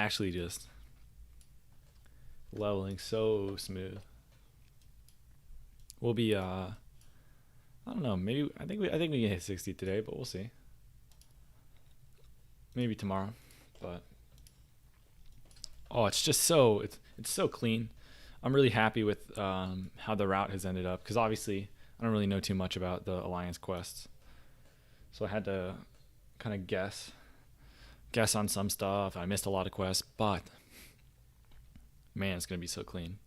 actually just leveling so smooth. We'll be I don't know, maybe I think we can hit 60 today, but we'll see. Maybe tomorrow. But oh, it's just so it's so clean. I'm really happy with how the route has ended up, because obviously I don't really know too much about the Alliance quests, so I had to kind of guess on some stuff. I missed a lot of quests, but man, it's gonna be so clean.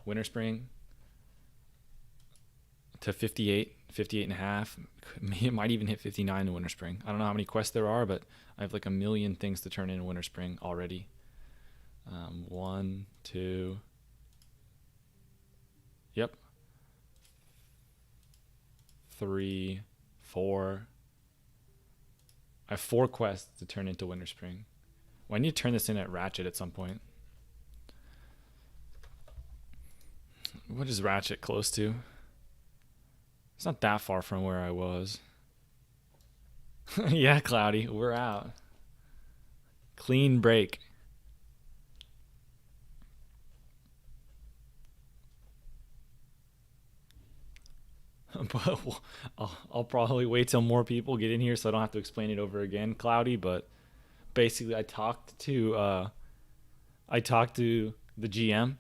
Winter Spring to 58 and a half. It might even hit 59 in Winter Spring. I don't know how many quests there are, but I have like a million things to turn in Winter Spring already. 1, 2, yep, 3, 4. I have 4 quests to turn into Winter Spring. Well, I need to turn this in at Ratchet at some point. What is Ratchet close to? It's not that far from where I was. Yeah, Cloudy, we're out. Clean break. But I'll probably wait till more people get in here so I don't have to explain it over again, Cloudy. But basically, I talked to the GM,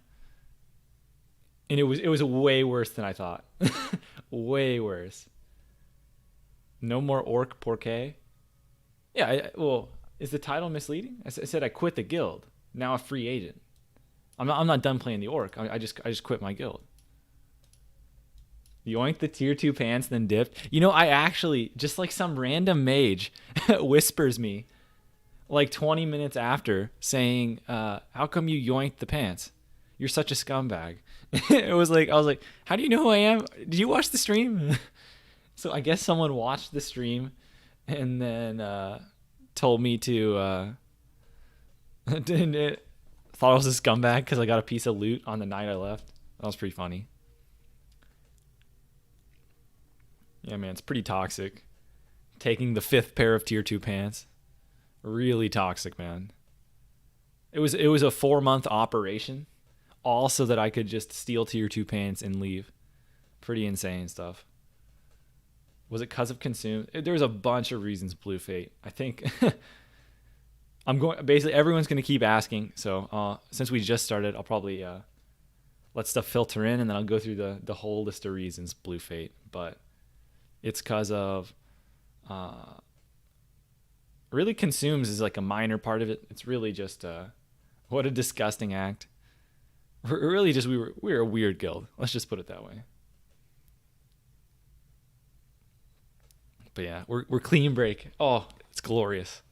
and it was way worse than I thought. Way worse. No more Orc Porquet. Yeah, well, is the title misleading? I said I quit the guild. Now a free agent. I'm not done playing the Orc. I just quit my guild. Yoinked the tier 2 pants, then dipped. You know, I actually, just like some random mage whispers me like 20 minutes after saying, how come you yoinked the pants? You're such a scumbag. I was like, how do you know who I am? Did you watch the stream? So I guess someone watched the stream and then told me to thought I was a scumbag because I got a piece of loot on the night I left. That was pretty funny. Yeah, man, it's pretty toxic. Taking the 5th pair of tier 2 pants. Really toxic, man. It was a 4-month operation, all so that I could just steal tier 2 pants and leave. Pretty insane stuff. Was it because of consume? There's a bunch of reasons, Blue Fate. I think basically everyone's going to keep asking. So since we just started, I'll probably let stuff filter in, and then I'll go through the whole list of reasons, Blue Fate. But it's because of really consumes is like a minor part of it. It's really just what a disgusting act. Really just we were a weird guild. Let's just put it that way. But yeah, we're clean break. Oh, it's glorious.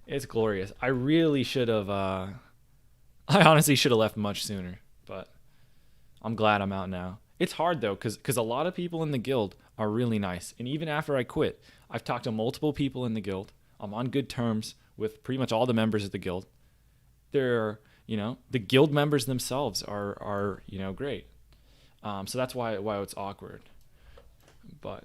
It's glorious. I really should have I honestly should have left much sooner, but I'm glad I'm out now. It's hard though, because a lot of people in the guild are really nice. And even after I quit, I've talked to multiple people in the guild. I'm on good terms with pretty much all the members of the guild. They're, the guild members themselves are great. So that's why it's awkward. But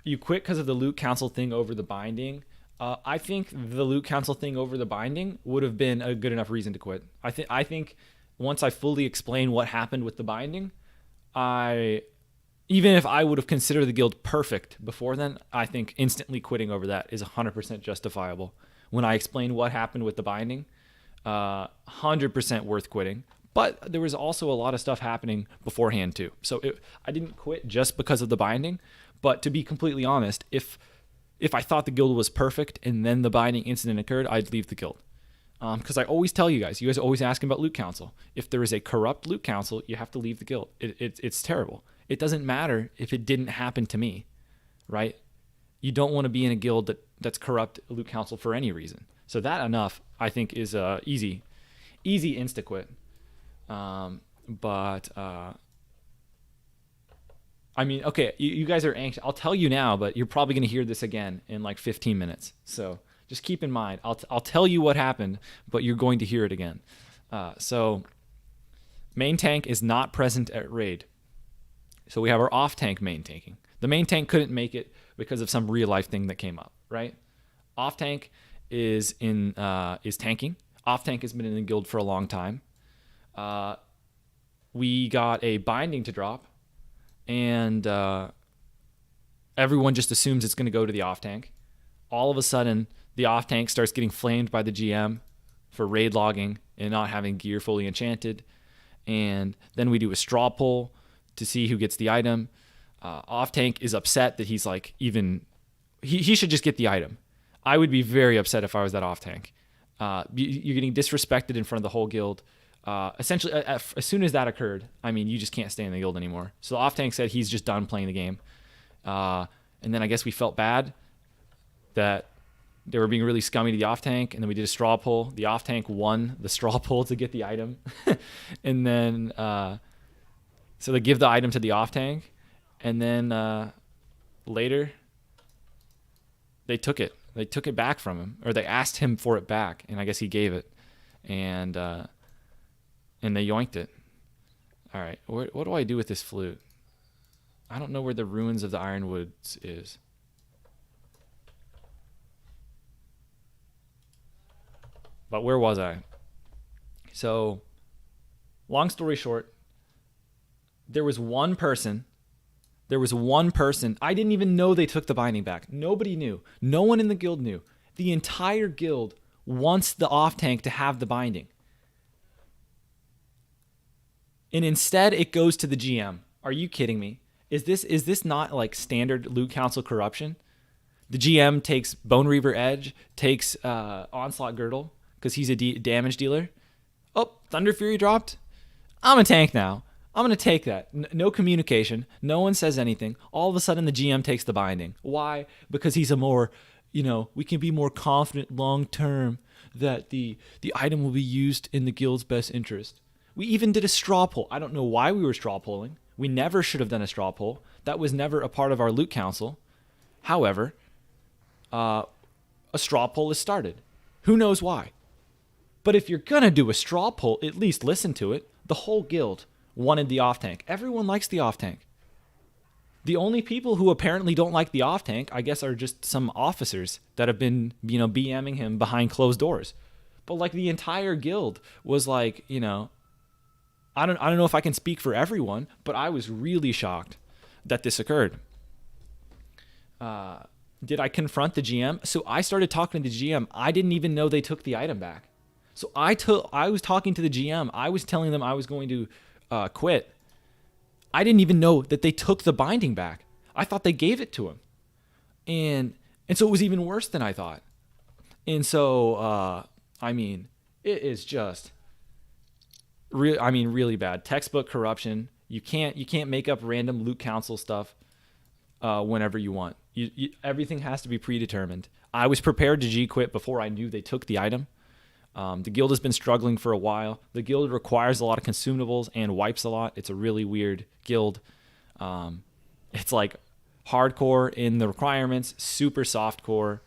you quit because of the loot council thing over the binding. I think the loot council thing over the binding would have been a good enough reason to quit. I think once I fully explain what happened with the binding, even if I would have considered the guild perfect before then, I think instantly quitting over that is 100% justifiable. When I explain what happened with the binding, 100% worth quitting. But there was also a lot of stuff happening beforehand too. So I didn't quit just because of the binding. But to be completely honest, if I thought the guild was perfect and then the binding incident occurred, I'd leave the guild. Because I always tell you guys are always asking about loot council. If there is a corrupt loot council, you have to leave the guild. It's terrible. It doesn't matter if it didn't happen to me, right? You don't want to be in a guild that's corrupt loot council for any reason. So that enough, I think, is easy insta quit. I mean, okay, you guys are anxious. I'll tell you now, but you're probably going to hear this again in like 15 minutes. So just keep in mind, I'll tell you what happened, but you're going to hear it again. So main tank is not present at raid. So we have our off tank main tanking. The main tank couldn't make it because of some real life thing that came up, right? Off tank is tanking. Off tank has been in the guild for a long time. We got a binding to drop, and everyone just assumes it's going to go to the off tank. All of a sudden, the off tank starts getting flamed by the GM for raid logging and not having gear fully enchanted. And then we do a straw poll to see who gets the item. Off tank is upset that he's like he should just get the item. I would be very upset if I was that off tank. You're getting disrespected in front of the whole guild. Essentially, as soon as that occurred, I mean, you just can't stay in the guild anymore. So the off tank said he's just done playing the game. And then I guess we felt bad that they were being really scummy to the off tank, and then we did a straw poll. The off tank won the straw poll to get the item. And then so they give the item to the off tank, and then later they took it. They took it back from him, or they asked him for it back, and I guess he gave it, and they yoinked it. All right, what do I do with this flute? I don't know where the ruins of the Ironwoods is. But where was I? So, long story short, there was one person. I didn't even know they took the binding back. Nobody knew. No one in the guild knew. The entire guild wants the off tank to have the binding. And instead it goes to the GM. Are you kidding me? Is this not like standard loot council corruption? The GM takes Bone Reaver Edge, takes Onslaught Girdle because he's a damage dealer. Oh, Thunder Fury dropped. I'm a tank now. I'm going to take that. No communication. No one says anything. All of a sudden, the GM takes the binding. Why? Because he's a more, we can be more confident long term that the item will be used in the guild's best interest. We even did a straw poll. I don't know why we were straw polling. We never should have done a straw poll. That was never a part of our loot council. However, a straw poll is started. Who knows why? But if you're going to do a straw poll, at least listen to it. The whole guild wanted the off tank. Everyone likes the off tank. The only people who apparently don't like the off tank, I guess, are just some officers that have been, BMing him behind closed doors. But like the entire guild was like, I don't know if I can speak for everyone, but I was really shocked that this occurred. Did I confront the GM? So I started talking to the GM. I didn't even know they took the item back. So I was talking to the GM. I was telling them I was going to quit. I didn't even know that they took the binding back. I thought they gave it to him. And so it was even worse than I thought. And so, it is just really bad. Textbook corruption. You can't make up random loot council stuff whenever you want. Everything has to be predetermined. I was prepared to G-quit before I knew they took the item. The guild has been struggling for a while. The guild requires a lot of consumables and wipes a lot. It's a really weird guild. It's like hardcore in the requirements, super softcore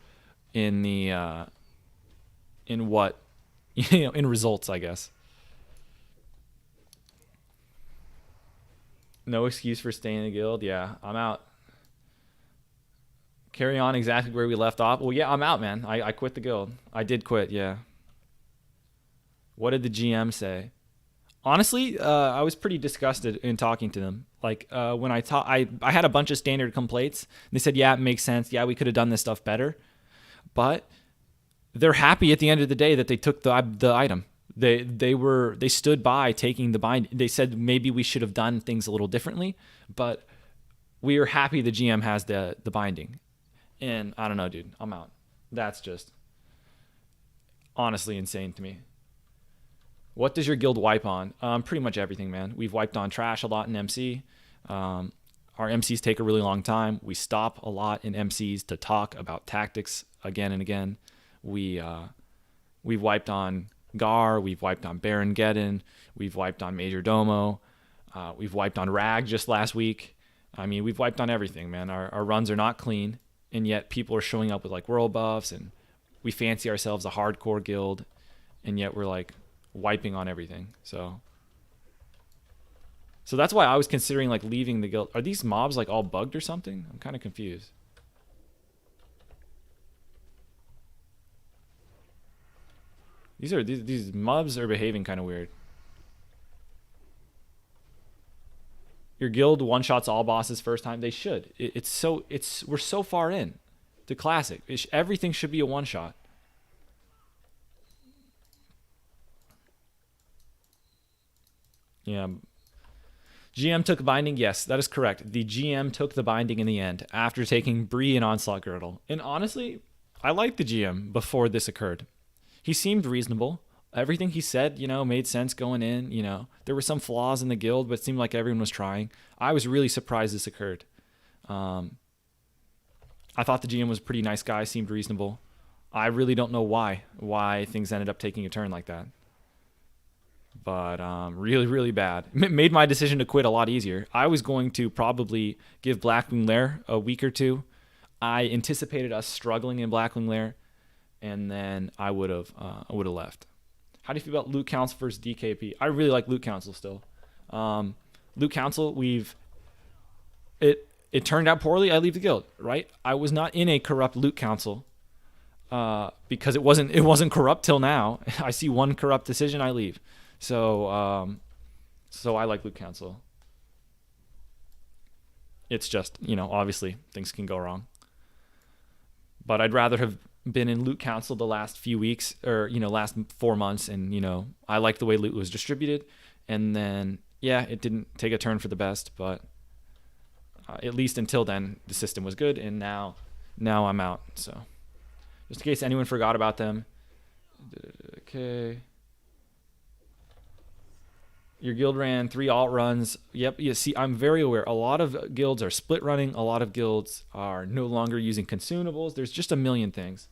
in the in results, I guess. No excuse for staying in the guild. Yeah, I'm out. Carry on exactly where we left off. Well, yeah, I'm out, man. I quit the guild. I did quit, yeah. What did the GM say? Honestly, I was pretty disgusted in talking to them. Like when I had a bunch of standard complaints. They said, yeah, it makes sense. Yeah, we could have done this stuff better. But they're happy at the end of the day that they took the item. They stood by taking the bind. They said maybe we should have done things a little differently, but we are happy the GM has the binding. And I don't know, dude. I'm out. That's just honestly insane to me. What does your guild wipe on? Pretty much everything, man. We've wiped on trash a lot in MC. Our MCs take a really long time. We stop a lot in MCs to talk about tactics again and again. We've wiped on Gar. We've wiped on Baron Geddon. We've wiped on Major Domo. We've wiped on Rag just last week. We've wiped on everything, man. Our runs are not clean, and yet people are showing up with like world buffs, and we fancy ourselves a hardcore guild, and yet we're like wiping on everything. So that's why I was considering like leaving the guild. Are these mobs like all bugged or something? I'm kind of confused. These mobs are behaving kind of weird. Your guild one shots all bosses first time. They should. We're so far in to classic. Everything should be a one shot. Yeah. GM took binding. Yes, that is correct. The GM took the binding in the end after taking Bree and Onslaught Girdle. And honestly, I liked the GM before this occurred. He seemed reasonable. Everything he said, made sense going in. There were some flaws in the guild, but it seemed like everyone was trying. I was really surprised this occurred. I thought the GM was a pretty nice guy, seemed reasonable. I really don't know why things ended up taking a turn like that. But really, really bad. Made my decision to quit a lot easier. I was going to probably give Blackwing Lair a week or two. I anticipated us struggling in Blackwing Lair, and then I would have left. How do you feel about Loot Council versus DKP? I really like Loot Council still. Loot Council, it turned out poorly. I leave the guild, right? I was not in a corrupt Loot Council because it wasn't corrupt till now. I see one corrupt decision, I leave. So I like Loot Council. It's just, obviously things can go wrong. But I'd rather have been in Loot Council the last few weeks or, last 4 months. And, I liked the way loot was distributed. And then, yeah, it didn't take a turn for the best. But at least until then, the system was good. And now I'm out. So just in case anyone forgot about them. Okay. Your guild ran 3 alt runs. Yep, you see, I'm very aware. A lot of guilds are split running. A lot of guilds are no longer using consumables. There's just a million things.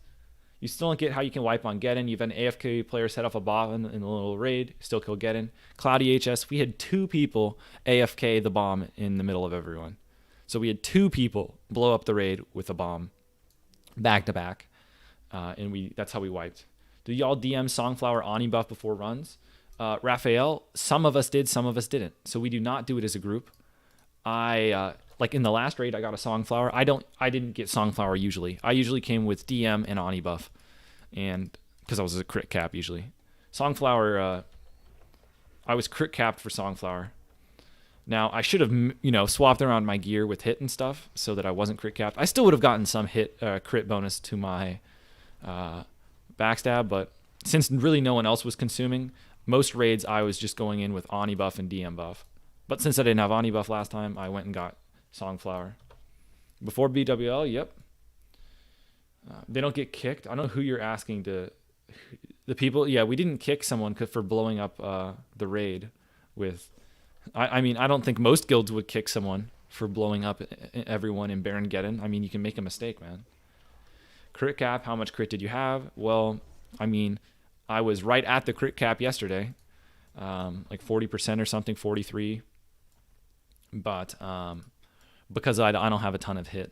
You still don't get how you can wipe on Geddon. You've had an AFK player set off a bomb in a little raid, still kill Geddon. Cloudy HS, we had 2 people AFK the bomb in the middle of everyone. So we had 2 people blow up the raid with a bomb back to back. And that's how we wiped. Do y'all DM Songflower Ani buff before runs? Raphael, some of us did, some of us didn't. So we do not do it as a group. Like in the last raid, I got a Songflower. I didn't get Songflower usually. I usually came with DM and Ani buff, and because I was a crit cap usually. Songflower, I was crit capped for Songflower. Now I should have swapped around my gear with hit and stuff so that I wasn't crit capped. I still would have gotten some hit crit bonus to my backstab, but since really no one else was consuming. Most raids, I was just going in with Ani buff and DM buff. But since I didn't have Ani buff last time, I went and got Songflower. Before BWL, yep. They don't get kicked. I don't know who you're asking to. The people, yeah, we didn't kick someone for blowing up the raid with. I mean, I don't think most guilds would kick someone for blowing up everyone in Baron Geddon. I mean, you can make a mistake, man. Crit cap, how much crit did you have? Well, I mean, I was right at the crit cap yesterday, like 40% or something, 43. But because I don't have a ton of hit,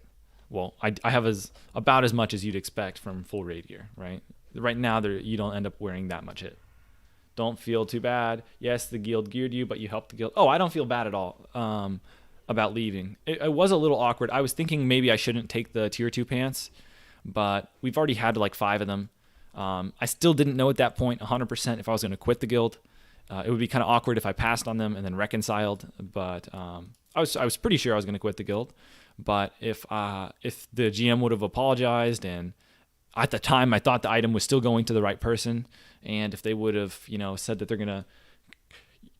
well, I have about as much as you'd expect from full raid gear, right? Right now, you don't end up wearing that much hit. Don't feel too bad. Yes, the guild geared you, but you helped the guild. Oh, I don't feel bad at all about leaving. It was a little awkward. I was thinking maybe I shouldn't take the tier 2 pants, but we've already had like 5 of them. I still didn't know at that point 100% if I was going to quit the guild. It would be kind of awkward if I passed on them and then reconciled. But I was pretty sure I was going to quit the guild. But if the GM would have apologized, and at the time I thought the item was still going to the right person, and if they would have said that they're going to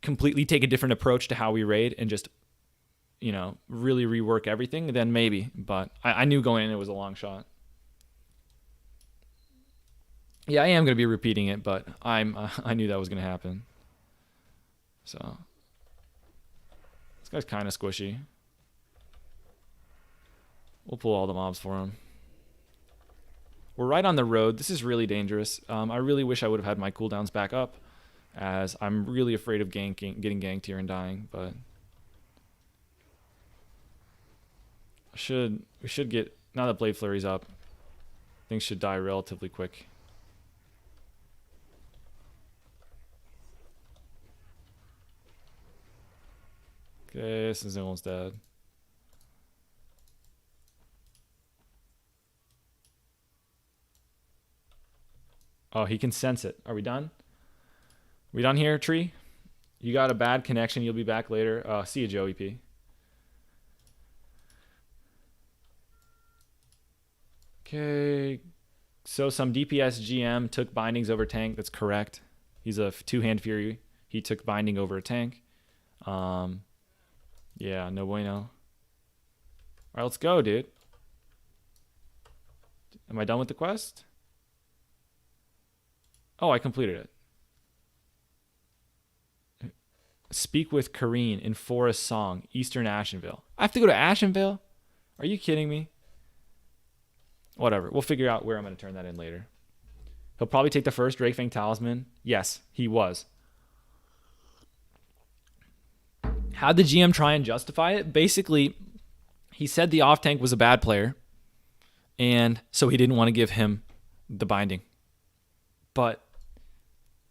completely take a different approach to how we raid and just really rework everything, then maybe. But I knew going in it was a long shot. Yeah, I am going to be repeating it, but I knew that was going to happen. So this guy's kind of squishy. We'll pull all the mobs for him. We're right on the road. This is really dangerous. I really wish I would have had my cooldowns back up, as I'm really afraid of getting ganked here and dying. But we should get, now that Blade Flurry's up, things should die relatively quick. Okay, this is almost dead. Oh, he can sense it. Are we done? We done here, Tree? You got a bad connection. You'll be back later. See you, Joey P. Okay. So some DPS GM took bindings over tank. That's correct. He's a two-hand fury. He took binding over a tank. Yeah, no bueno. All right, let's go, dude. Am I done with the quest? Oh, I completed it. Speak with Kareen in Forest Song, Eastern Ashenvale. I have to go to Ashenvale? Are you kidding me? Whatever. We'll figure out where I'm going to turn that in later. He'll probably take the first Drakefang Talisman. Yes, he was. How'd the GM try and justify it? Basically, he said the off-tank was a bad player, and so he didn't want to give him the binding. But,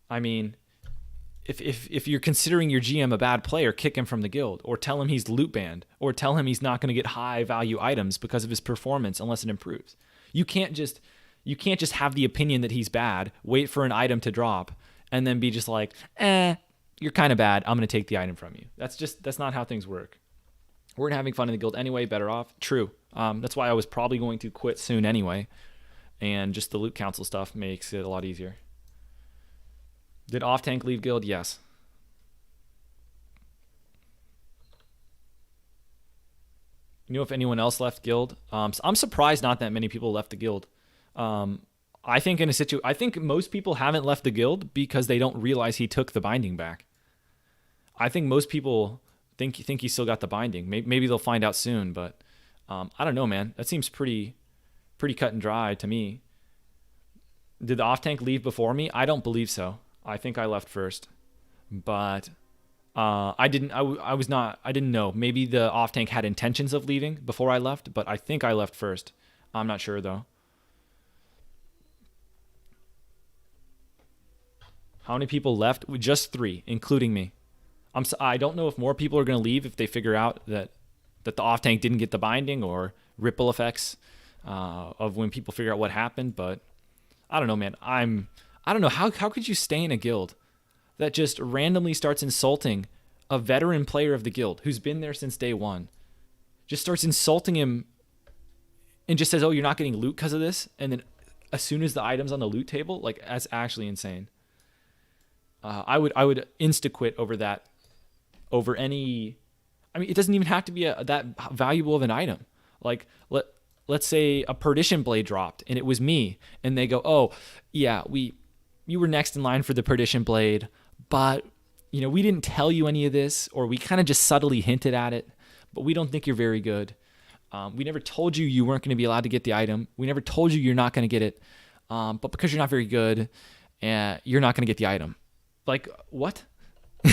I mean, if you're considering your GM a bad player, kick him from the guild, or tell him he's loot banned, or tell him he's not going to get high-value items because of his performance unless it improves. You can't just have the opinion that he's bad, wait for an item to drop, and then be just like, you're kind of bad, I'm going to take the item from you. That's not how things work. We're not having fun in the guild anyway, better off. True. That's why I was probably going to quit soon anyway, and just the loot council stuff makes it a lot easier. Did off-tank leave guild? Yes. You know if anyone else left guild? So I'm surprised not that many people left the guild. I think I think most people haven't left the guild because they don't realize he took the binding back. I think most people think he still got the binding. Maybe they'll find out soon, but I don't know, man. That seems pretty cut and dry to me. Did the off-tank leave before me? I don't believe so. I think I left first, but I didn't know. Maybe the off tank had intentions of leaving before I left, but I think I left first. I'm not sure though. How many people left? Just 3, including me. I don't know if more people are going to leave if they figure out that the off tank didn't get the binding, or ripple effects of when people figure out what happened. But I don't know, man. I don't know, how could you stay in a guild that just randomly starts insulting a veteran player of the guild who's been there since day one? Just starts insulting him and just says, oh, you're not getting loot because of this? And then as soon as the item's on the loot table, like, that's actually insane. I would insta-quit over that, over any... I mean, it doesn't even have to be that valuable of an item. Like, let's say a Perdition Blade dropped and it was me, and they go, oh, yeah, you were next in line for the Perdition Blade, but, we didn't tell you any of this, or we kind of just subtly hinted at it, but we don't think you're very good. We never told you weren't going to be allowed to get the item. We never told you you're not going to get it, but because you're not very good, you're not going to get the item. Like, what?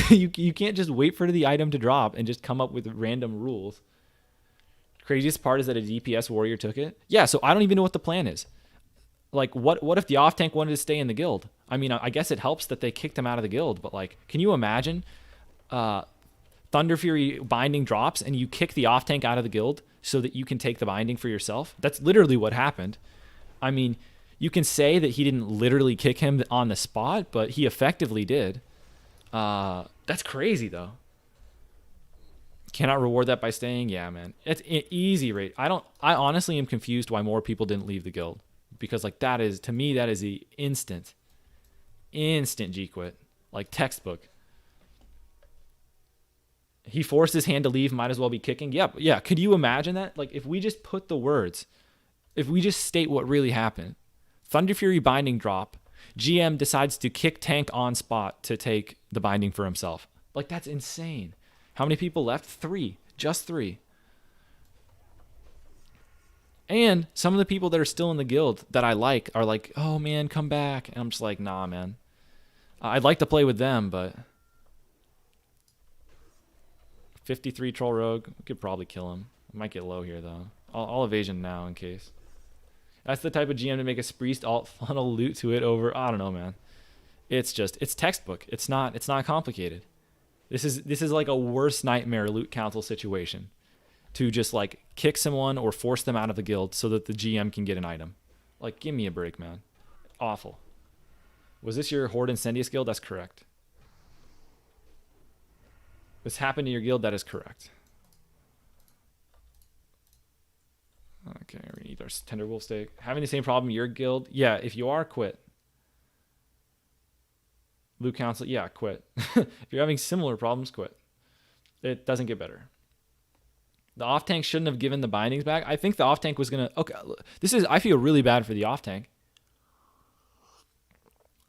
You can't just wait for the item to drop and just come up with random rules. Craziest part is that a DPS warrior took it. Yeah, so I don't even know what the plan is. Like, what if the off-tank wanted to stay in the guild? I mean, I guess it helps that they kicked him out of the guild, but, like, can you imagine Thunder Fury binding drops and you kick the off-tank out of the guild so that you can take the binding for yourself? That's literally what happened. I mean, you can say that he didn't literally kick him on the spot, but he effectively did. That's crazy, though. Cannot reward that by staying? Yeah, man. It's an easy rate. I honestly am confused why more people didn't leave the guild. Because, like, to me, that is the instant G-quit. Like, textbook. He forced his hand to leave, might as well be kicking. Yep, yeah. Could you imagine that? Like, if we just put the words, if we just state what really happened. Thunder Fury binding drop. GM decides to kick tank on spot to take the binding for himself. Like, that's insane. How many people left? 3. Just 3. And some of the people that are still in the guild that I like are like, oh, man, come back. And I'm just like, nah, man. I'd like to play with them, but 53 Troll Rogue. We could probably kill him. I might get low here, though. I'll evasion now in case. That's the type of GM to make a Spriest alt funnel loot to it over. I don't know, man. It's textbook. It's not complicated. This is like a worst nightmare loot council situation. To just, like, kick someone or force them out of the guild so that the GM can get an item. Like, give me a break, man. Awful. Was this your Horde Incendius guild? That's correct. This happened to your guild? That is correct. Okay, we're gonna eat our tender wolf steak. Having the same problem your guild? Yeah, if you are, quit. Loot council, yeah, quit. If you're having similar problems, quit. It doesn't get better. The off tank shouldn't have given the bindings back. I think the off tank was gonna. Okay, I feel really bad for the off tank.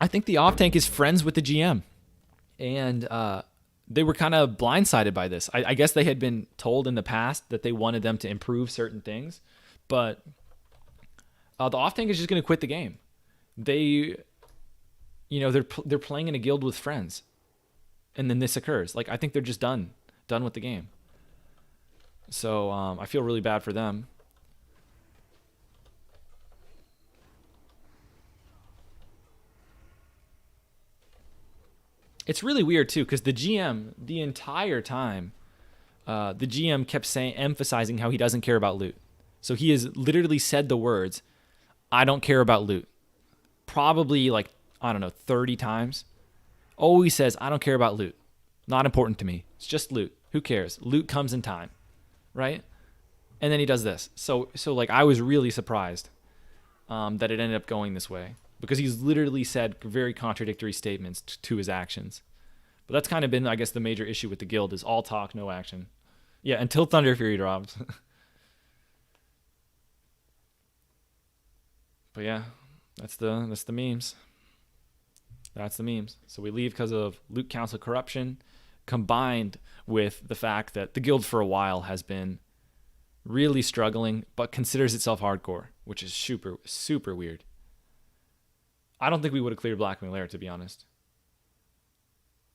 I think the off tank is friends with the GM, and they were kind of blindsided by this. I guess they had been told in the past that they wanted them to improve certain things, but the off tank is just gonna quit the game. They're playing in a guild with friends, and then this occurs. Like, I think they're just done with the game. So I feel really bad for them. It's really weird too, because the GM, the entire time, the GM kept emphasizing how he doesn't care about loot. So he has literally said the words, "I don't care about loot," probably like, I don't know, 30 times. Always says, "I don't care about loot. Not important to me. It's just loot. Who cares? Loot comes in time." Right? And then he does this. So like, I was really surprised that it ended up going this way, because he's literally said very contradictory statements to his actions. But that's kind of been, I guess, the major issue with the guild is all talk, no action. Yeah, until Thunder Fury drops. But yeah, that's the memes. That's the memes. So we leave because of loot council corruption, combined with the fact that the guild for a while has been really struggling, but considers itself hardcore, which is super, super weird. I don't think we would have cleared Black Lair, to be honest.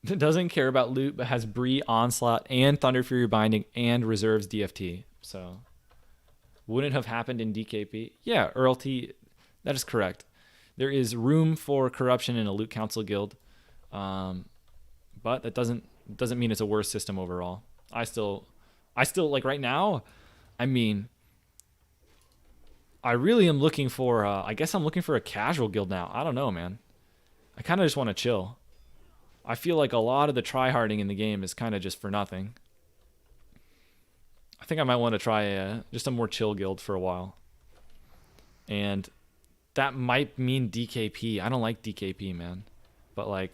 It doesn't care about loot, but has Bree, Onslaught, and Thunder Fury Binding, and reserves DFT. So, wouldn't have happened in DKP. Yeah, Earl T, that is correct. There is room for corruption in a loot council guild, but that doesn't mean it's a worse system overall. I still like right now. I mean, I really am looking for. I guess I'm looking for a casual guild now. I don't know, man. I kind of just want to chill. I feel like a lot of the tryharding in the game is kind of just for nothing. I think I might want to try just a more chill guild for a while. And that might mean DKP. I don't like DKP, man. But like,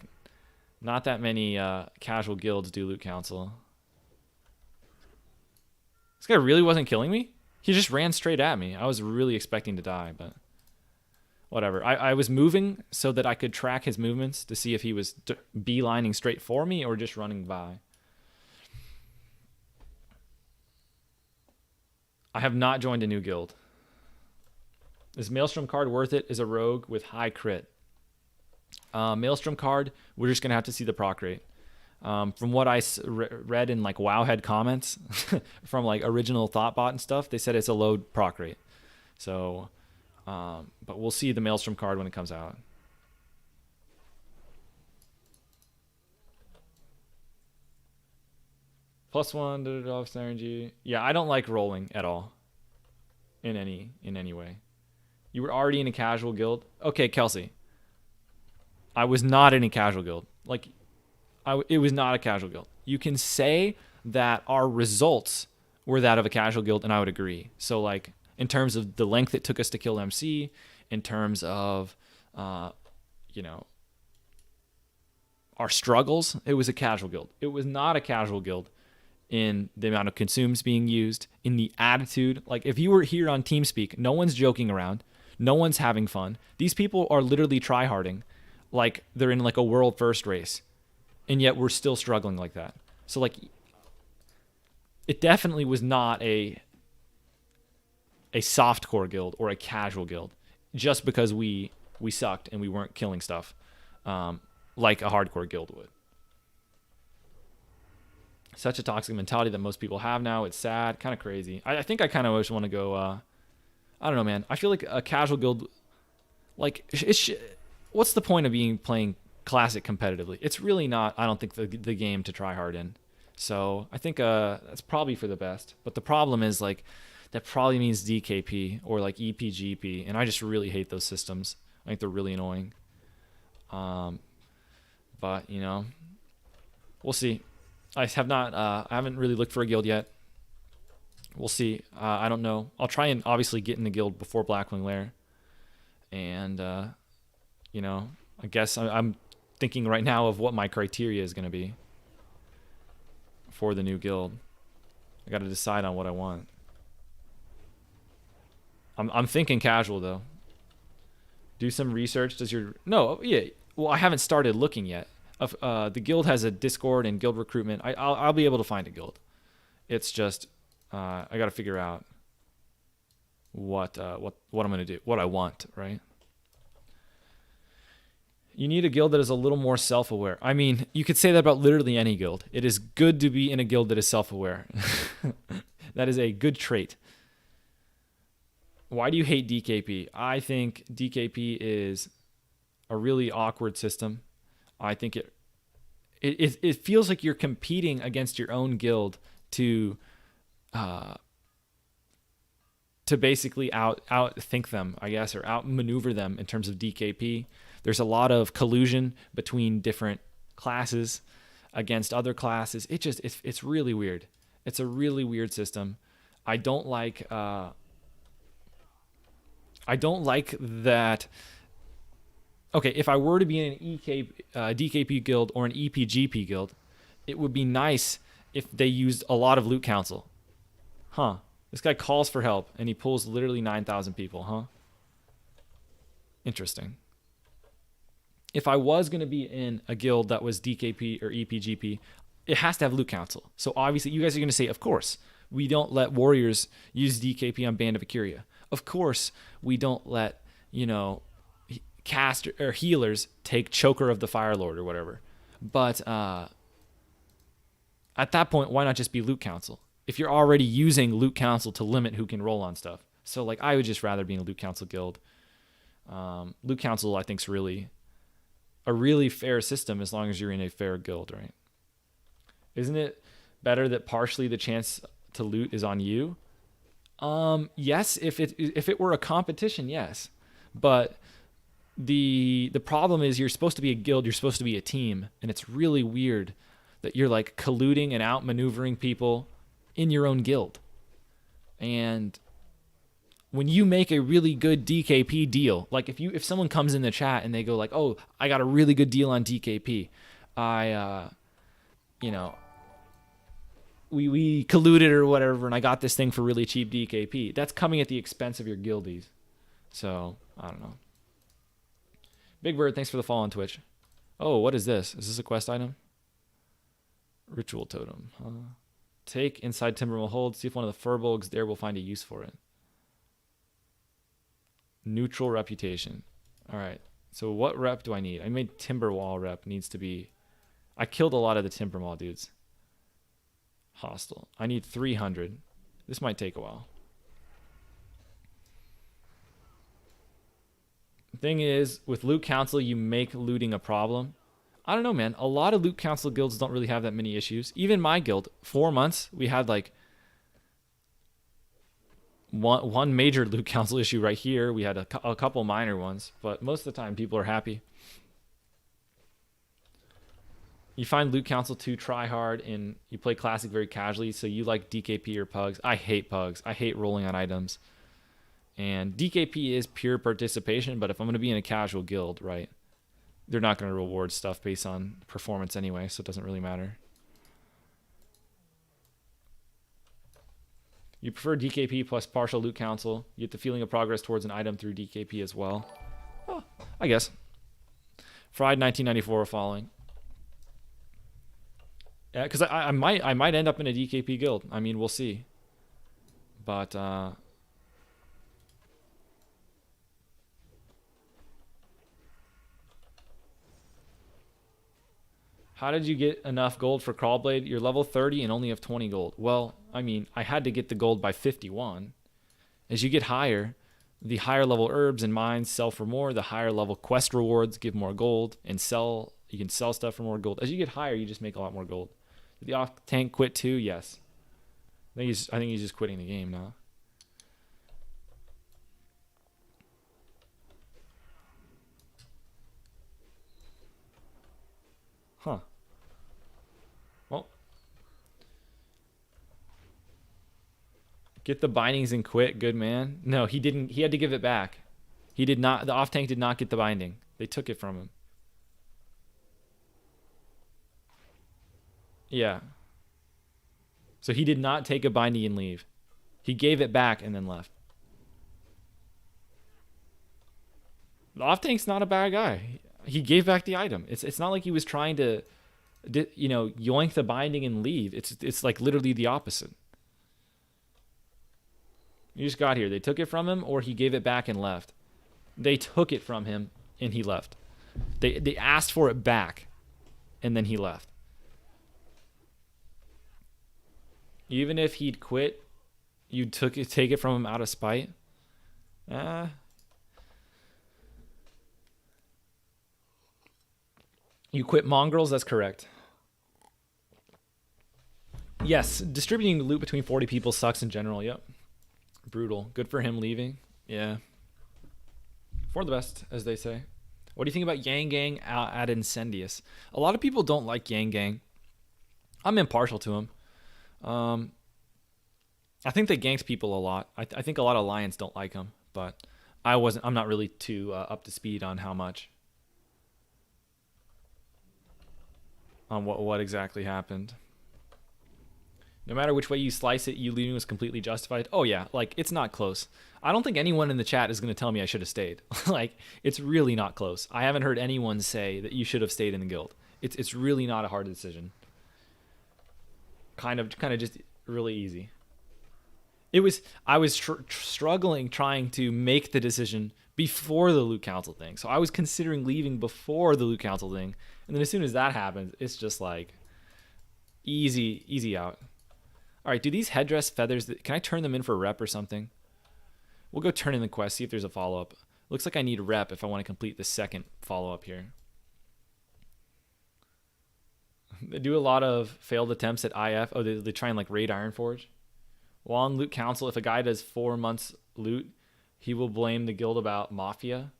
not that many casual guilds do loot council. This guy really wasn't killing me? He just ran straight at me. I was really expecting to die, but whatever. I was moving so that I could track his movements to see if he was beelining straight for me or just running by. I have not joined a new guild. Is Maelstrom card worth it? Is a rogue with high crit. Maelstrom card, we're just going to have to see the proc rate. From what I read in like Wowhead comments from like original Thoughtbot and stuff, they said it's a low proc rate. So, but we'll see the Maelstrom card when it comes out. +1 off synergy. Yeah, I don't like rolling at all. In any way. You were already in a casual guild. Okay, Kelsey. I was not in a casual guild. Like, it was not a casual guild. You can say that our results were that of a casual guild, and I would agree. So, like, in terms of the length it took us to kill MC, in terms of, our struggles, it was a casual guild. It was not a casual guild in the amount of consumes being used, in the attitude. Like, if you were here on TeamSpeak, no one's joking around. No one's having fun. These people are literally tryharding like they're in like a world first race. And yet we're still struggling like that. So like, it definitely was not a softcore guild or a casual guild just because we sucked and we weren't killing stuff like a hardcore guild would. Such a toxic mentality that most people have now. It's sad, kind of crazy. I think I kind of just want to go, I don't know, man. I feel like a casual guild, like, what's the point of playing Classic competitively? It's really not, I don't think, the game to try hard in. So I think that's probably for the best. But the problem is, like, that probably means DKP or like EPGP, and I just really hate those systems. I think they're really annoying. But you know, we'll see. I haven't really looked for a guild yet. We'll see. I don't know. I'll try and obviously get in the guild before Blackwing Lair. And, you know, I guess I'm thinking right now of what my criteria is going to be for the new guild. I got to decide on what I want. I'm thinking casual, though. Do some research. No, yeah. Well, I haven't started looking yet. The guild has a Discord and guild recruitment. I'll be able to find a guild. It's just I got to figure out what I'm gonna do, what I want, right? You need a guild that is a little more self-aware. I mean, you could say that about literally any guild. It is good to be in a guild that is self-aware. That is a good trait. Why do you hate DKP? I think DKP is a really awkward system. I think it feels like you're competing against your own guild to basically outthink them, I guess, or outmaneuver them in terms of DKP. There's a lot of collusion between different classes against other classes. It's really weird. It's a really weird system. I don't like that. Okay, if I were to be in an DKP guild or an EPGP guild, it would be nice if they used a lot of loot council. Huh. This guy calls for help, and he pulls literally 9,000 people, huh? Interesting. If I was going to be in a guild that was DKP or EPGP, it has to have loot council. So obviously, you guys are going to say, of course, we don't let warriors use DKP on Band of Ikuria. Of course, we don't let, you know, cast or healers take Choker of the Fire Lord or whatever. But at that point, why not just be loot council? If you're already using loot council to limit who can roll on stuff. So like I would just rather be in a loot council guild. Loot council I think is really a really fair system as long as you're in a fair guild, right? Isn't it better that partially the chance to loot is on you? Yes, if it were a competition, yes. But the problem is you're supposed to be a guild, you're supposed to be a team, and it's really weird that you're like colluding and outmaneuvering people in your own guild. And when you make a really good DKP deal, like if someone comes in the chat and they go like, "Oh, I got a really good deal on DKP. We colluded or whatever, and I got this thing for really cheap DKP." That's coming at the expense of your guildies. So, I don't know. Big Bird, thanks for the follow on Twitch. Oh, what is this? Is this a quest item? Ritual totem. Take inside Timberwolf Hold. See if one of the Furbolgs there will find a use for it. Neutral reputation. All right. So what rep do I need? I made Timberwall rep needs to be... I killed a lot of the Timberwall dudes. Hostile. I need 300. This might take a while. The thing is, with loot council, you make looting a problem. I don't know, man. A lot of loot council guilds don't really have that many issues. Even my guild, 4 months, we had like one major loot council issue right here. We had a couple minor ones, but most of the time people are happy. You find loot council too try hard and you play classic very casually, so you like DKP or pugs. I hate pugs. I hate rolling on items. And DKP is pure participation, but if I'm going to be in a casual guild, right, they're not going to reward stuff based on performance anyway, so it doesn't really matter. You prefer DKP plus partial loot council. You get the feeling of progress towards an item through DKP as well. Oh, I guess. Fried 1994 following. Yeah, because I might end up in a DKP guild. I mean, we'll see. But how did you get enough gold for Crawlblade? You're level 30 and only have 20 gold. Well, I mean, I had to get the gold by 51. As you get higher, the higher level herbs and mines sell for more. The higher level quest rewards give more gold and sell. You can sell stuff for more gold. As you get higher, you just make a lot more gold. Did the off tank quit too? Yes. I think he's just quitting the game now. Get the bindings and quit. Good man. No, he didn't. He had to give it back. He did not. The off tank did not get the binding. They took it from him. Yeah. So he did not take a binding and leave. He gave it back and then left. The off tank's not a bad guy. He gave back the item. It's not like he was trying to, yoink the binding and leave. It's like literally the opposite. You just got here. They took it from him, or he gave it back and left. They took it from him and he left. They asked for it back, and then he left. Even if he'd quit, you take it from him out of spite. You quit mongrels. That's correct. Yes, distributing the loot between 40 people sucks in general. Yep. Brutal. Good for him leaving. Yeah. For the best, as they say. What do you think about Yang Gang at Incendius? A lot of people don't like Yang Gang. I'm impartial to him. I think they ganked people a lot. I think a lot of Lions don't like him, but I'm not really too up to speed on how much. On what exactly happened. No matter which way you slice it, you leaving was completely justified. Oh yeah, like it's not close. I don't think anyone in the chat is going to tell me I should have stayed. Like it's really not close. I haven't heard anyone say that you should have stayed in the guild. It's really not a hard decision. Kind of just really easy. I was struggling trying to make the decision before the loot council thing. So I was considering leaving before the loot council thing, and then as soon as that happens, it's just like easy out. All right, do these headdress feathers, can I turn them in for rep or something? We'll go turn in the quest, see if there's a follow-up. Looks like I need rep if I want to complete the second follow-up here. They do a lot of failed attempts at IF. Oh, they try and like raid Ironforge. While on loot council, if a guy does 4 months loot, he will blame the guild about mafia.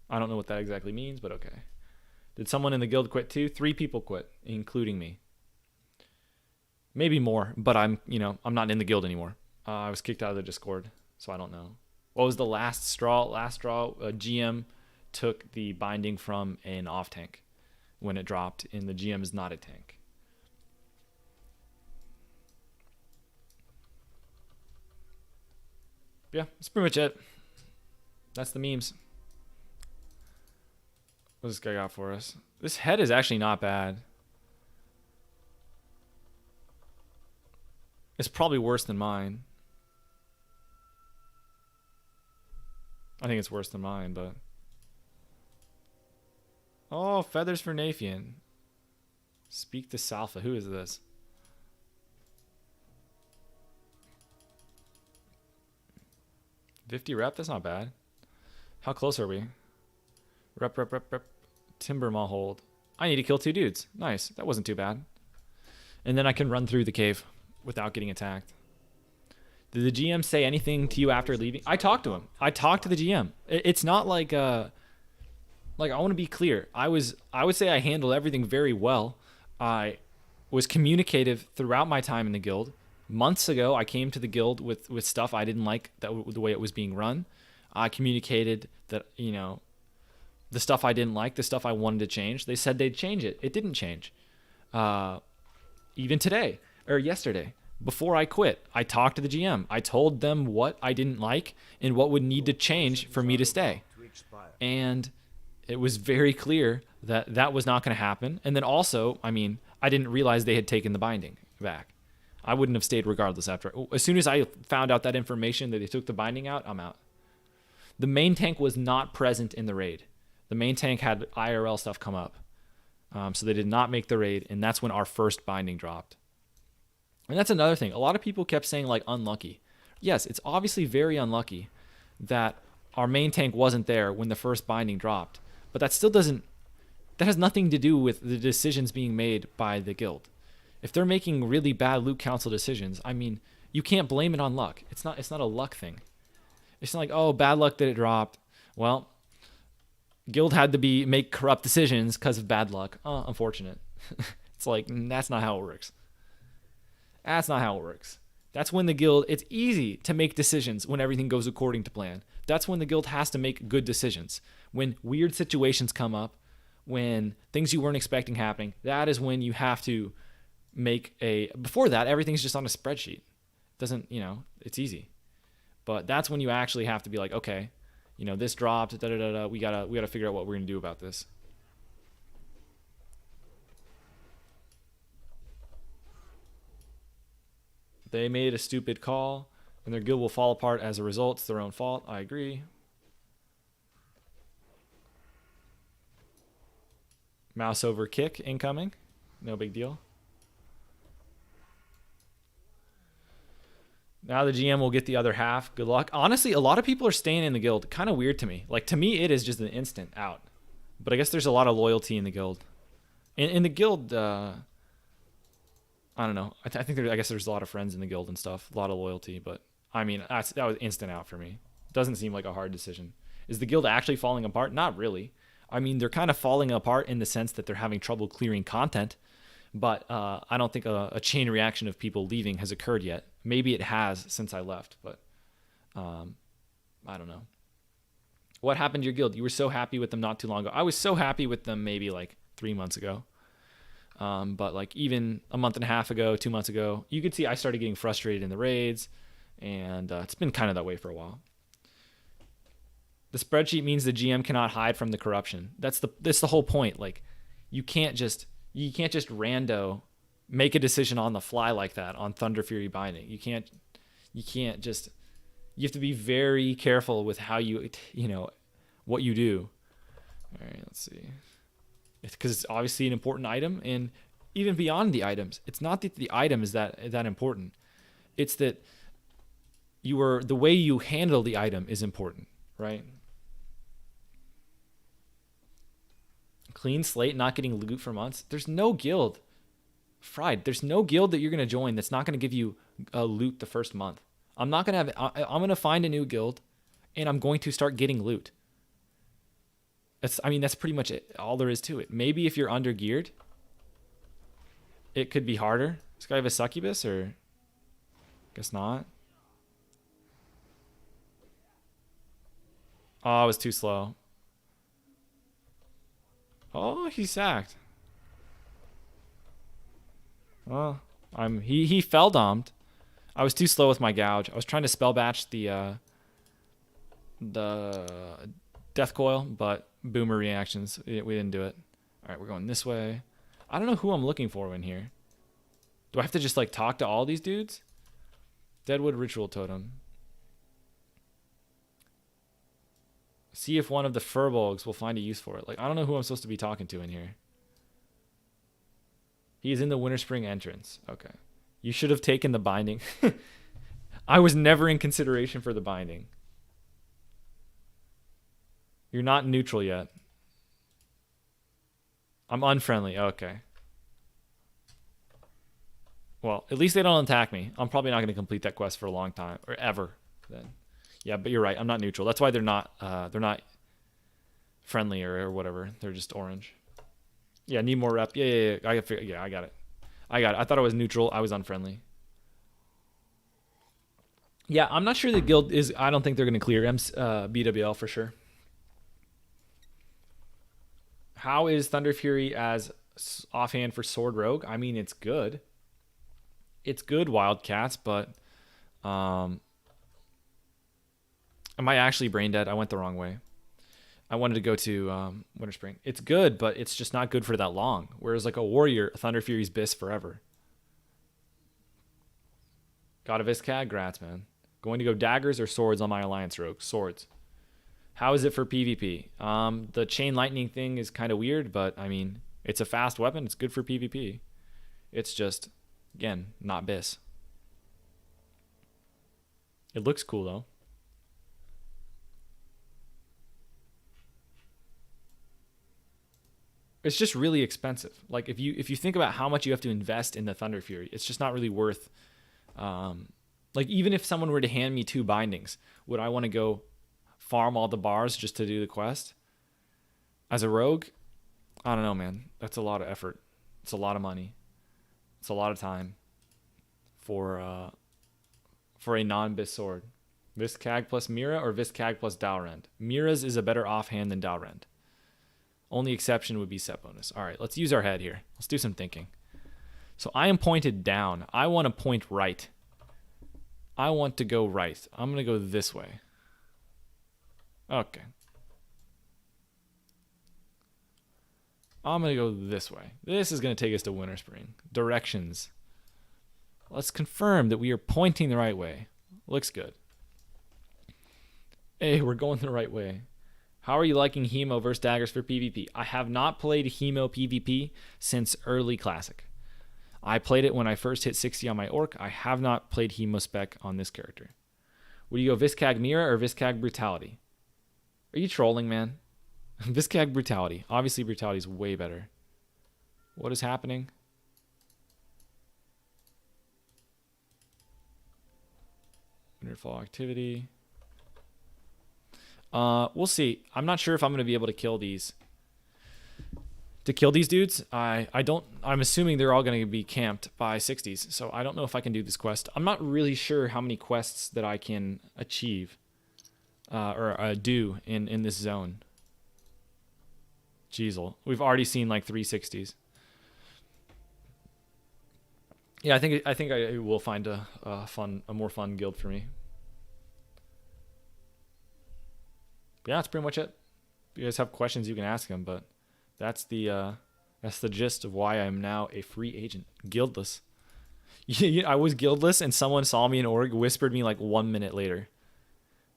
I don't know what that exactly means, but okay. Did someone in the guild quit too? 3 people quit, including me. Maybe more, but I'm not in the guild anymore. I was kicked out of the Discord, so I don't know. What was the last straw? GM took the binding from an off tank when it dropped, and the GM is not a tank. Yeah, that's pretty much it. That's the memes. What this guy got for us? This head is actually not bad. It's probably worse than mine. I think it's worse than mine, but... Oh, feathers for Nathan. Speak to Salfa. Who is this? $50 rep? That's not bad. How close are we? Rep. Timber maw hold. I need to kill 2 dudes. Nice. That wasn't too bad. And then I can run through the cave without getting attacked. Did the GM say anything to you after leaving? I talked to him. I talked to the GM. It's not like I want to be clear. I would say I handled everything very well. I was communicative throughout my time in the guild. Months ago, I came to the guild with stuff I didn't like the way it was being run. I communicated that, the stuff I didn't like, the stuff I wanted to change. They said they'd change it. It didn't change. Even today or yesterday, before I quit, I talked to the GM. I told them what I didn't like and what would need to change for me to stay. And it was very clear that that was not going to happen. And then also, I didn't realize they had taken the binding back. I wouldn't have stayed regardless after. As soon as I found out that information that they took the binding out, I'm out. The main tank was not present in the raid. The main tank had IRL stuff come up. So they did not make the raid, and that's when our first binding dropped. And that's another thing. A lot of people kept saying, like, unlucky. Yes, it's obviously very unlucky that our main tank wasn't there when the first binding dropped. But that still doesn't... That has nothing to do with the decisions being made by the guild. If they're making really bad loot council decisions, you can't blame it on luck. It's not a luck thing. It's not like, oh, bad luck that it dropped. Well, guild had to make corrupt decisions because of bad luck. Oh, unfortunate. It's like, that's not how it works. That's not how it works. That's when the guild, it's easy to make decisions when everything goes according to plan. That's when the guild has to make good decisions. When weird situations come up, when things you weren't expecting happening, that is when you have to before that, everything's just on a spreadsheet. Doesn't, it's easy. But that's when you actually have to be like, okay, this dropped, we gotta figure out what we're gonna do about this. They made a stupid call, and their guild will fall apart as a result. It's their own fault. I agree. Mouse over kick incoming. No big deal. Now the GM will get the other half. Good luck. Honestly, a lot of people are staying in the guild. Kind of weird to me. Like, to me, it is just an instant out. But I guess there's a lot of loyalty in the guild. In the guild, I don't know. I guess there's a lot of friends in the guild and stuff. A lot of loyalty, but I mean, that was instant out for me. Doesn't seem like a hard decision. Is the guild actually falling apart? Not really. I mean, they're kind of falling apart in the sense that they're having trouble clearing content, but I don't think a chain reaction of people leaving has occurred yet. Maybe it has since I left, but I don't know. What happened to your guild? You were so happy with them not too long ago. I was so happy with them maybe like 3 months ago. But like even a month and a half ago, 2 months ago, you could see I started getting frustrated in the raids, and it's been kind of that way for a while. The spreadsheet means the GM cannot hide from the corruption. That's the whole point. Like, you can't just rando make a decision on the fly like that on Thunder Fury binding. You can't just. You have to be very careful with how what you do. All right, let's see. Because it's obviously an important item, and even beyond the items, it's not that the item is that important. It's that the way you handle the item is important, right? Clean slate, not getting loot for months. There's no guild, fried. There's no guild that you're gonna join that's not gonna give you loot the first month. I'm not gonna have. I'm gonna find a new guild, and I'm going to start getting loot. That's pretty much it. All there is to it. Maybe if you're under geared, it could be harder. Does this guy have a succubus, or guess not? Oh, I was too slow. Oh, he sacked. Well, he fell domed. I was too slow with my gouge. I was trying to spell batch the death coil, but boomer reactions. We didn't do it. All right, we're going this way. I don't know who I'm looking for in here. Do I have to just like talk to all these dudes? Deadwood ritual totem. See if one of the furbolgs will find a use for it. Like, I don't know who I'm supposed to be talking to in here. He is in the winter spring entrance. Okay. You should have taken the binding. I was never in consideration for the binding. You're not neutral yet. I'm unfriendly. Okay. Well, at least they don't attack me. I'm probably not going to complete that quest for a long time, or ever. Then, yeah, but you're right. I'm not neutral. That's why they're not friendly or whatever. They're just orange. Yeah, need more rep. Yeah. I got it. I thought I was neutral. I was unfriendly. Yeah, I'm not sure the guild is. I don't think they're going to clear BWL for sure. How is Thunder Fury as offhand for Sword Rogue? I mean, it's good. It's good, Wildcats, but am I actually brain dead? I went the wrong way. I wanted to go to Winter Spring. It's good, but it's just not good for that long. Whereas like a warrior, Thunder Fury's bis forever. God of Iskad, grats, man. Going to go daggers or swords on my Alliance Rogue? Swords. How is it for PvP? The chain lightning thing is kind of weird, but I mean, it's a fast weapon. It's good for PvP. It's just, again, not bis. It looks cool though. It's just really expensive. Like if you think about how much you have to invest in the Thunder Fury, it's just not really worth. Like even if someone were to hand me 2 bindings, would I want to go farm all the bars just to do the quest? As a rogue, I don't know, man. That's a lot of effort. It's a lot of money. It's a lot of time. for a non-bis sword. Viscag plus Mira or Viscag plus Dalrend? Mira's is a better offhand than Dalrend. Only exception would be set bonus. All right, let's use our head here. Let's do some thinking. So I am pointed down. I want to point right. I want to go right. I'm going to go this way. Okay. I'm going to go this way. This is going to take us to Winter Spring. Directions. Let's confirm that we are pointing the right way. Looks good. Hey, we're going the right way. How are you liking Hemo versus Daggers for PvP? I have not played Hemo PvP since early Classic. I played it when I first hit 60 on my Orc. I have not played Hemo Spec on this character. Would you go Viscag Mira or Viscag Brutality? Are you trolling, man? Viscag Brutality. Obviously, Brutality is way better. What is happening? Winterfall activity. We'll see. I'm not sure if I'm going to be able to kill these. To kill these dudes, I'm assuming they're all going to be camped by 60s, so I don't know if I can do this quest. I'm not really sure how many quests that I can achieve or do in this zone. Jeezel. We've already seen like 360s. Yeah, I think I will find a more fun guild for me. Yeah, that's pretty much it. If you guys have questions, you can ask them, but that's the gist of why I'm now a free agent, guildless. I was guildless, and someone saw me in org, whispered me like 1 minute later,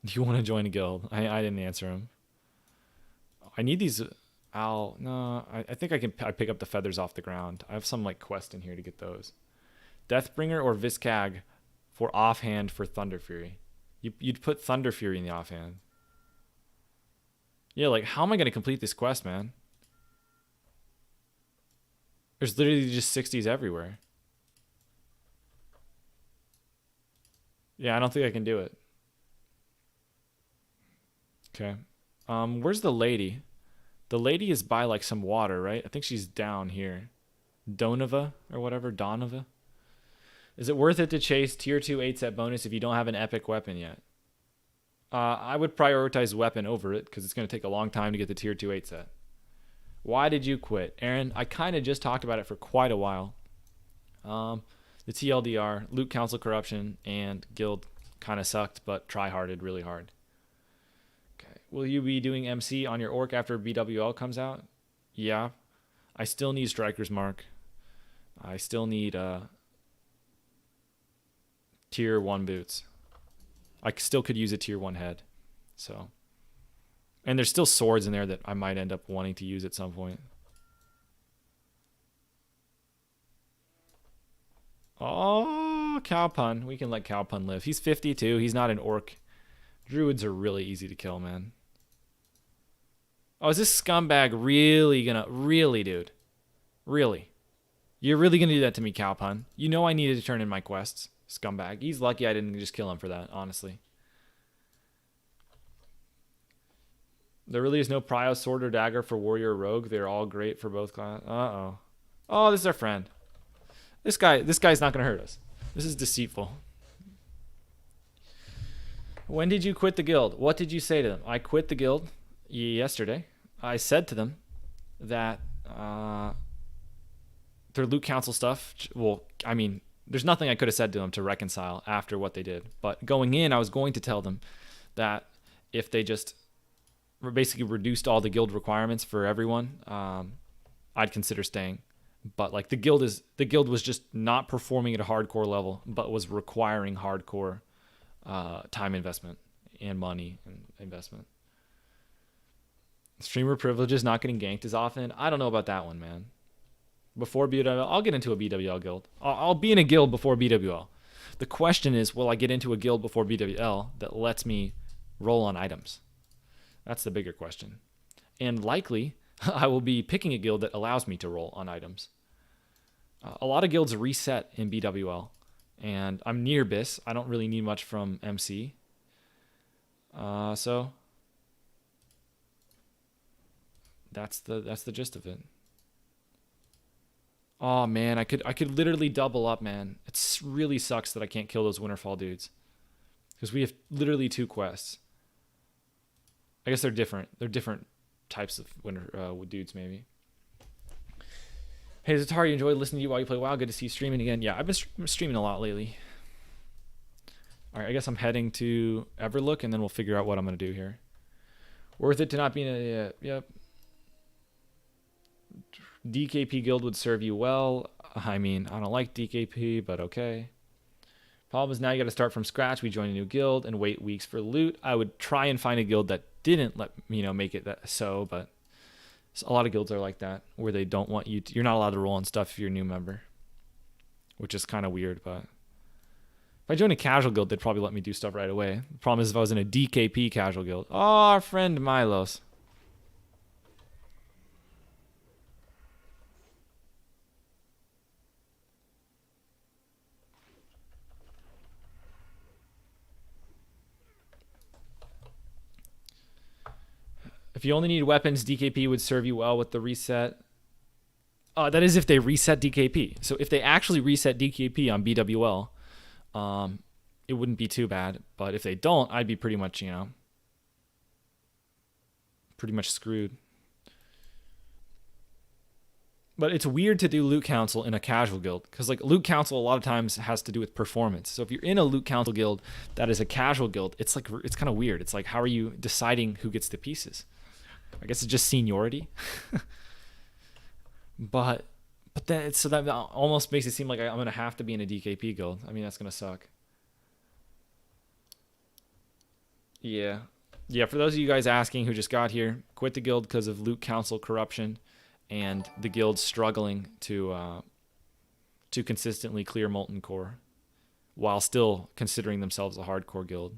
"Do you want to join a guild?" I didn't answer him. I need these. I think I pick up the feathers off the ground. I have some like quest in here to get those. Deathbringer or Viscag for offhand for Thunder Fury. You'd put Thunder Fury in the offhand. Yeah, like how am I gonna complete this quest, man? There's literally just 60s everywhere. Yeah, I don't think I can do it. Okay. Where's the lady? The lady is by like some water, right? I think she's down here. Donova or whatever. Donova. Is it worth it to chase tier 2 8 set bonus if you don't have an epic weapon yet? I would prioritize weapon over it because it's going to take a long time to get the tier 2 8 set. Why did you quit? Aaron, I kind of just talked about it for quite a while. The TLDR, Loot Council corruption, and guild kind of sucked, but try-harded really hard. Okay. Will you be doing MC on your orc after BWL comes out? Yeah. I still need Striker's Mark. I still need tier 1 boots. I still could use a tier 1 head. So, and there's still swords in there that I might end up wanting to use at some point. Oh, Cowpun. We can let Cowpun live. He's 52. He's not an orc. Druids are really easy to kill, man. Oh, is this scumbag really, dude? Really? You're really gonna do that to me, Cowpun? You know I needed to turn in my quests. Scumbag. He's lucky I didn't just kill him for that, honestly. There really is no prio, sword, or dagger for warrior or rogue. They're all great for both classes. Uh-oh. Oh, this is our friend. This guy's not going to hurt us. This is deceitful. When did you quit the guild? What did you say to them? I quit the guild yesterday. I said to them that their loot council stuff, well, I mean, there's nothing I could have said to them to reconcile after what they did. But going in, I was going to tell them that if they just basically reduced all the guild requirements for everyone, I'd consider staying. But like the guild was just not performing at a hardcore level, but was requiring hardcore time investment and money and investment. Streamer privileges, not getting ganked as often. I don't know about that one, man. Before BWL, I'll get into a BWL guild. I'll be in a guild before BWL. The question is, will I get into a guild before BWL that lets me roll on items? That's the bigger question. And likely, I will be picking a guild that allows me to roll on items. A lot of guilds reset in BWL, and I'm near BIS. I don't really need much from MC. So that's the gist of it. Oh man, I could literally double up, man. It really sucks that I can't kill those Winterfall dudes. Because we have literally 2 quests. I guess they're different. They're different types of dudes, maybe. Hey, Zatari, you enjoyed listening to you while you play WoW. Good to see you streaming again. Yeah, I've been streaming a lot lately. All right, I guess I'm heading to Everlook, and then we'll figure out what I'm going to do here. Worth it to not be in a... yep. DKP guild would serve you well. I mean, I don't like DKP, but okay. Problem is now you got to start from scratch. We join a new guild and wait weeks for loot. I would try and find a guild that didn't let make it that so, but a lot of guilds are like that where they don't want you to, you're not allowed to roll on stuff if you're a new member, which is kind of weird. But if I joined a casual guild, they'd probably let me do stuff right away. The problem is if I was in a DKP casual guild. Oh, our friend Milos. If you only need weapons, DKP would serve you well with the reset. That is if they reset DKP. So if they actually reset DKP on BWL, it wouldn't be too bad. But if they don't, I'd be pretty much, pretty much screwed. But it's weird to do loot council in a casual guild because like loot council a lot of times has to do with performance. So if you're in a loot council guild that is a casual guild, it's kind of weird. It's like, how are you deciding who gets the pieces? I guess it's just seniority. but then so that almost makes it seem like I'm gonna have to be in a DKP guild. I mean, that's gonna suck. Yeah. For those of you guys asking who just got here, quit the guild because of loot council corruption and the guild struggling to consistently clear molten core while still considering themselves a hardcore guild.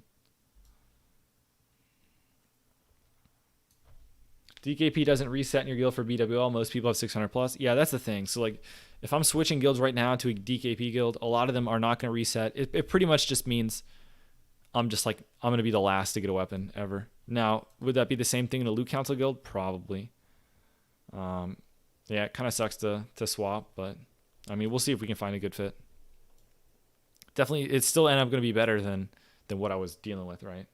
DKP doesn't reset in your guild for BWL. Most people have 600 plus. Yeah, that's the thing. So like, if I'm switching guilds right now to a DKP guild, a lot of them are not going to reset. It pretty much just means I'm going to be the last to get a weapon ever. Now, would that be the same thing in a loot council guild? Probably. Yeah, it kind of sucks to swap, but I mean, we'll see if we can find a good fit. Definitely, it's still end up going to be better than what I was dealing with, right?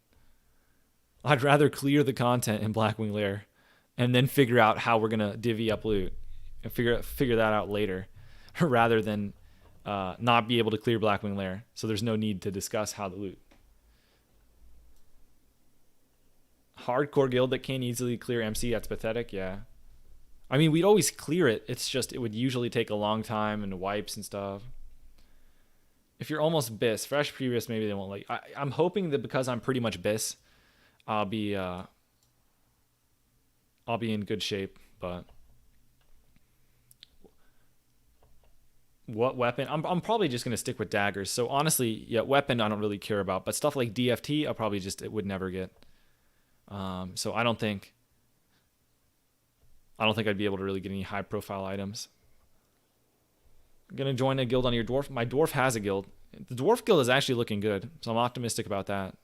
I'd rather clear the content in Blackwing Lair and then figure out how we're gonna divvy up loot and figure that out later, rather than not be able to clear Blackwing Lair. So there's no need to discuss how to loot. Hardcore guild that can't easily clear MC, that's pathetic. Yeah, I mean, we'd always clear it. It's just it would usually take a long time and wipes and stuff. If you're almost BIS, fresh previous, maybe they won't like. I'm hoping that because I'm pretty much BIS, I'll be in good shape. But what weapon? I'm probably just gonna stick with daggers. So honestly, yeah, weapon I don't really care about, but stuff like DFT, I'll probably it would never get. So I don't think I'd be able to really get any high profile items. I'm gonna join a guild on your dwarf. My dwarf has a guild. The dwarf guild is actually looking good, so I'm optimistic about that.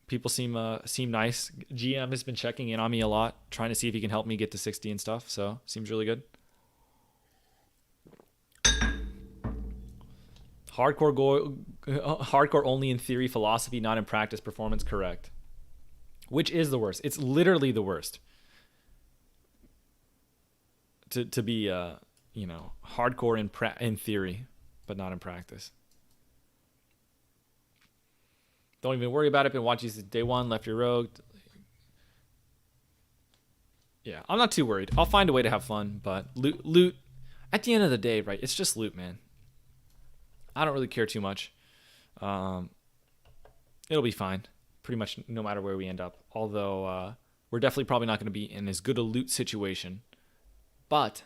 People seem nice. GM has been checking in on me a lot, trying to see if he can help me get to 60 and stuff. So seems really good. Hardcore only in theory, philosophy, not in practice, performance. Correct. Which is the worst? It's literally the worst. To be hardcore in theory, but not in practice. Don't even worry about it. Been watching since day one. Left your rogue. Yeah, I'm not too worried. I'll find a way to have fun, but loot. At the end of the day, right? It's just loot, man. I don't really care too much. It'll be fine, pretty much no matter where we end up. Although we're definitely probably not going to be in as good a loot situation. But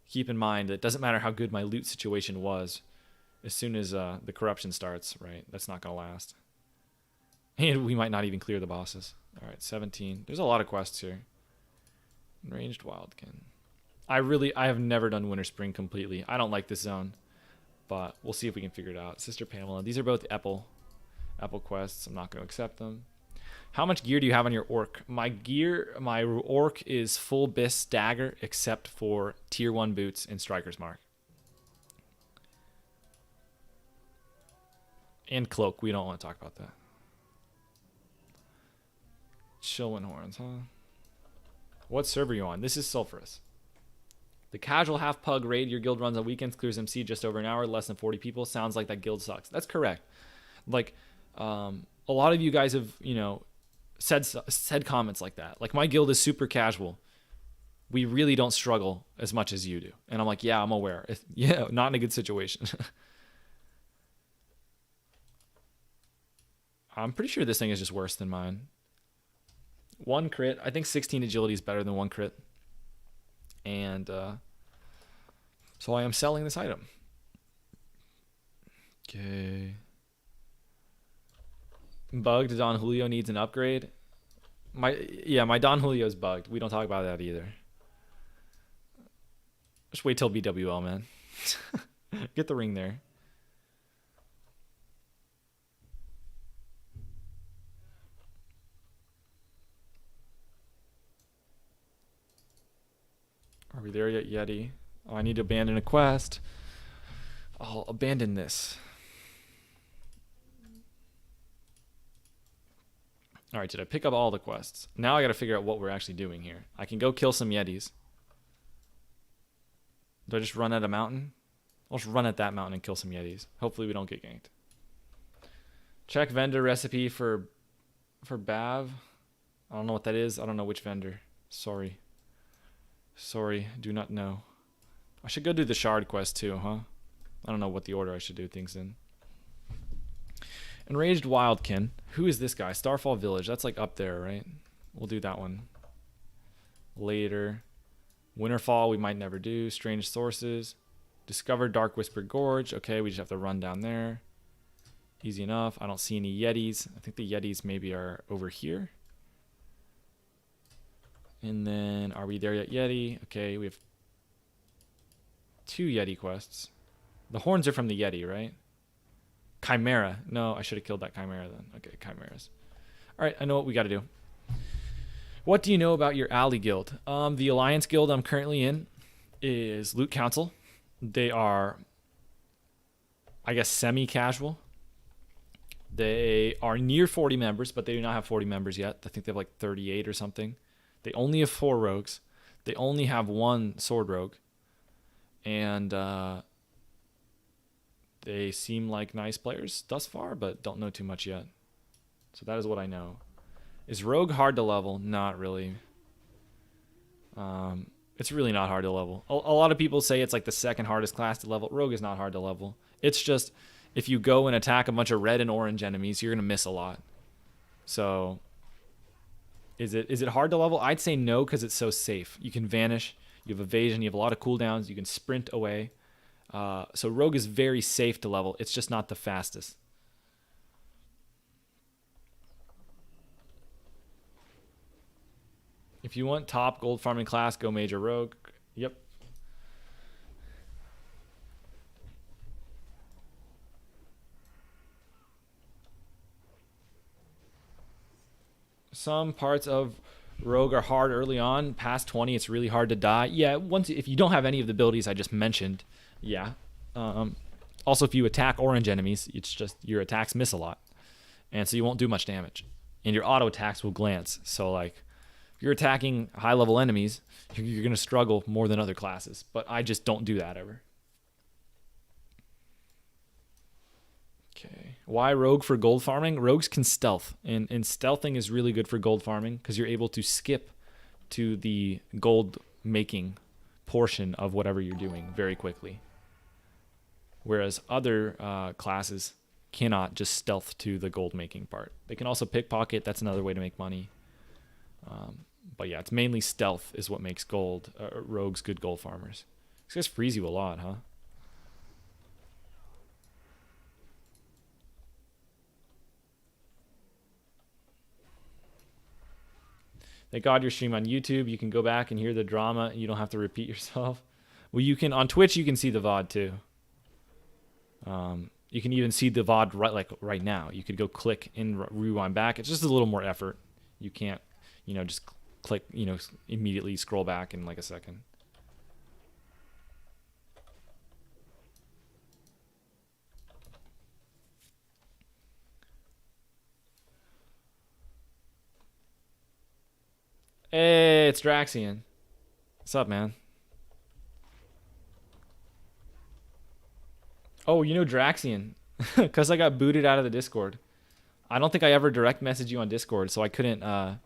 keep in mind that it doesn't matter how good my loot situation was. As soon as the corruption starts, right? That's not going to last. And we might not even clear the bosses. All right, 17. There's a lot of quests here. Ranged Wildkin. I have never done Winter Spring completely. I don't like this zone. But we'll see if we can figure it out. Sister Pamela. These are both Apple quests. I'm not going to accept them. How much gear do you have on your orc? My gear, my orc is full bis dagger except for tier 1 boots and striker's mark. And cloak. We don't want to talk about that. Chillin' horns, huh? What server are you on? This is Sulfuras. The casual half pug raid your guild runs on weekends, clears MC just over an hour, less than 40 people. Sounds like that guild sucks. That's correct. Like, a lot of you guys have, you know, said comments like that. Like, my guild is super casual. We really don't struggle as much as you do. And I'm like, yeah, I'm aware. Yeah, not in a good situation. I'm pretty sure this thing is just worse than mine. 1 crit. I think 16 agility is better than 1 crit. And so I am selling this item. Okay. Bugged Don Julio needs an upgrade. My Don Julio is bugged. We don't talk about that either. Just wait till BWL, man. Get the ring there. Are we there yet, Yeti? Oh, I need to abandon a quest. I'll abandon this. All right, did I pick up all the quests? Now I got to figure out what we're actually doing here. I can go kill some Yetis. Do I just run at a mountain? I'll just run at that mountain and kill some Yetis. Hopefully we don't get ganked. Check vendor recipe for Bav. I don't know what that is. I don't know which vendor. Sorry. Sorry, do not know. I should go do the shard quest too, huh? I don't know what the order I should do things in. Enraged Wildkin. Who is this guy? Starfall Village. That's like up there, right? We'll do that one later. Winterfall we might never do. Strange Sources. Discover Dark Whisper Gorge. Okay, we just have to run down there. Easy enough. I don't see any Yetis. I think the Yetis maybe are over here. And then, are we there yet, Yeti? Okay, we have 2 Yeti quests. The horns are from the Yeti, right? Chimera. No, I should have killed that Chimera then. Okay, Chimeras. All right, I know what we got to do. What do you know about your Alley Guild? The Alliance Guild I'm currently in is Loot Council. They are, I guess, semi-casual. They are near 40 members, but they do not have 40 members yet. I think they have like 38 or something. They only have 4 rogues. They only have 1 sword rogue. And they seem like nice players thus far, but don't know too much yet. So that is what I know. Is rogue hard to level? Not really. It's really not hard to level. A lot of people say it's like the second hardest class to level. Rogue is not hard to level. It's just if you go and attack a bunch of red and orange enemies, you're going to miss a lot. So is it hard to level? I'd say no, because it's so safe. You can vanish. You have evasion. You have a lot of cooldowns. You can sprint away. So rogue is very safe to level. It's just not the fastest. If you want top gold farming class, go major rogue. Yep. Some parts of rogue are hard early on. Past 20, it's really hard to die. Yeah, if you don't have any of the abilities I just mentioned, yeah. Also, if you attack orange enemies, it's just your attacks miss a lot, and so you won't do much damage, and your auto attacks will glance. So like, if you're attacking high level enemies, you're gonna struggle more than other classes. But I just don't do that ever. Okay. Why rogue for gold farming? Rogues can stealth, and stealthing is really good for gold farming because you're able to skip to the gold making portion of whatever you're doing very quickly. Whereas other classes cannot just stealth to the gold making part. They can also pickpocket. That's another way to make money. But yeah, it's mainly stealth is what makes rogues good gold farmers. These guys freeze you a lot, huh? Thank God you're streaming on YouTube. You can go back and hear the drama. And you don't have to repeat yourself. Well, you can on Twitch. You can see the VOD too. You can even see the VOD right now. You could go click and rewind back. It's just a little more effort. You can't, just click, immediately scroll back in like a second. Hey, it's Draxian. What's up, man? Oh, you know Draxian. Because I got booted out of the Discord. I don't think I ever direct messaged you on Discord, so I couldn't, I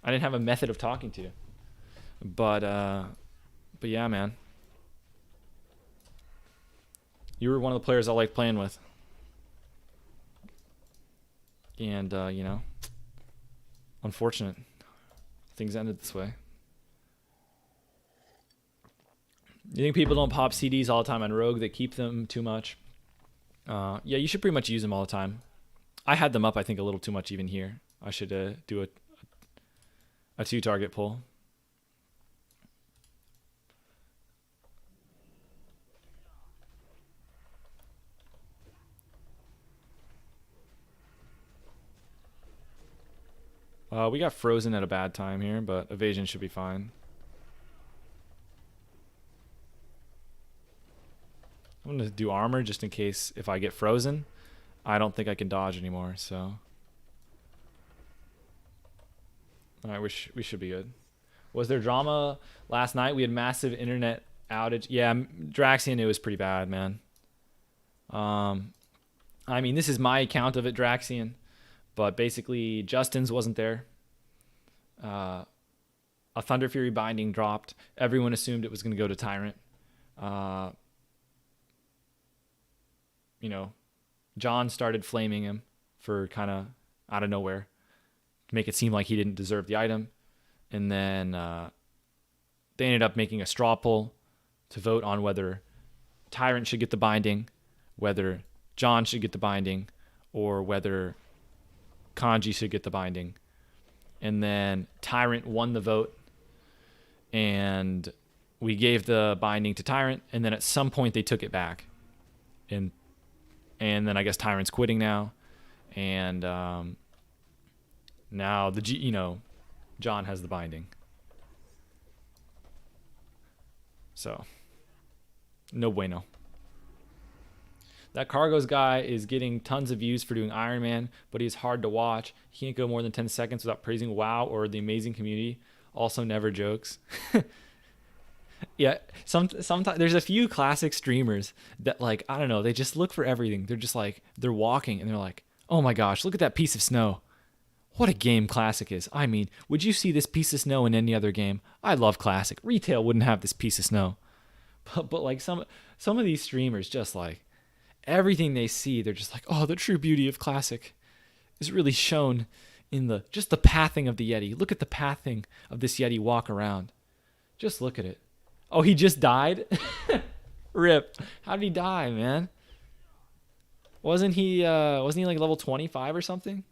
didn't have a method of talking to you. But yeah, man. You were one of the players I liked playing with. And, unfortunate. Things ended this way. You think people don't pop CDs all the time on Rogue? They keep them too much? Yeah, you should pretty much use them all the time. I had them up, I think, a little too much even here. I should do a 2-target pull. We got frozen at a bad time here, but evasion should be fine. I'm going to do armor just in case if I get frozen. I don't think I can dodge anymore, so. Alright, we should be good. Was there drama last night? We had massive internet outage. Yeah, Draxian, it was pretty bad, man. I mean, this is my account of it, Draxian. But basically, Justin's wasn't there. A Thunder Fury binding dropped. Everyone assumed it was going to go to Tyrant. John started flaming him for kind of out of nowhere to make it seem like he didn't deserve the item. And then they ended up making a straw poll to vote on whether Tyrant should get the binding, whether John should get the binding, or whether Kanji should get the binding. And then Tyrant won the vote, and we gave the binding to Tyrant, and then at some point they took it back. And then I guess Tyrant's quitting now, and now John has the binding. So, no bueno. That Cargos guy is getting tons of views for doing Iron Man, but he's hard to watch. He can't go more than 10 seconds without praising WoW or the amazing community. Also never jokes. Yeah, sometimes there's a few classic streamers that, like, I don't know, they just look for everything. They're just like, they're walking and they're like, oh my gosh, look at that piece of snow. What a game Classic is. I mean, would you see this piece of snow in any other game? I love Classic. Retail wouldn't have this piece of snow. But like some of these streamers, just like everything they see, they're just like, oh, the true beauty of Classic is really shown in the pathing of the Yeti. Look at the pathing of this Yeti walk around. Just look at it. Oh, he just died? Rip. How did he die, man? Wasn't he like level 25 or something?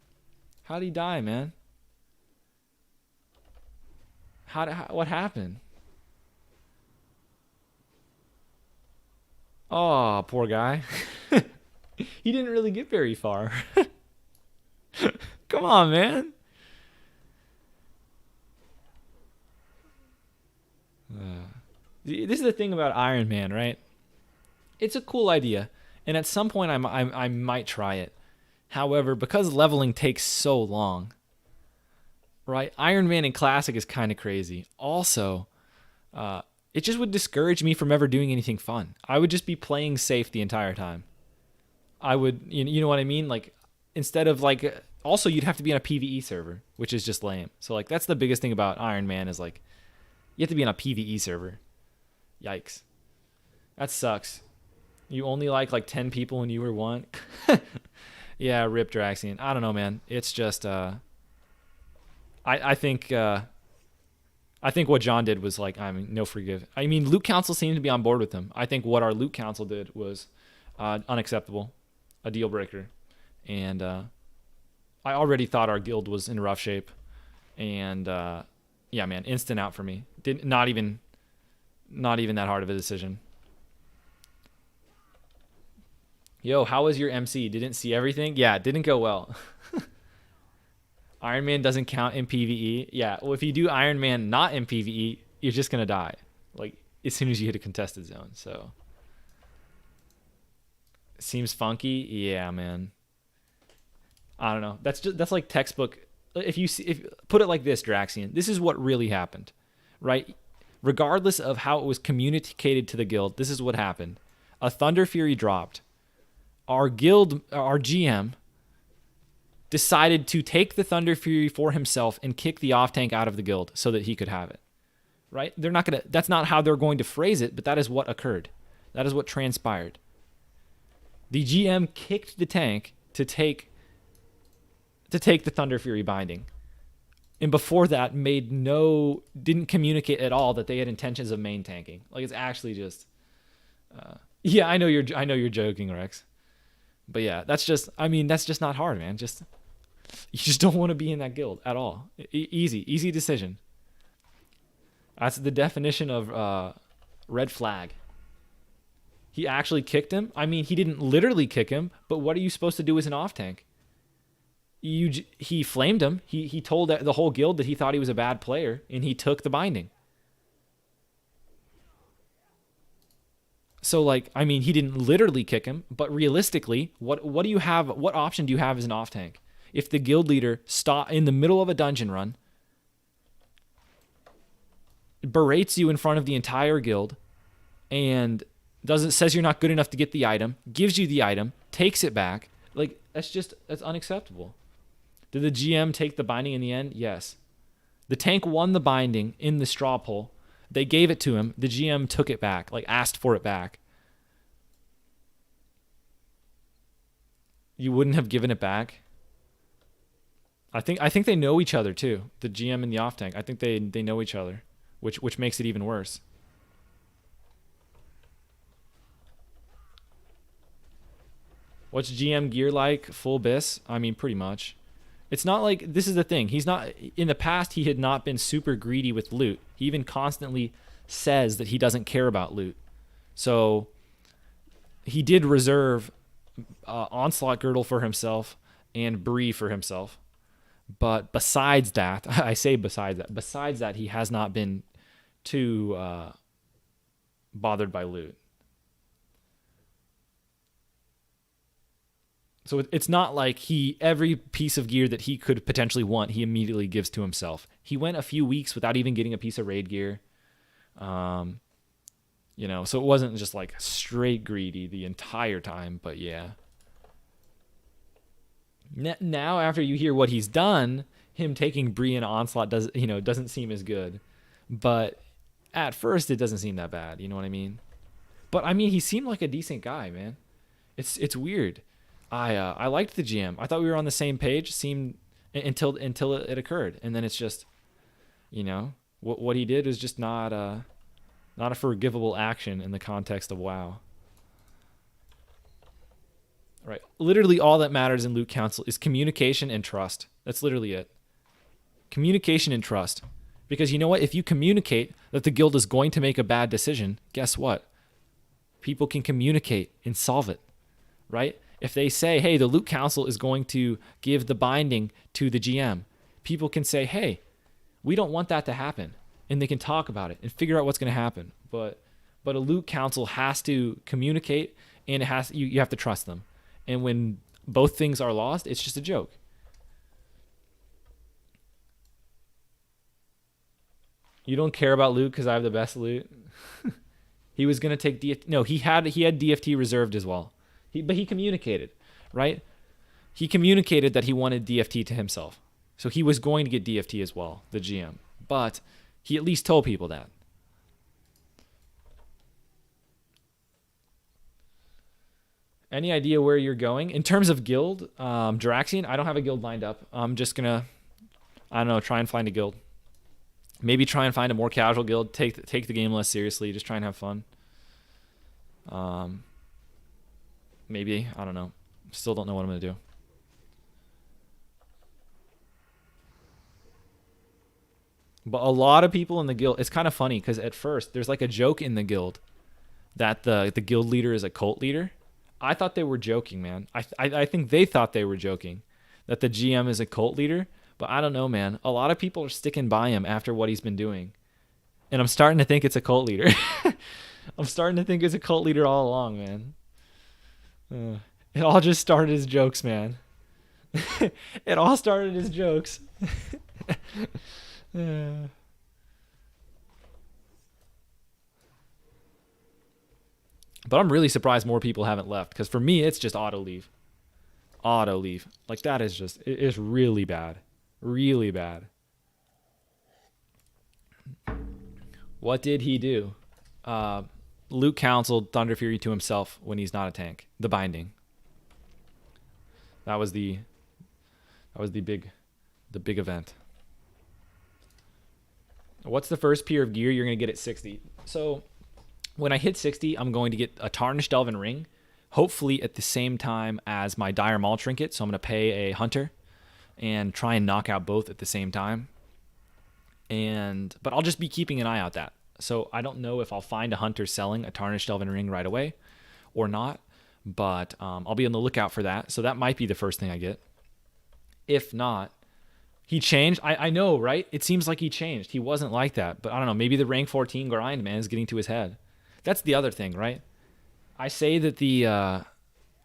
How did he die, man? What happened? Oh, poor guy. He didn't really get very far. Come on, man. This is the thing about Iron Man, right? It's a cool idea, and at some point I might try it. However, because leveling takes so long, right? Iron Man in Classic is kind of crazy. Also, it just would discourage me from ever doing anything fun. I would just be playing safe the entire time. I would, you know what I mean? Like, instead of like, also you'd have to be on a PvE server, which is just lame. So like, that's the biggest thing about Iron Man is like, you have to be on a PvE server. Yikes. That sucks. You only like 10 people and you were one. Yeah, rip Draxian. I don't know, man. It's just I think what John did was like, I mean, no forgive. I mean, Loot Council seemed to be on board with him. I think what our Loot Council did was unacceptable, a deal breaker. And I already thought our guild was in rough shape. And yeah, man, instant out for me. Not even that hard of a decision. Yo, how was your MC? Didn't see everything? Yeah, it didn't go well. Iron Man doesn't count in PvE. Yeah, well, if you do Iron Man not in PvE, you're just gonna die. Like as soon as you hit a contested zone. So seems funky. Yeah, man. I don't know. That's like textbook. If you see, if put it like this, Draxian, this is what really happened, right? Regardless of how it was communicated to the guild, this is what happened. A Thunder Fury dropped. Our GM decided to take the Thunder Fury for himself and kick the off tank out of the guild so that he could have it. Right? They're not gonna. That's not how they're going to phrase it, but that is what occurred. That is what transpired. The GM kicked the tank to take the Thunder Fury binding. And before that didn't communicate at all that they had intentions of main tanking. Like it's actually just yeah, I know you're joking, Rex. But yeah, that's just not hard, man. You just don't want to be in that guild at all. Easy decision. That's the definition of red flag. He actually kicked him. I mean, he didn't literally kick him, but what are you supposed to do as an off tank? He flamed him. He told the whole guild that he thought he was a bad player, and he took the binding. So like, I mean, he didn't literally kick him, but realistically, what do you have? What option do you have as an off tank? If the guild leader stop in the middle of a dungeon run, berates you in front of the entire guild, and says you're not good enough to get the item, gives you the item, takes it back, like that's unacceptable. Did the GM take the binding in the end? Yes. The tank won the binding in the straw poll. They gave it to him. The GM took it back, like asked for it back. You wouldn't have given it back? I think they know each other too. The GM and the off tank. I think they know each other, which makes it even worse. What's GM gear like? Full bis? I mean, pretty much. It's not like, this is the thing. He's not, in the past, he had not been super greedy with loot. He even constantly says that he doesn't care about loot. So he did reserve Onslaught Girdle for himself and Bree for himself. But besides that, besides that, he has not been too bothered by loot. So it's not like every piece of gear that he could potentially want, he immediately gives to himself. He went a few weeks without even getting a piece of raid gear. So it wasn't just like straight greedy the entire time, but yeah. Now after you hear what he's done, him taking Bree and Onslaught doesn't seem as good. But at first it doesn't seem that bad, you know what I mean? But I mean, he seemed like a decent guy, man. It's weird. I liked the GM. I thought we were on the same page. Seemed until it occurred, and then it's just, what he did was just not a forgivable action in the context of WoW. Right. Literally, all that matters in Loot Council is communication and trust. That's literally it. Communication and trust, because you know what? If you communicate that the guild is going to make a bad decision, guess what? People can communicate and solve it. Right. If they say, hey, the Loot Council is going to give the binding to the GM, people can say, hey, we don't want that to happen. And they can talk about it and figure out what's going to happen. But a Loot Council has to communicate, and you have to trust them. And when both things are lost, it's just a joke. You don't care about loot because I have the best loot? He was going to take DFT. No, he had DFT reserved as well. But he communicated, right? He communicated that he wanted DFT to himself. So he was going to get DFT as well, the GM. But he at least told people that. Any idea where you're going? In terms of guild, Draxian, I don't have a guild lined up. I'm just going to, try and find a guild. Maybe try and find a more casual guild. Take the game less seriously. Just try and have fun. Maybe. I don't know. Still don't know what I'm going to do. But a lot of people in the guild, it's kind of funny because at first there's like a joke in the guild that the guild leader is a cult leader. I thought they were joking, man. I think they thought they were joking that the GM is a cult leader, but I don't know, man. A lot of people are sticking by him after what he's been doing, and I'm starting to think it's a cult leader. I'm starting to think it's a cult leader all along, man. It all just started as jokes, man. It all started as jokes. But I'm really surprised more people haven't left, because for me, it's just auto leave. Auto leave. Like, that is just, it's really bad. Really bad. What did he do? Luke counseled Thunder Fury to himself when he's not a tank. The binding. That was the big event. What's the first pier of gear you're going to get at 60? So when I hit 60, I'm going to get a Tarnished Elven Ring, hopefully at the same time as my Dire Maul trinket. So I'm going to pay a hunter and try and knock out both at the same time. But I'll just be keeping an eye out that. So I don't know if I'll find a hunter selling a Tarnished Elven Ring right away or not, but I'll be on the lookout for that. So that might be the first thing I get. If not, he changed. I know, right? It seems like he changed. He wasn't like that, but I don't know. Maybe the rank 14 grind, man, is getting to his head. That's the other thing, right? I said that the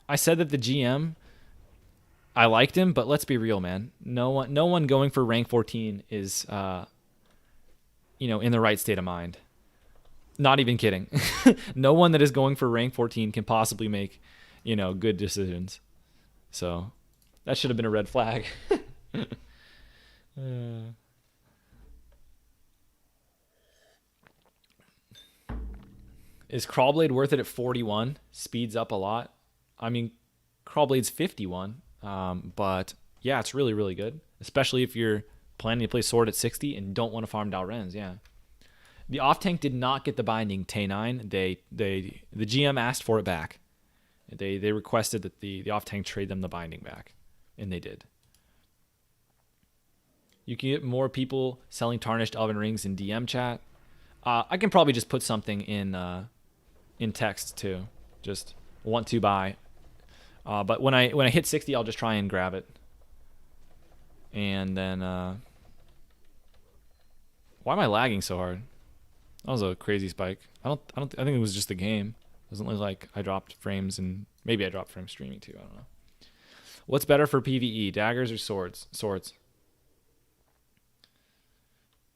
GM, I liked him, but let's be real, man. No one going for rank 14 is, in the right state of mind. Not even kidding. No one that is going for rank 14 can possibly make, good decisions. So that should have been a red flag. Is Crawlblade worth it at 41? Speeds up a lot. I mean, Crawlblade's 51. But yeah, it's really, really good. Especially if you're planning to play Sword at 60 and don't want to farm Dalrens, yeah. The off tank did not get the binding Tay9. The GM asked for it back. They requested that the off tank trade them the binding back, and they did. You can get more people selling Tarnished Elven Rings in DM chat. I can probably just put something in text too. Just want to buy. But when I hit 60, I'll just try and grab it. And then why am I lagging so hard? That was a crazy spike. I think it was just the game. It doesn't look like I dropped frames, and maybe I dropped frames streaming too. I don't know. What's better for PvE, daggers or swords? Swords.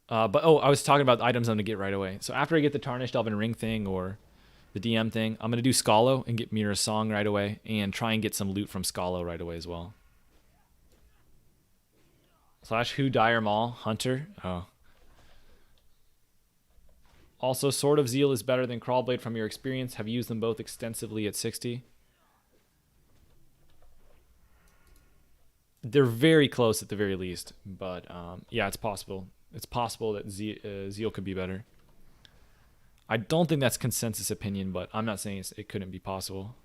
I was talking about the items I'm going to get right away. So after I get the Tarnished Elven Ring thing or the DM thing, I'm going to do Scalo and get Mira's Song right away and try and get some loot from Scalo right away as well. / who Dire Maul? Hunter? Oh. Also, Sword of Zeal is better than Crawlblade from your experience. Have you used them both extensively at 60? They're very close at the very least. But yeah, it's possible. It's possible that Zeal could be better. I don't think that's consensus opinion, but I'm not saying it couldn't be possible.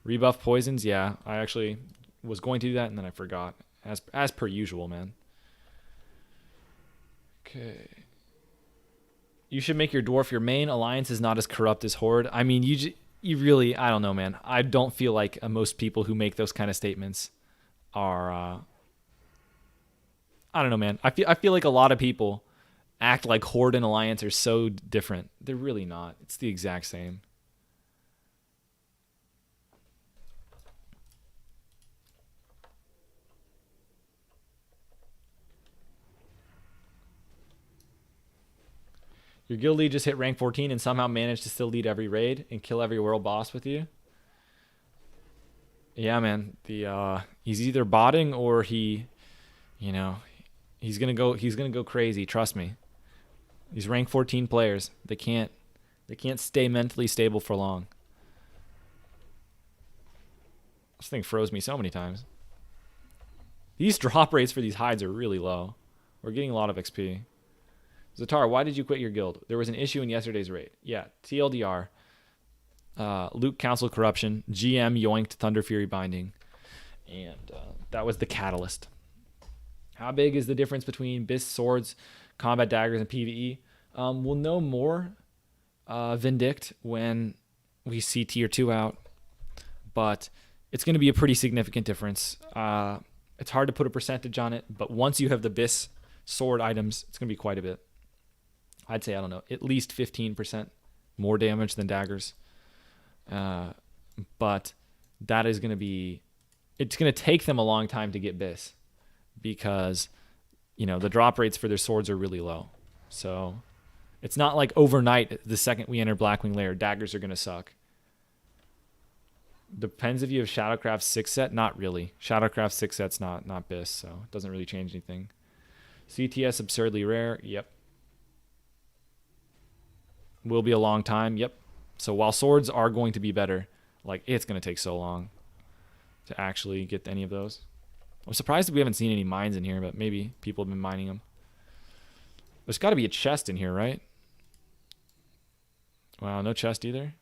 Rebuff poisons, yeah. I actually was going to do that, and then I forgot. As per usual, man. Okay. You should make your Dwarf your main. Alliance is not as corrupt as Horde. I mean, you really, I don't know, man. I don't feel like most people who make those kind of statements are... I don't know, man. I feel like a lot of people act like Horde and Alliance are so different. They're really not. It's the exact same. Your guild lead just hit rank 14 and somehow managed to still lead every raid and kill every world boss with you. Yeah, man. He's either botting or he's gonna go crazy. Trust me. These rank 14 players, they can't stay mentally stable for long. This thing froze me so many times. These drop rates for these hides are really low. We're getting a lot of XP. Zatar, why did you quit your guild? There was an issue in yesterday's raid. Yeah, TLDR. Luke Council corruption. GM yoinked Thunder Fury binding. And that was the catalyst. How big is the difference between Bis swords, combat daggers, and PvE? We'll know more Vindict when we see tier 2 out. but it's going to be a pretty significant difference. It's hard to put a percentage on it, but once you have the Bis sword items, it's going to be quite a bit. I'd say, I don't know, at least 15% more damage than daggers. But that is going to be, it's going to take them a long time to get Bis because, the drop rates for their swords are really low. So it's not like overnight, the second we enter Blackwing Lair, daggers are going to suck. Depends if you have Shadowcraft 6 set. Not really. Shadowcraft 6 set's not Bis, so it doesn't really change anything. CTS absurdly rare. Yep. Will be a long time. Yep. So while swords are going to be better, it's going to take so long to actually get any of those. I'm surprised that we haven't seen any mines in here, but maybe people have been mining them. There's got to be a chest in here, right? Wow, no chest either.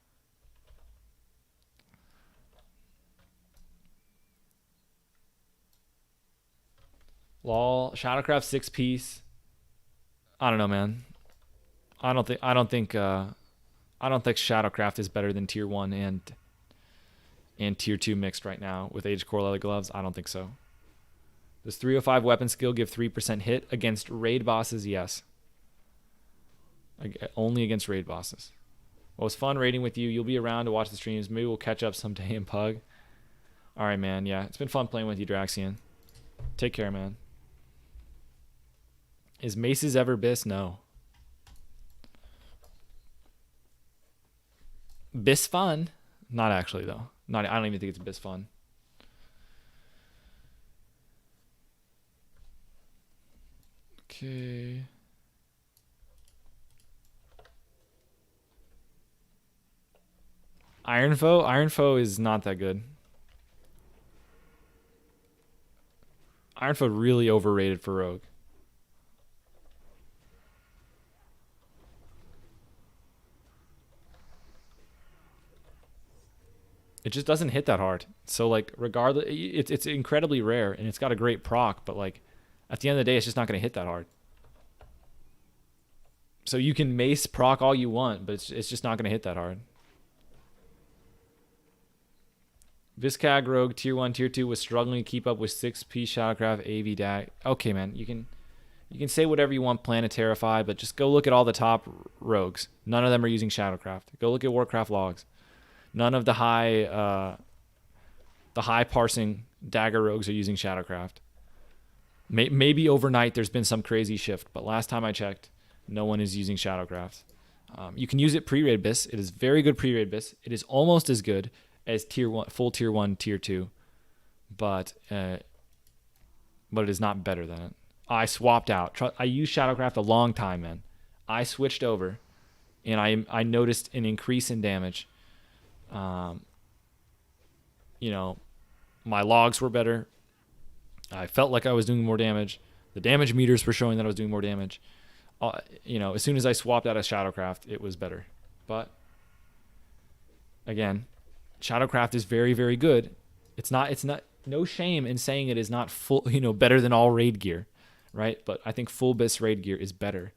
Lol, Shadowcraft 6-piece. I don't know, man. I don't think Shadowcraft is better than tier 1 and tier 2 mixed right now with Age Core Leather Gloves. I don't think so. Does 305 weapon skill give 3% hit against raid bosses? Yes. Only against raid bosses. Well, it was fun raiding with you. You'll be around to watch the streams. Maybe we'll catch up someday in Pug. All right, man. Yeah, it's been fun playing with you, Draxian. Take care, man. Is Maces ever Bis? No. Bis fun? Not actually, though. I don't even think it's Bis fun. Okay. Iron Foe is not that good. Iron Foe really overrated for Rogue. It just doesn't hit that hard. So regardless, it's incredibly rare and it's got a great proc, but at the end of the day, it's just not going to hit that hard. So you can mace proc all you want, but it's just not going to hit that hard. Viscag Rogue tier 1, tier 2 was struggling to keep up with 6P Shadowcraft AV DAG. Okay, man, you can say whatever you want, Planeterify, but just go look at all the top rogues. None of them are using Shadowcraft. Go look at Warcraft logs. None of the high parsing dagger rogues are using Shadowcraft. Maybe overnight there's been some crazy shift, but last time I checked, no one is using Shadowcraft. You can use it pre-raid Bis. It is very good pre-raid Bis. It is almost as good as tier 1, full tier 1, tier 2, but it is not better than it. I swapped out. I used Shadowcraft a long time, man. I switched over, and I noticed an increase in damage. My logs were better. I felt like I was doing more damage. The damage meters were showing that I was doing more damage. As soon as I swapped out of Shadowcraft, it was better. But again, Shadowcraft is very, very good. It's not no shame in saying it is not full, better than all raid gear, right? But I think full Bis raid gear is better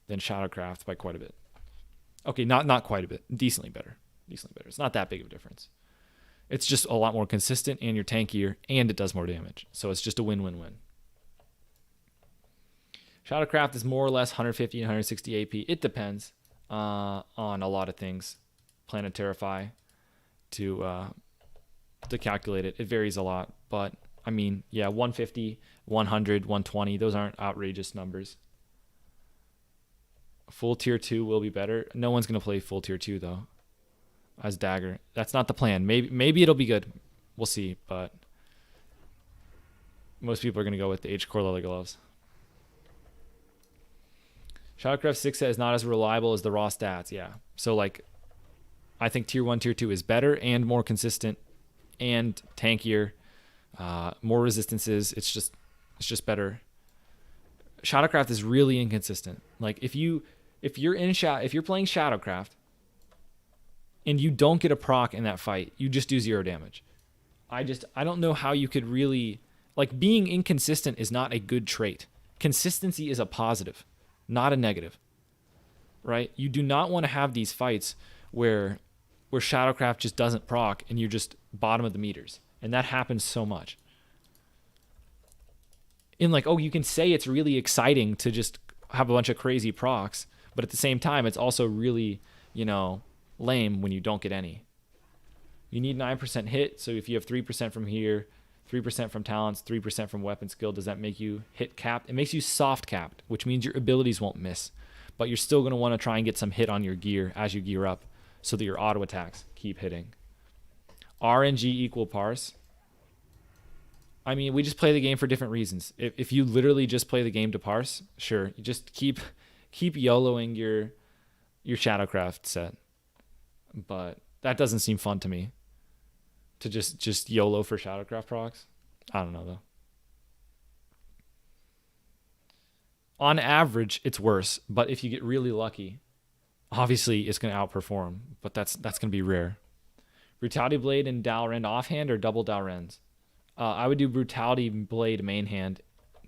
than Shadowcraft by quite a bit. Okay, not quite a bit. Decently better. It's not that big of a difference. It's just a lot more consistent, and you're tankier, and it does more damage. So it's just a win-win-win. Shadowcraft is more or less 150 and 160 AP. It depends on a lot of things. Planeterify to calculate it. It varies a lot. But, 150, 100, 120, those aren't outrageous numbers. Full tier 2 will be better. No one's going to play full tier 2, though, as dagger. That's not the plan. Maybe it'll be good. We'll see, but most people are going to go with the Age Core Leather Gloves. Shadowcraft 6 is not as reliable as the raw stats. Yeah. So I think tier 1, tier 2 is better and more consistent and tankier, more resistances. It's just better. Shadowcraft is really inconsistent. If you're playing Shadowcraft and you don't get a proc in that fight, you just do 0 damage. I don't know how you could really, being inconsistent is not a good trait. Consistency is a positive, not a negative, right? You do not want to have these fights where Shadowcraft just doesn't proc and you're just bottom of the meters. And that happens so much. In like, oh, you can say it's really exciting to just have a bunch of crazy procs, but at the same time, it's also really, lame when you don't get any. You need 9% hit, so if you have 3% from here, 3% from talents, 3% from weapon skill, does that make you hit capped? It makes you soft capped, which means your abilities won't miss, but you're still going to want to try and get some hit on your gear as you gear up so that your auto attacks keep hitting. RNG equal parse. I mean, we just play the game for different reasons. If you literally just play the game to parse, sure, you just keep YOLOing your Shadowcraft set. But that doesn't seem fun to me. To just YOLO for Shadowcraft procs. I don't know though. On average, it's worse, but if you get really lucky, obviously it's going to outperform, but that's going to be rare. Brutality Blade and Dalrend offhand or double Dalrends? I would do Brutality Blade main hand,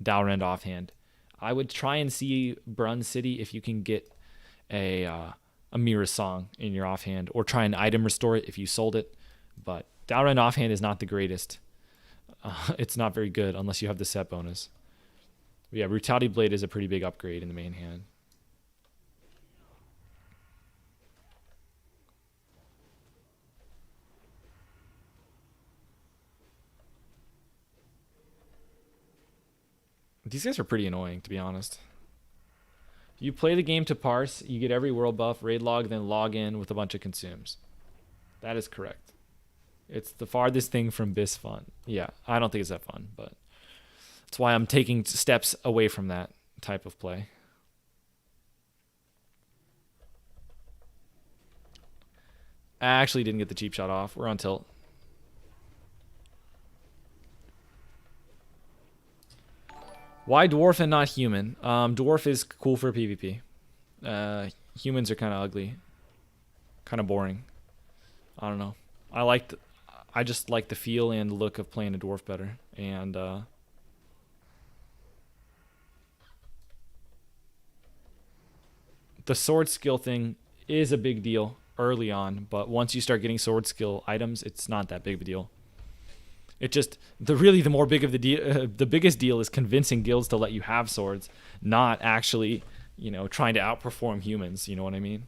Dalrend offhand. I would try and see Brun City if you can get a Mira Song in your offhand, or try and item restore it if you sold it. But Dalrend offhand is not the greatest. It's not very good unless you have the set bonus. But yeah, Brutality Blade is a pretty big upgrade in the main hand. These guys are pretty annoying, to be honest. You play the game to parse, you get every world buff, raid log, then log in with a bunch of consumes. That is correct. It's the farthest thing from BIS fun. Yeah, I don't think it's that fun, but that's why I'm taking steps away from that type of play. I actually didn't get the cheap shot off. We're on tilt. Why dwarf and not human? Dwarf is cool for PvP. Humans are kind of ugly, kind of boring. I don't know. I just like the feel and look of playing a dwarf better. And the sword skill thing is a big deal early on, but once you start getting sword skill items, it's not that big of a deal. It just the biggest deal is convincing guilds to let you have swords, not actually, trying to outperform humans. You know what I mean?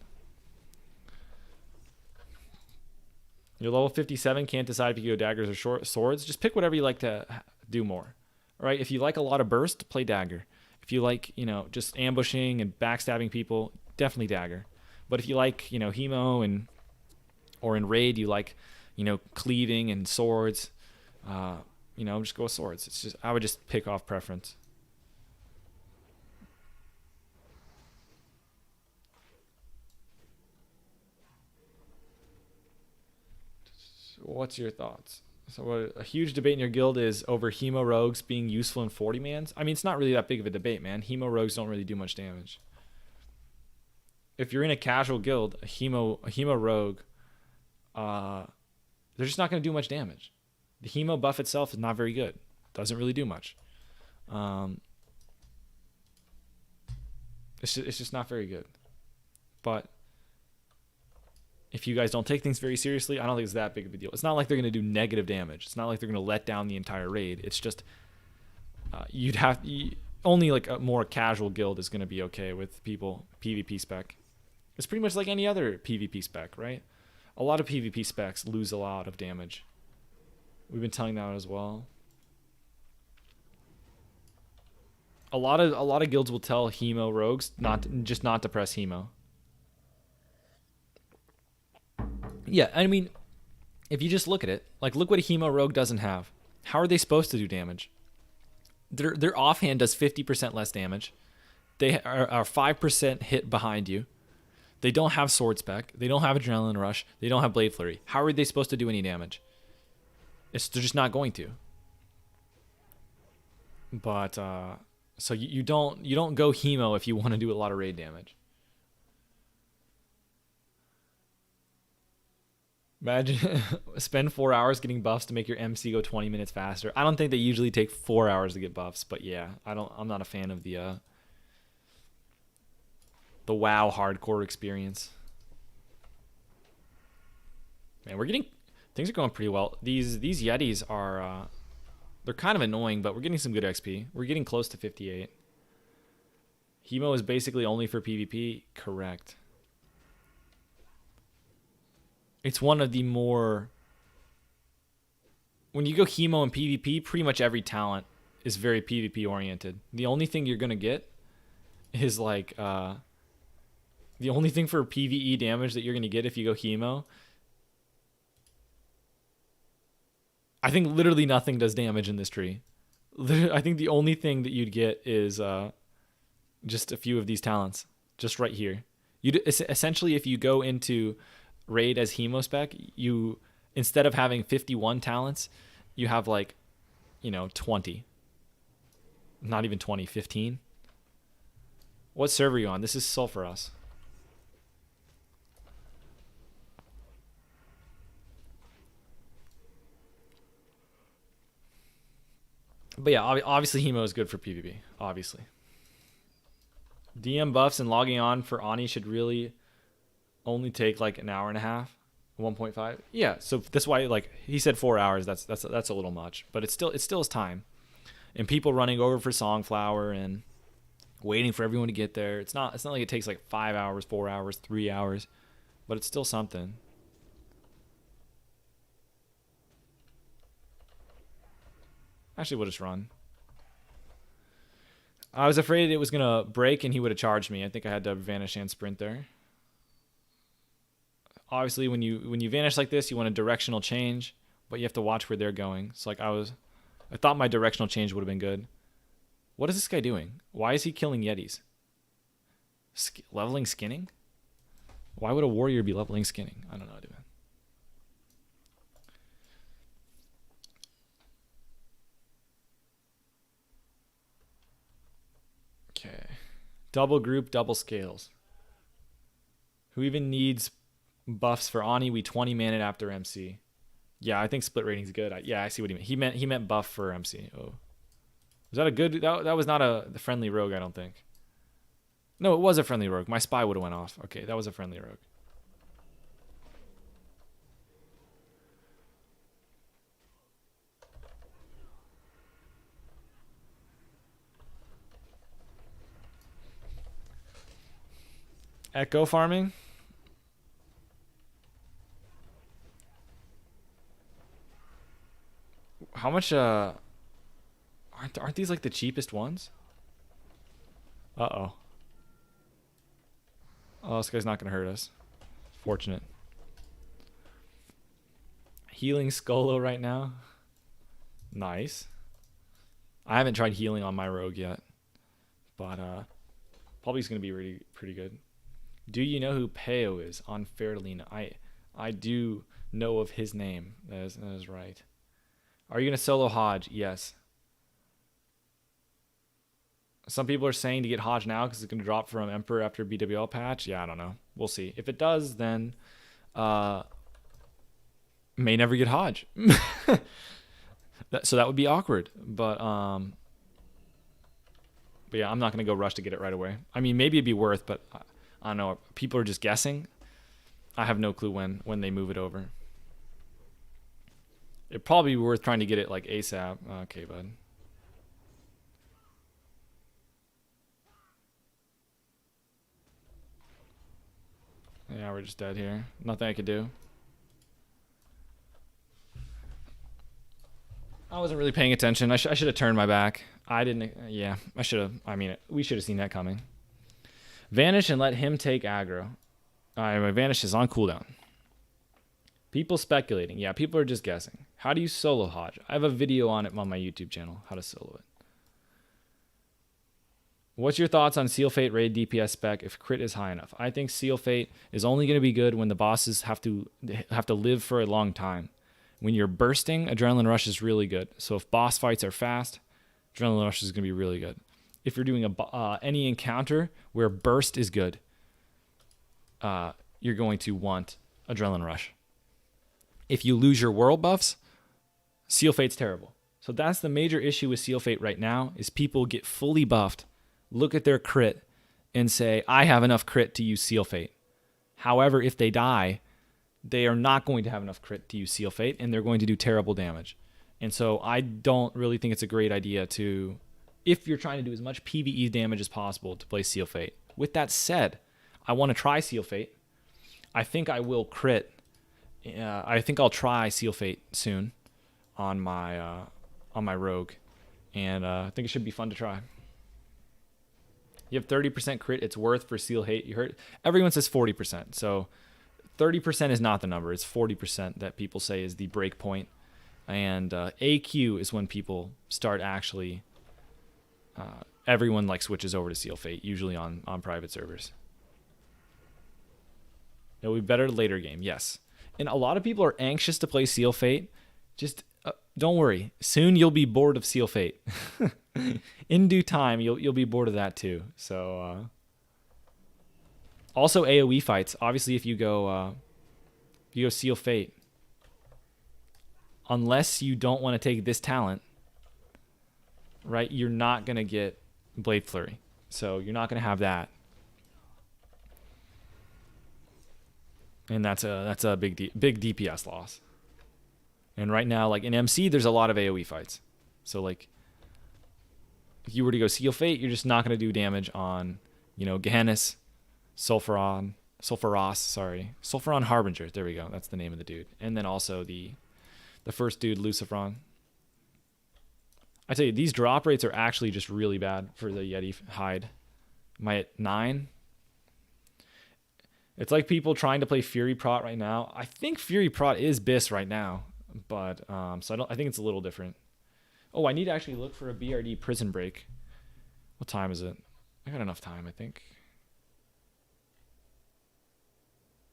You're level 57, can't decide if you go daggers or swords. Just pick whatever you like to do more. All right? If you like a lot of burst, play dagger. If you like, just ambushing and backstabbing people, definitely dagger. But if you like, hemo or in raid, you like, cleaving and swords. Just go with swords. I would just pick off preference. What's your thoughts? So a huge debate in your guild is over hemo rogues being useful in 40 mans. I mean, it's not really that big of a debate, man. Hemo rogues don't really do much damage. If you're in a casual guild, a hemo rogue, they're just not going to do much damage. The hemo buff itself is not very good. Doesn't really do much. It's just not very good. But if you guys don't take things very seriously, I don't think it's that big of a deal. It's not like they're going to do negative damage. It's not like they're going to let down the entire raid. It's just only like a more casual guild is going to be okay with people PvP spec. It's pretty much like any other PvP spec, right? A lot of PvP specs lose a lot of damage. We've been telling that as well. A lot of guilds will tell hemo rogues not to press hemo. Yeah, I mean, if you just look at it, like look what a hemo rogue doesn't have. How are they supposed to do damage? Their offhand does 50% less damage. They are 5% hit behind you. They don't have sword spec. They don't have adrenaline rush. They don't have blade flurry. How are they supposed to do any damage? They're just not going to. But so you don't go hemo if you want to do a lot of raid damage. Imagine spend 4 hours getting buffs to make your MC go 20 minutes faster. I don't think they usually take 4 hours to get buffs, but yeah, I'm not a fan of the WoW hardcore experience. Man, Things are going pretty well. These Yetis are they're kind of annoying, but we're getting some good XP. We're getting close to 58. Hemo is basically only for PvP. Correct. It's one of the more... When you go Hemo and PvP, pretty much every talent is very PvP oriented. The only thing you're going to get is like... the only thing for PvE damage that you're going to get if you go Hemo... I think literally nothing does damage in this tree. I think the only thing that you'd get is just a few of these talents. Just right here. Essentially, if you go into raid as Hemo spec, you... Instead of having 51 talents, you have like, 20. Not even 20, 15. What server are you on? This is Sulfuras. But yeah, obviously Hemo is good for PvP. Obviously. DM buffs and logging on for Ani should really only take like an hour and a half. 1.5. Yeah, so that's why, like he said, 4 hours. That's a little much, but it still is time. And people running over for Songflower and waiting for everyone to get there. It's not like it takes like 5 hours, 4 hours, 3 hours, but it's still something. Actually, we'll just run. I was afraid it was gonna break and he would have charged me. I think I had to vanish and sprint there. Obviously, when you vanish like this, you want a directional change, but you have to watch where they're going. So like I thought my directional change would have been good. What is this guy doing? Why is he killing Yetis? Leveling skinning? Why would a warrior be leveling skinning? I don't know, dude. Okay. Double group, double scales. Who even needs buffs for Ani? We 20 man it after MC. Yeah, I think split rating's good. Yeah, I see what he meant. He meant buff for MC. Oh, was that a good? That was not the friendly rogue, I don't think. No, it was a friendly rogue. My spy would have went off. Okay, that was a friendly rogue. Echo farming. How much aren't these like the cheapest ones? Uh-oh. Oh, this guy's not gonna hurt us. Fortunate. Healing Skolo right now. Nice. I haven't tried healing on my rogue yet, but probably is gonna be really pretty good. Do you know who Peo is on Fairlina? I do know of his name. That is right. Are you going to solo Hodge? Yes. Some people are saying to get Hodge now because it's going to drop from Emperor after BWL patch. Yeah, I don't know. We'll see. If it does, then may never get Hodge. So that would be awkward. But yeah, I'm not going to go rush to get it right away. I mean, maybe it'd be worth, but I don't know. People are just guessing. I have no clue when they move it over. It'd probably be worth trying to get it like ASAP. Okay, bud. Yeah, we're just dead here. Nothing I could do. I wasn't really paying attention. I should have turned my back. I didn't. Yeah, I should have. I mean, we should have seen that coming. Vanish and let him take aggro. My Vanish is on cooldown. People speculating. Yeah, people are just guessing. How do you solo Hodge? I have a video on it on my YouTube channel, how to solo it. What's your thoughts on Seal Fate raid DPS spec if crit is high enough? I think Seal Fate is only going to be good when the bosses have to live for a long time. When you're bursting, Adrenaline Rush is really good. So if boss fights are fast, Adrenaline Rush is going to be really good. If you're doing any encounter where burst is good, you're going to want Adrenaline Rush. If you lose your world buffs, Seal Fate's terrible. So that's the major issue with Seal Fate right now, is people get fully buffed, look at their crit, and say, I have enough crit to use Seal Fate. However, if they die, they are not going to have enough crit to use Seal Fate, and they're going to do terrible damage. And so I don't really think it's a great idea to, if you're trying to do as much PvE damage as possible, to play Seal Fate. With that said, I want to try Seal Fate. I think I will crit. I think I'll try Seal Fate soon on my rogue, and I think it should be fun to try. You have 30% crit. It's worth for Seal Hate. You heard everyone says 40%, so 30% is not the number. It's 40% that people say is the break point, and AQ is when people start actually. Everyone like switches over to Seal Fate, usually on private servers. It'll be better later game, yes. And a lot of people are anxious to play Seal Fate. Just don't worry. Soon you'll be bored of Seal Fate. In due time, you'll be bored of that too. So also AoE fights. Obviously, if you go Seal Fate, unless you don't want to take this talent, right? You're not gonna get Blade Flurry, so you're not gonna have that. And that's a big DPS loss. And right now, like in MC, there's a lot of AoE fights. So like, if you were to go Seal Fate, you're just not going to do damage on, Gehennis, Sulfuras, Sulfuron Harbinger. There we go. That's the name of the dude. And then also the first dude, Lucifron. I tell you, these drop rates are actually just really bad for the Yeti hide. Am I at 9? It's like people trying to play Fury Prot right now. I think Fury Prot is BIS right now, but so I think it's a little different. Oh, I need to actually look for a BRD prison break. What time is it? I got enough time, I think.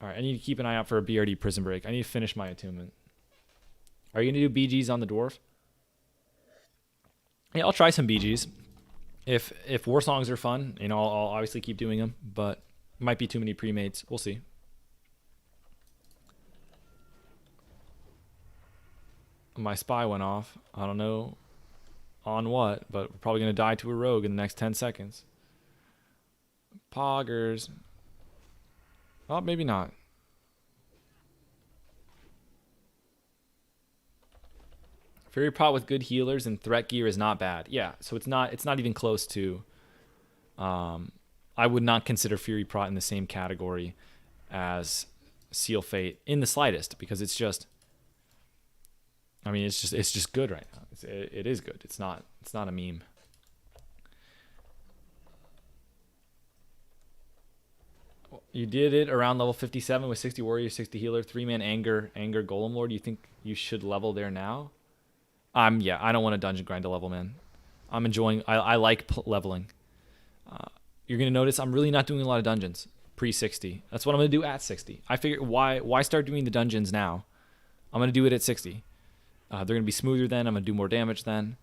All right, I need to keep an eye out for a BRD prison break. I need to finish my attunement. Are you gonna do BGs on the dwarf? Yeah, I'll try some BGs. If war songs are fun, I'll obviously keep doing them, but might be too many pre-mates. We'll see. My spy went off. I don't know on what, but we're probably going to die to a rogue in the next 10 seconds. Poggers. Oh, maybe not. Fury Pot with good healers and threat gear is not bad. Yeah, so it's not even close to I would not consider Fury Prot in the same category as Seal Fate in the slightest, because it's just good right now. It is good. It's not a meme. You did it around level 57 with 60 warrior, 60 healer, 3-man anger golem lord. You think you should level there now? Yeah, I don't want to dungeon grind a level, man. I'm enjoying. I like leveling. You're going to notice I'm really not doing a lot of dungeons pre-60. That's what I'm going to do at 60. I figure why start doing the dungeons now? I'm going to do it at 60. They're going to be smoother then. I'm going to do more damage then.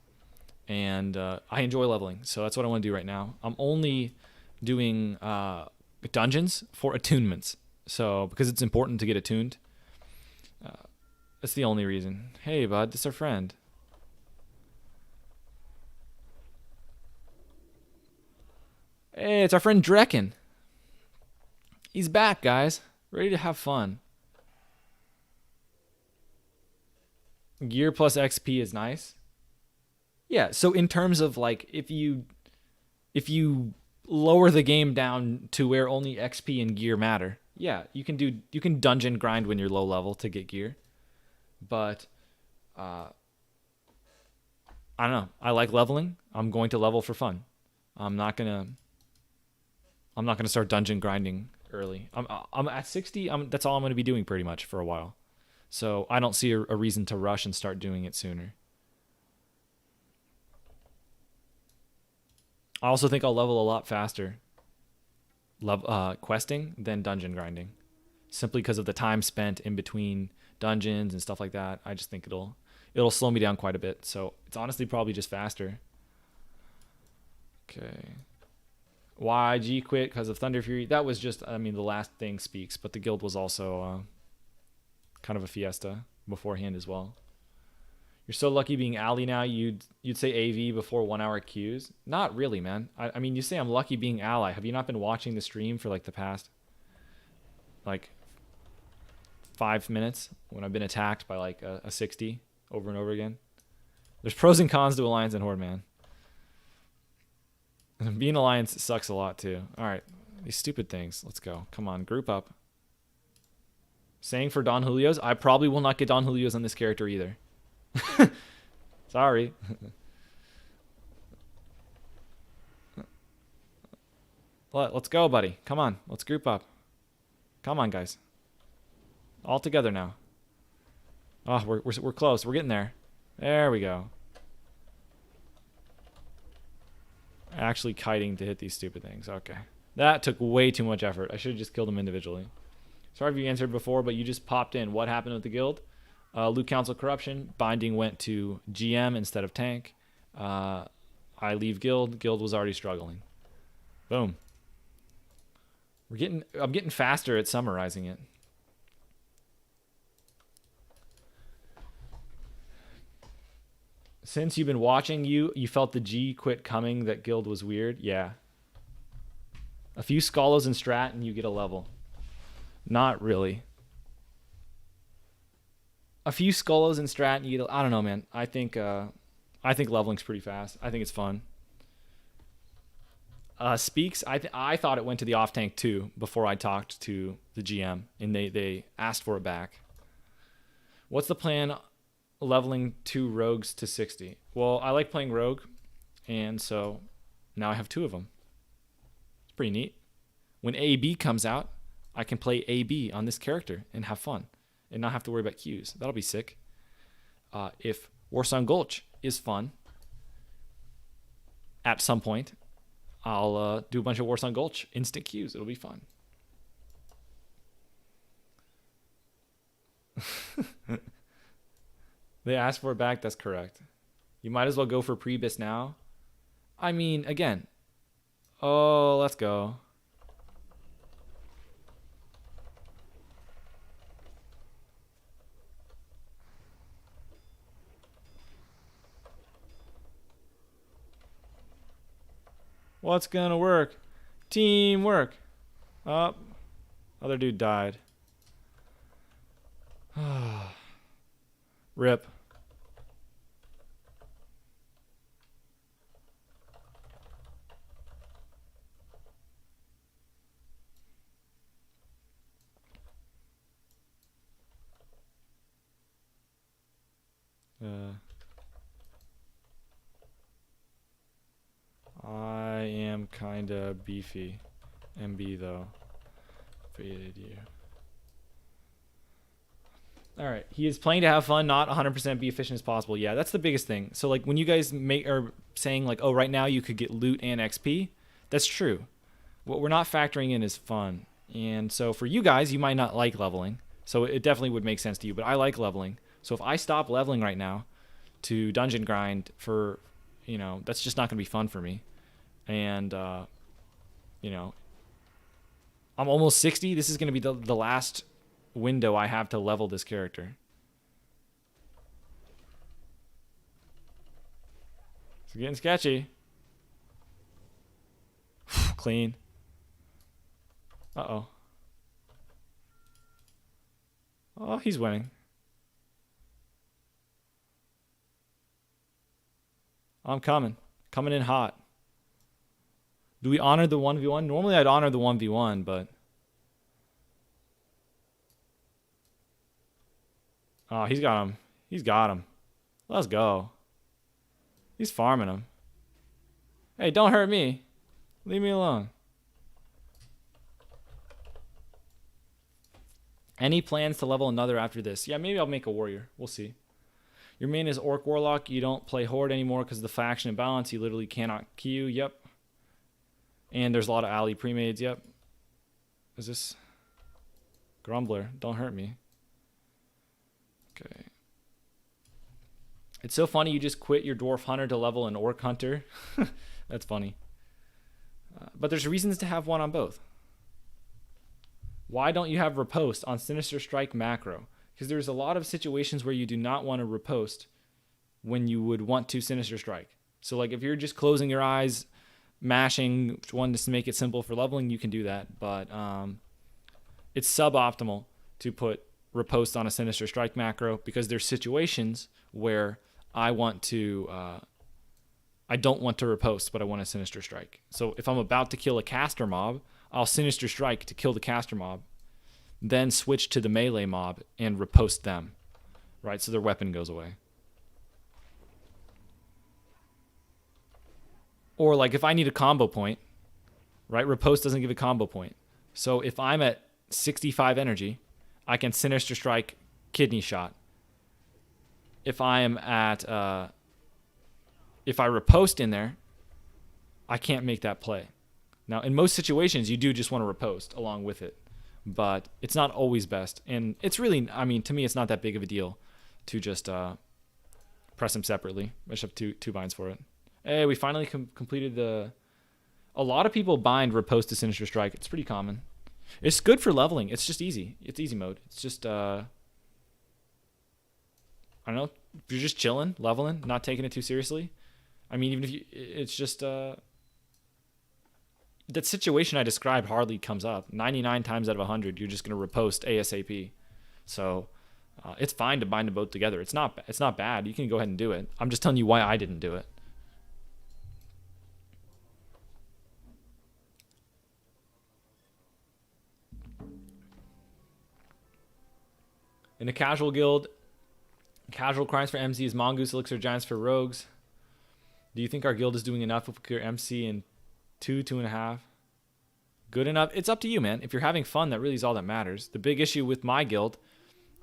And I enjoy leveling, so that's what I want to do right now. I'm only doing dungeons for attunements, so because it's important to get attuned. That's the only reason. Hey, bud, this is our friend. Hey, it's our friend Drekken. He's back, guys. Ready to have fun. Gear plus XP is nice. Yeah, so in terms of like if you lower the game down to where only XP and gear matter, yeah, you can dungeon grind when you're low level to get gear. But I don't know. I like leveling. I'm going to level for fun. I'm not gonna start dungeon grinding early. I'm at 60. That's all I'm gonna be doing pretty much for a while. So I don't see a reason to rush and start doing it sooner. I also think I'll level a lot faster questing than dungeon grinding, simply because of the time spent in between dungeons and stuff like that. I just think it'll slow me down quite a bit. So it's honestly probably just faster. Okay. YG quit because of Thunder Fury. That was just, the last thing speaks, but the guild was also kind of a fiesta beforehand as well. You're so lucky being Ally now. You'd say AV before 1 hour queues. Not really, man. I mean, you say I'm lucky being Ally. Have you not been watching the stream for like the past 5 5 minutes when I've been attacked by like a 60 over and over again. There's pros and cons to Alliance and Horde, man. And being Alliance sucks a lot too. All right, these stupid things. Let's go. Come on, group up. Saying for Don Julio's, I probably will not get Don Julio's on this character either. Sorry. Let's go, buddy. Come on. Let's group up. Come on, guys. All together now. Oh, we're close. We're getting there. There we go. Actually kiting to hit these stupid things. Okay. That took way too much effort. I should have just killed them individually. Sorry if you answered before, but you just popped in. What happened with the guild? Loot Council corruption. Binding went to GM instead of tank. I leave guild. Guild was already struggling. Boom. I'm getting faster at summarizing it. Since you've been watching, you felt the G quit coming, that guild was weird. Yeah. A few Scholos and Strat and you get a level. Not really. A few Scholos and Strat and you get I don't know, man. I think leveling's pretty fast. I think it's fun. Speaks, I thought it went to the off tank too before I talked to the GM and they asked for it back. What's the plan leveling 2 rogues to 60? Well, I like playing rogue, and so now I have 2 of them. It's pretty neat. When AB comes out, I can play AB on this character and have fun and not have to worry about queues. That'll be sick. If Warsong Gulch is fun at some point, I'll do a bunch of Warsong Gulch instant queues. It'll be fun. They asked for it back. That's correct. You might as well go for Priebus now. I mean, again. Oh, let's go. What's gonna work? Teamwork. Oh, other dude died. Rip. I am kinda beefy. MB though. Faded you. Alright, he is playing to have fun, not 100% be efficient as possible. Yeah, that's the biggest thing. So like when you guys are saying like, oh, right now you could get loot and XP, that's true. What we're not factoring in is fun. And so for you guys, you might not like leveling. So it definitely would make sense to you, but I like leveling. So if I stop leveling right now to dungeon grind for, you know, that's just not going to be fun for me. And, you know, I'm almost 60. This is going to be the last window I have to level this character. It's getting sketchy. Clean. Uh-oh. Oh, he's winning. I'm coming. Coming in hot. Do we honor the 1v1? Normally I'd honor the 1v1, but... Oh, he's got him. He's got him. Let's go. He's farming him. Hey, don't hurt me. Leave me alone. Any plans to level another after this? Yeah, maybe I'll make a warrior. We'll see. Your main is Orc Warlock. You don't play Horde anymore because of the faction imbalance. You literally cannot queue. Yep. And there's a lot of alley pre-mades. Yep. Is this... Grumbler, don't hurt me. Okay. It's so funny you just quit your Dwarf Hunter to level an Orc Hunter. That's funny. But there's reasons to have one on both. Why don't you have riposte on Sinister Strike macro? Because there's a lot of situations where you do not want to riposte when you would want to Sinister Strike. So like if you're just closing your eyes, mashing one just to make it simple for leveling, you can do that. But it's suboptimal to put riposte on a Sinister Strike macro, because there's situations where I don't want to riposte, but I want a Sinister Strike. So if I'm about to kill a caster mob, I'll Sinister Strike to kill the caster mob, then switch to the melee mob and riposte them, right? So their weapon goes away. Or like if I need a combo point, right? Riposte doesn't give a combo point. So if I'm at 65 energy, I can Sinister Strike, Kidney Shot. If I am at, if I riposte in there, I can't make that play. Now, in most situations, you do just want to riposte along with it, but it's not always best. And it's really, I mean, to me, it's not that big of a deal to just press them separately. I just have two binds for it. Hey, we finally completed the... A lot of people bind riposte to Sinister Strike. It's pretty common. It's good for leveling. It's just easy. It's easy mode. It's just, I don't know, if you're just chilling, leveling, not taking it too seriously. I mean, even if you, it's just, that situation I described hardly comes up. 99 times out of 100, you're just going to riposte ASAP. So, it's fine to bind them both together. It's not bad. You can go ahead and do it. I'm just telling you why I didn't do it. In a casual guild, casual crimes for MC is Mongoose, Elixir Giants for Rogues. Do you think our guild is doing enough if we clear MC in 2.5? Good enough? It's up to you, man. If you're having fun, that really is all that matters. The big issue with my guild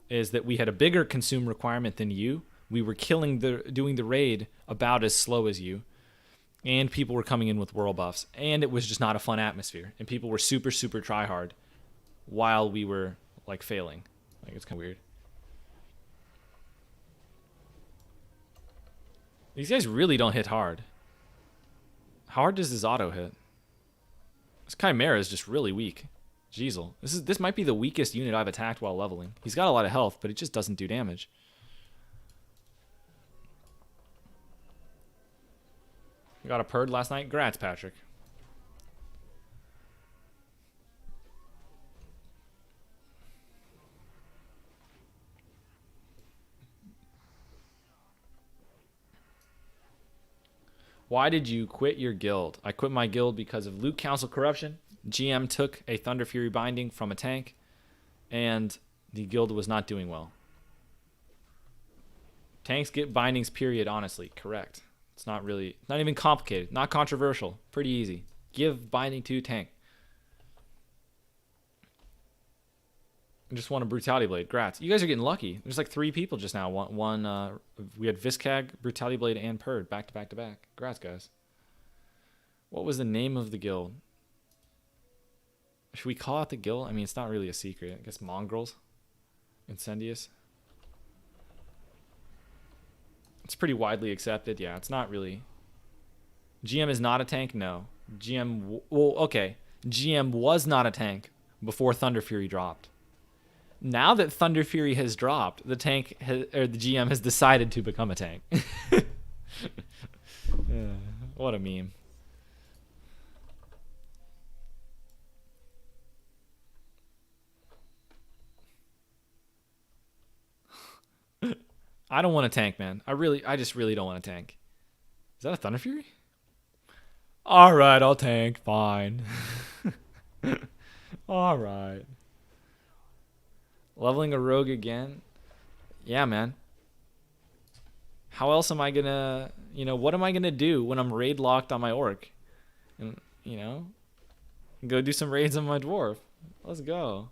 is that we had a bigger consume requirement than you. We were doing the raid about as slow as you. And people were coming in with world buffs. And it was just not a fun atmosphere. And people were super, super try hard while we were like failing. Like, it's kind of weird. These guys really don't hit hard. How hard does his auto hit? This Chimera is just really weak. Jeezel. This might be the weakest unit I've attacked while leveling. He's got a lot of health, but it just doesn't do damage. You got a purd last night? Grats, Patrick. Why did you quit your guild? I quit my guild because of loot council corruption. GM took a Thunder Fury binding from a tank, and the guild was not doing well. Tanks get bindings, period, honestly. Correct. It's not even complicated. Not controversial. Pretty easy. Give binding to tank. I just won a Brutality Blade. Grats. You guys are getting lucky. There's like 3 people just now. We had Viscag, Brutality Blade, and Purd back to back to back. Grats, guys. What was the name of the guild? Should we call out the guild? I mean, it's not really a secret. I guess Mongrels. Incendius. It's pretty widely accepted. Yeah, it's not really. GM is not a tank? No. GM, well, okay. GM was not a tank before Thunder Fury dropped. Now that Thunder Fury has dropped, the GM has decided to become a tank. What a meme. I don't want a tank, man. I just really don't want a tank. Is that a Thunder Fury? All right, I'll tank. Fine. All right. Leveling a rogue again? Yeah, man. How else am I gonna, what am I gonna do when I'm raid locked on my orc? And, go do some raids on my dwarf. Let's go.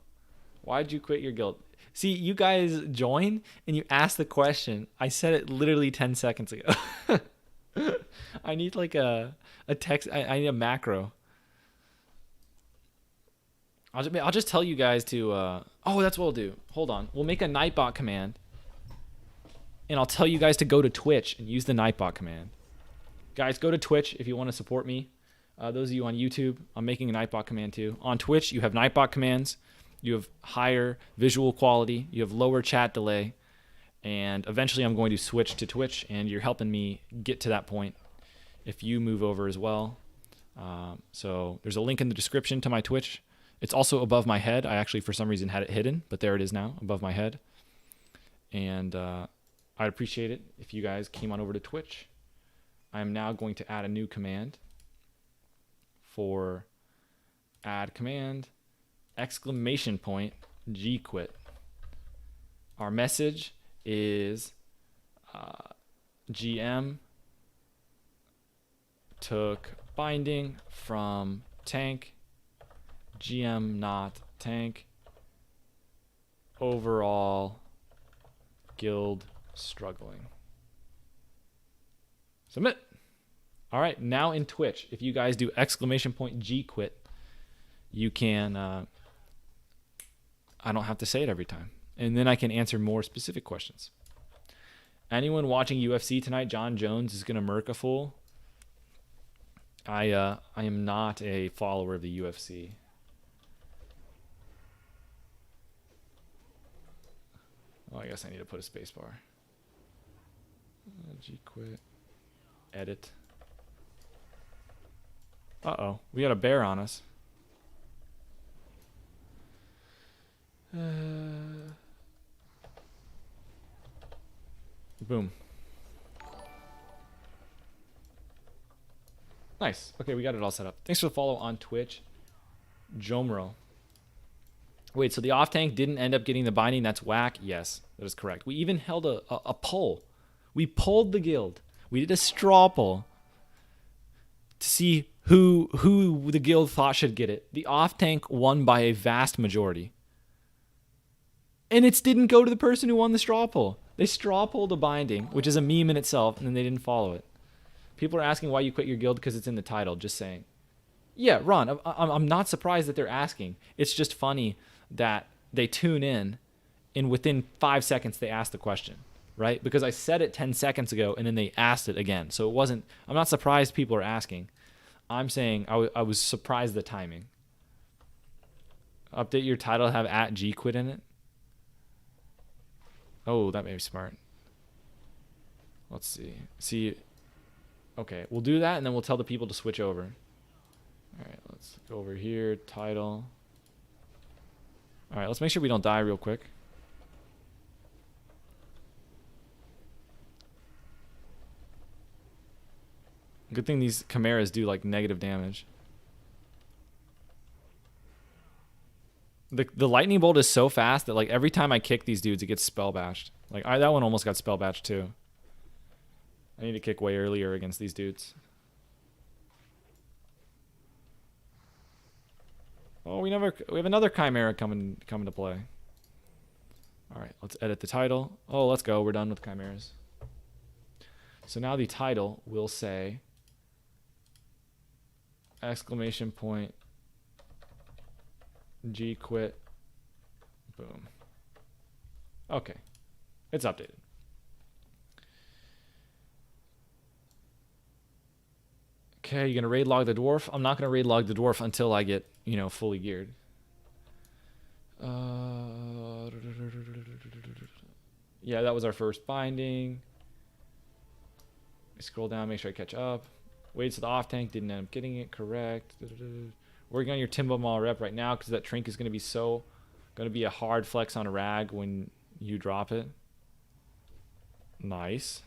Why'd you quit your guild? See, you guys join and you ask the question. I said it literally 10 seconds ago. I need like a text. I need a macro. I'll just tell you guys to, oh, that's what we'll do. Hold on. We'll make a Nightbot command. And I'll tell you guys to go to Twitch and use the Nightbot command. Guys, go to Twitch if you want to support me. Those of you on YouTube, I'm making a Nightbot command too. On Twitch, you have Nightbot commands. You have higher visual quality. You have lower chat delay. And eventually I'm going to switch to Twitch, and you're helping me get to that point if you move over as well. So there's a link in the description to my Twitch. It's also above my head. I actually, for some reason, had it hidden, but there it is now, above my head. And I'd appreciate it if you guys came on over to Twitch. I am now going to add a new command for add command !gquit. Our message is GM took binding from tank, GM not tank, overall guild struggling. Submit. All right, now in Twitch, if you guys do !gquit, you can, I don't have to say it every time. And then I can answer more specific questions. Anyone watching UFC tonight, John Jones is going to murk a fool. I am not a follower of the UFC. Oh, I guess I need to put a space bar. Gquit. Edit. Uh-oh. We got a bear on us. Boom. Nice. Okay, we got it all set up. Thanks for the follow on Twitch. Jomro. Wait, so the off tank didn't end up getting the binding? That's whack? Yes, that is correct. We even held a poll. We polled the guild. We did a straw poll to see who the guild thought should get it. The off tank won by a vast majority. And it didn't go to the person who won the straw poll. They straw polled a binding, which is a meme in itself, and then they didn't follow it. People are asking why you quit your guild because it's in the title. Just saying. Yeah, Ron, I'm not surprised that they're asking. It's just funny that they tune in and within 5 seconds they ask the question, right? Because I said it 10 seconds ago and then they asked it again. So it wasn't, I'm not surprised people are asking. I'm saying I was surprised the timing. Update your title, have @gquit in it. Oh, that may be smart. Let's see. Okay, we'll do that and then we'll tell the people to switch over. All right, let's go over here, title. All right, let's make sure we don't die real quick. Good thing these chimeras do like negative damage. The lightning bolt is so fast that like every time I kick these dudes, it gets spell bashed. Like that one almost got spell bashed too. I need to kick way earlier against these dudes. Oh, we have another chimera coming to play. All right, let's edit the title. Oh, let's go. We're done with chimeras. So now the title will say !gquit. Boom. Okay. It's updated. Okay, you're going to raid log the dwarf? I'm not going to raid log the dwarf until I get, fully geared. Yeah, that was our first binding. I scroll down, make sure I catch up. Wait, so the off tank didn't end up getting it correct. Working on your Timbo Mall rep right now because that Trink is going to be a hard flex on a rag when you drop it. Nice.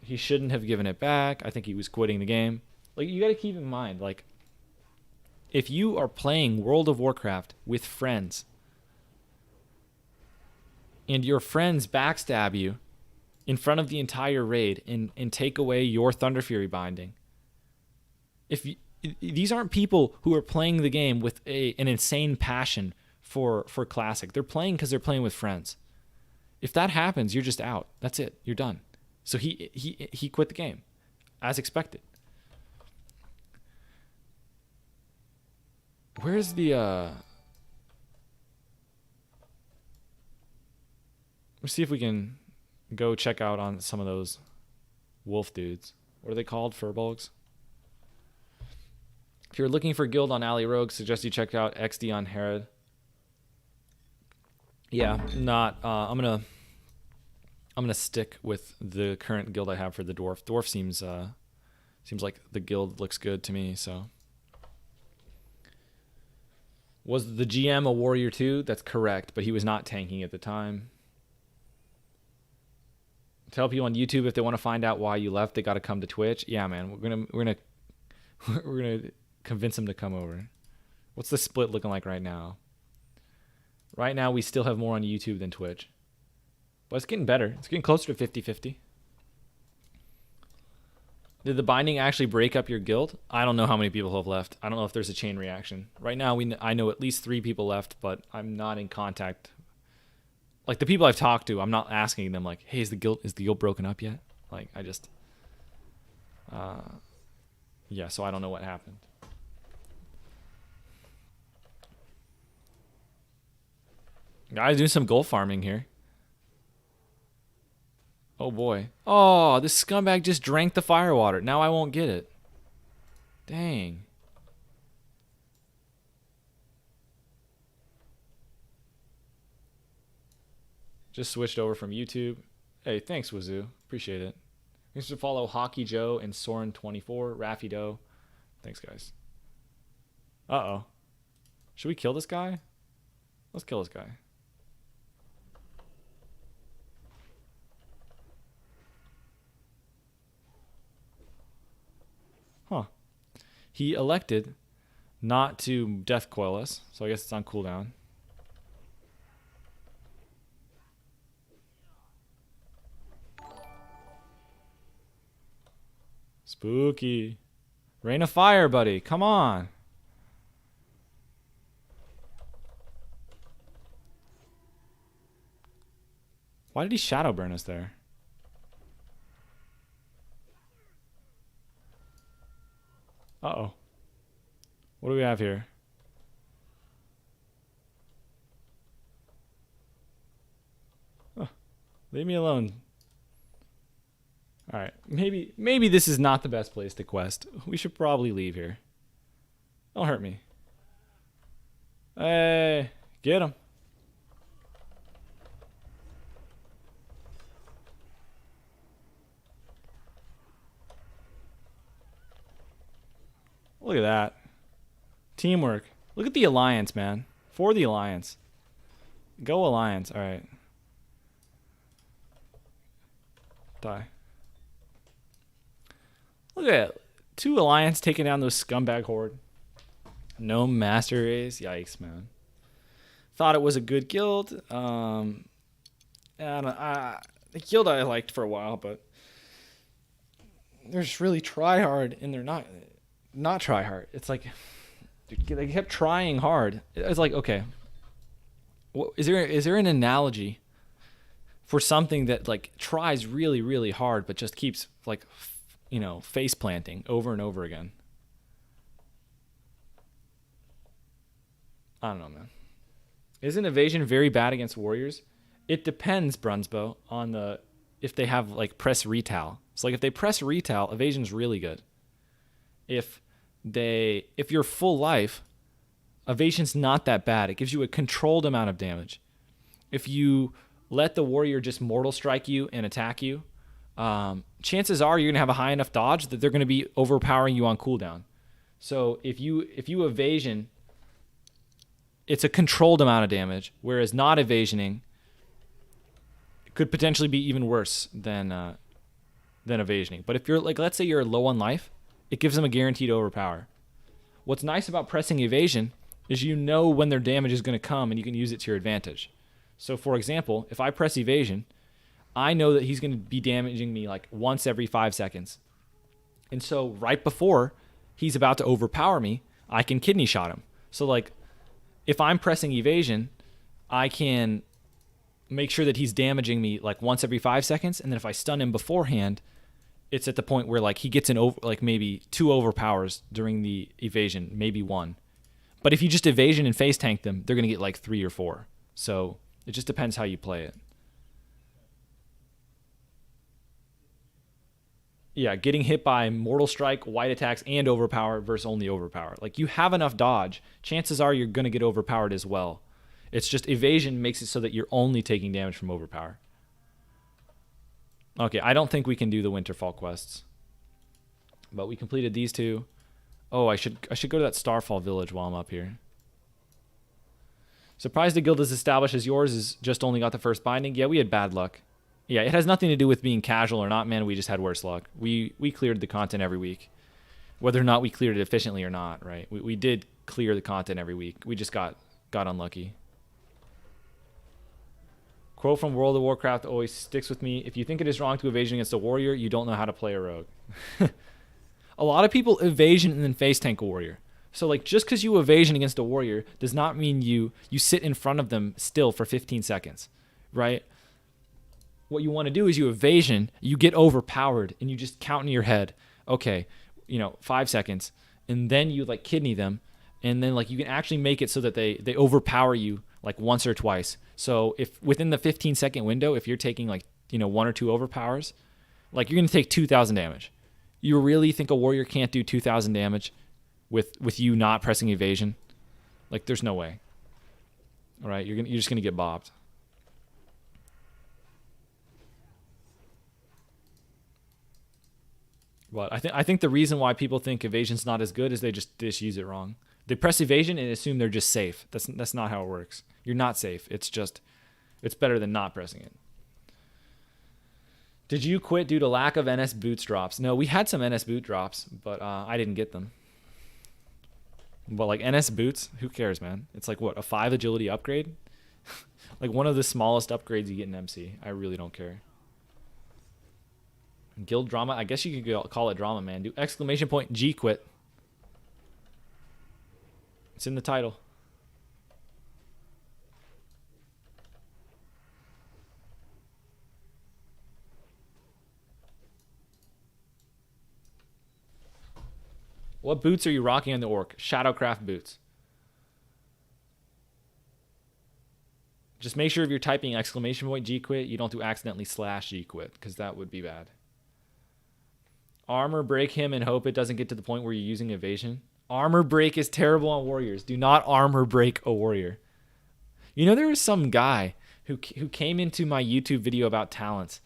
He shouldn't have given it back. I think he was quitting the game. Like, you got to keep in mind, like, if you are playing World of Warcraft with friends and your friends backstab you in front of the entire raid and take away your Thunder Fury binding, these aren't people who are playing the game with an insane passion for Classic. They're playing because they're playing with friends. If that happens, you're just out. That's it. You're done. So he quit the game, as expected. Where's the let's see if we can go check out on some of those wolf dudes. What are they called? Furbolgs? If you're looking for guild on Alley Rogue, suggest you check out XD on Horde. Yeah, not. I'm gonna stick with the current guild I have for the dwarf. Dwarf seems like the guild looks good to me. So Was the GM a warrior too? That's correct, but he was not tanking at the time. Tell people on YouTube if they want to find out why you left, they got to come to Twitch. Yeah, man, we're gonna convince them to come over. What's the split looking like right now? Right now, we still have more on YouTube than Twitch, but it's getting better. It's getting closer to 50-50. Did the binding actually break up your guild? I don't know how many people have left. I don't know if there's a chain reaction. Right now, I know at least 3 people left, but I'm not in contact. Like, the people I've talked to, I'm not asking them, like, hey, is the guild broken up yet? Like, I just... yeah, so I don't know what happened. Guys, doing some gold farming here. Oh, boy. Oh, this scumbag just drank the firewater. Now I won't get it. Dang. Just switched over from YouTube. Hey, thanks, Wazoo. Appreciate it. Thanks to follow Hockey Joe and Soren24, Raffy Doe. Thanks, guys. Uh-oh. Should we kill this guy? Let's kill this guy. Huh. He elected not to death coil us, so I guess it's on cooldown. Spooky. Rain of fire, buddy. Come on. Why did he shadow burn us there? Uh-oh. What do we have here? Oh, leave me alone. All right. Maybe this is not the best place to quest. We should probably leave here. Don't hurt me. Hey, get him. Look at that. Teamwork. Look at the Alliance, man. For the Alliance. Go Alliance. All right. Die. Look at it. 2 Alliance taking down those scumbag Horde. No Master Race. Yikes, man. Thought it was a good guild. And the guild I liked for a while, but they're just really try hard, and they're not try hard. It's like they kept trying hard. It's like, okay, is there an analogy for something that like tries really, really hard, but just keeps like, you know, face planting over and over again? I don't know, man. Isn't evasion very bad against warriors? It depends, Brunsbo, on if they have like press retail. So like if they press retail, evasion's really good. If you're full life, evasion's not that bad. It gives you a controlled amount of damage. If you let the warrior just mortal strike you and attack you, chances are you're gonna have a high enough dodge that they're gonna be overpowering you on cooldown. So if you evasion, it's a controlled amount of damage, whereas not evasioning could potentially be even worse than evasioning. But if you're like, let's say you're low on life, it gives them a guaranteed overpower. What's nice about pressing evasion is you know when their damage is going to come and you can use it to your advantage. So for example, if I press evasion, I know that he's going to be damaging me like once every 5 seconds. And so right before he's about to overpower me, I can kidney shot him. So like if I'm pressing evasion, I can make sure that he's damaging me like once every 5 seconds. And then if I stun him beforehand, it's at the point where like he gets like maybe 2 overpowers during the evasion, maybe 1. But if you just evasion and face tank them, they're going to get like 3 or 4. So it just depends how you play it. Yeah, getting hit by mortal strike, white attacks, and overpower versus only overpower. Like you have enough dodge, chances are you're going to get overpowered as well. It's just evasion makes it so that you're only taking damage from overpower. Okay, I don't think we can do the Winterfall quests. But we completed these 2. Oh, I should go to that Starfall village while I'm up here. Surprised the guild as established as yours is just only got the first binding. Yeah, we had bad luck. Yeah, it has nothing to do with being casual or not, man. We just had worse luck. We cleared the content every week. Whether or not we cleared it efficiently or not, right? We did clear the content every week. We just got unlucky. Quote from World of Warcraft always sticks with me. If you think it is wrong to evasion against a warrior, you don't know how to play a rogue. A lot of people evasion and then face tank a warrior. So like just because you evasion against a warrior does not mean you sit in front of them still for 15 seconds, right? What you want to do is you evasion, you get overpowered, and you just count in your head, okay, 5 seconds, and then you like kidney them, and then like you can actually make it so that they overpower you like once or twice. So if within the 15-second window, if you're taking like 1 or 2 overpowers, like you're gonna take 2,000 damage. You really think a warrior can't do 2,000 damage with you not pressing evasion? Like there's no way. All right, you're just gonna get bopped. But I think the reason why people think evasion's not as good is they just use it wrong. They press evasion and assume they're just safe. That's not how it works. You're not safe. It's better than not pressing it. Did you quit due to lack of NS boots drops? No, we had some NS boot drops, but I didn't get them. But like NS boots, who cares, man? It's like what, a 5 agility upgrade? Like one of the smallest upgrades you get in MC. I really don't care. Guild drama, I guess you could call it drama, man. Do exclamation point G quit. It's in the title. What boots are you rocking on the orc? Shadowcraft boots. Just make sure if you're typing exclamation point G quit, you don't do accidentally / G quit, because that would be bad. Armor break him and hope it doesn't get to the point where you're using evasion. Armor break is terrible on warriors. Do not armor break a warrior. There was some guy who came into my YouTube video about talents,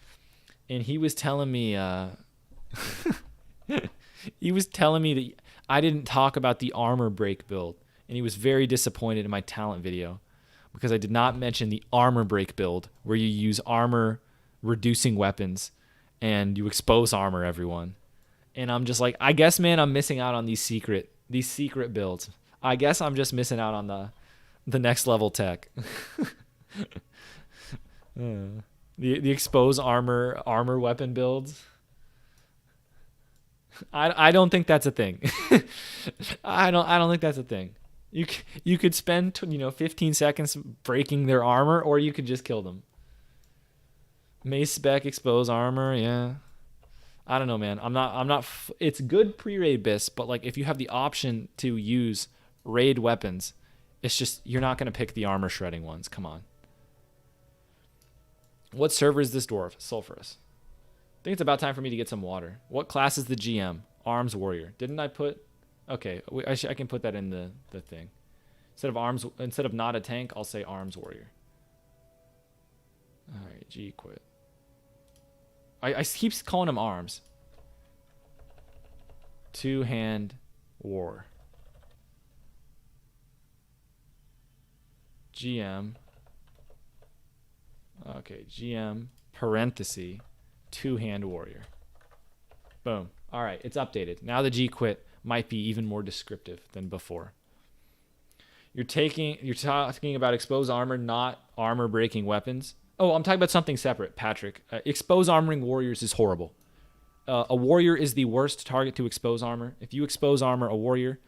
and he was telling me that I didn't talk about the armor break build, and he was very disappointed in my talent video because I did not mention the armor break build where you use armor reducing weapons and you expose armor everyone. And I'm just like, I guess, man, I'm missing out on these secret builds. I guess I'm just missing out on the next level tech. The expose armor weapon builds. I don't think that's a thing. I don't think that's a thing. You could spend 15 seconds breaking their armor, or you could just kill them. Mace spec expose armor, yeah. I don't know, man. I'm not. It's good pre-raid bis, but like if you have the option to use raid weapons, it's just you're not gonna pick the armor shredding ones. Come on. What server is this dwarf? Sulfuras. I think it's about time for me to get some water. What class is the GM? Arms warrior. Didn't I put? Okay, I can put that in the thing. Instead of not a tank, I'll say arms warrior. All right, G quit. I keep calling him arms. 2-hand war. GM. Okay, GM parenthesis 2-hand warrior. Boom. All right, it's updated. Now the G quit might be even more descriptive than before. You're talking about expose armor, not armor breaking weapons. Oh, I'm talking about something separate, Patrick. Expose armoring warriors is horrible. A warrior is the worst target to expose armor. If you expose armor a warrior,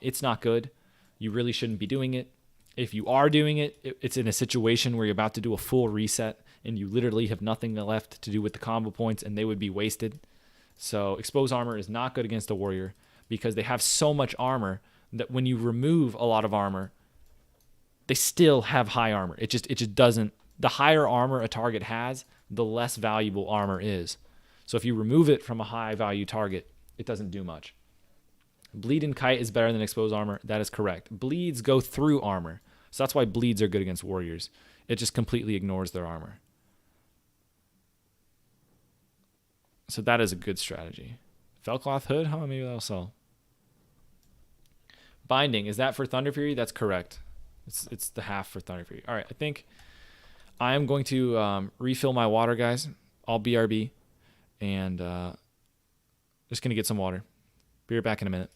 it's not good. You really shouldn't be doing it. If you are doing it, it's in a situation where you're about to do a full reset and you literally have nothing left to do with the combo points and they would be wasted. So expose armor is not good against a warrior because they have so much armor that when you remove a lot of armor, they still have high armor. It just doesn't. The higher armor a target has, the less valuable armor is. So if you remove it from a high value target, it doesn't do much. Bleed and kite is better than expose armor. That is correct. Bleeds go through armor. So that's why bleeds are good against warriors. It just completely ignores their armor. So that is a good strategy. Fellcloth hood? Huh? Maybe that'll sell. Binding. Is that for Thunder Fury? That's correct. It's the half for Thunder Fury. All right, I think I am going to refill my water, guys. I'll BRB, and just gonna get some water. Be right back in a minute.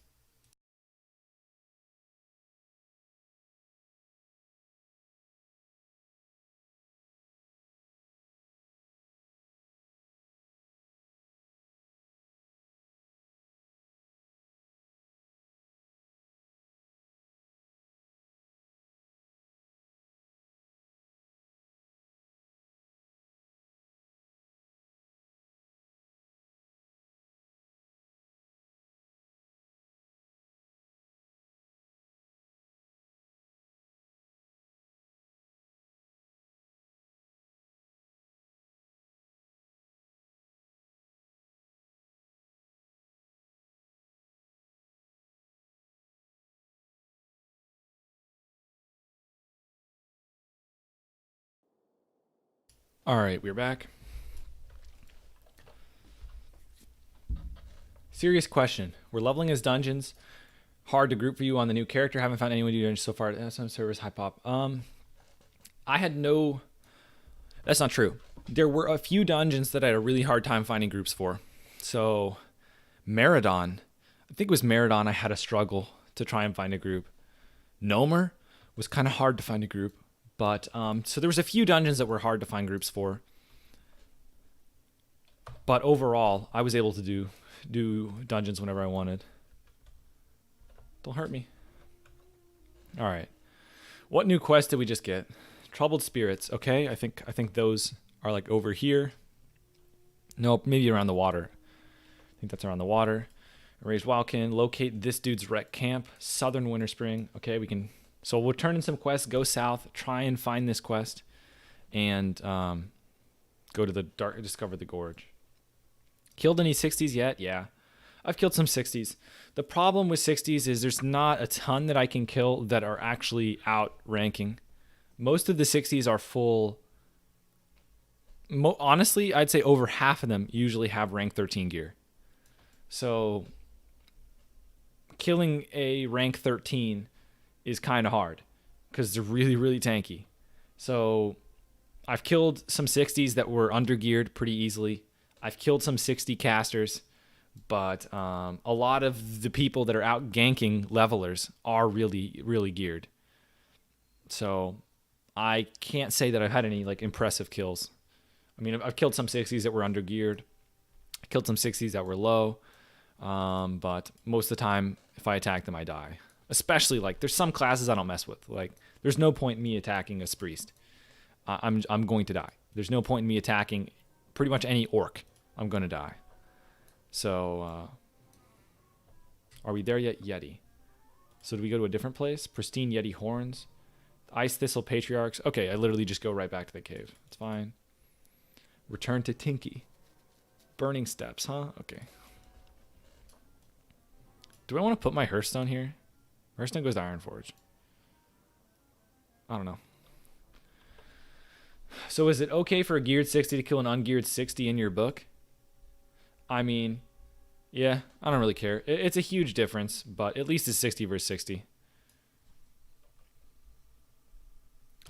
All right, we're back. Serious question. We're leveling as dungeons. Hard to group for you on the new character. Haven't found anyone to do dungeons so far. Some servers high pop. I had no. That's not true. There were a few dungeons that I had a really hard time finding groups for. So, Meridon. I think it was Meridon I had a struggle to try and find a group. Nomer was kind of hard to find a group. But, so there was a few dungeons that were hard to find groups for. But overall, I was able to do dungeons whenever I wanted. Don't hurt me. All right. What new quest did we just get? Troubled Spirits. Okay, I think those are like over here. Nope, maybe around the water. I think that's around the water. Raise Wildkin. Locate this dude's wreck camp. Southern Winter Spring. Okay, we can. So we'll turn in some quests. Go south. Try and find this quest, and go to the dark. Discover the gorge. Killed any 60s yet? Yeah, I've killed some 60s. The problem with 60s is there's not a ton that I can kill that are actually outranking. Most of the 60s are full. Honestly, I'd say over half of them usually have rank 13 gear. So killing a rank 13 is kind of hard because they're really, really tanky. So I've killed some 60s that were undergeared pretty easily. I've killed some 60 casters, but a lot of the people that are out ganking levelers are really, really geared. So I can't say that I've had any like impressive kills. I mean, I've killed some 60s that were undergeared. I killed some 60s that were low. But most of the time, if I attack them, I die. Especially like there's some classes I don't mess with. Like there's no point in me attacking a priest. I'm going to die. There's no point in me attacking pretty much any orc. I'm going to die. So are we there yet? Yeti. So do we go to a different place? Pristine Yeti horns. Ice Thistle Patriarchs. Okay, I literally just go right back to the cave. It's fine. Return to Tinky. Burning Steps, huh? Okay. Do I want to put my Hearthstone here? Hearthstone goes to Ironforge. I don't know. So is it okay for a geared 60 to kill an ungeared 60 in your book? I mean, yeah, I don't really care. It's a huge difference, but at least it's 60 versus 60.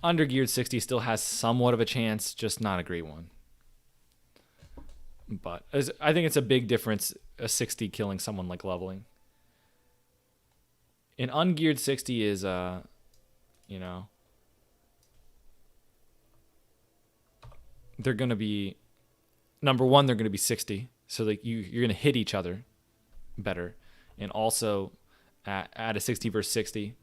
Undergeared 60 still has somewhat of a chance, just not a great one. But I think it's a big difference, a 60 killing someone like leveling. An ungeared 60 is, you know, they're going to be, number one, they're going to be 60. So like you're going to hit each other better. And also at a 60 versus 60,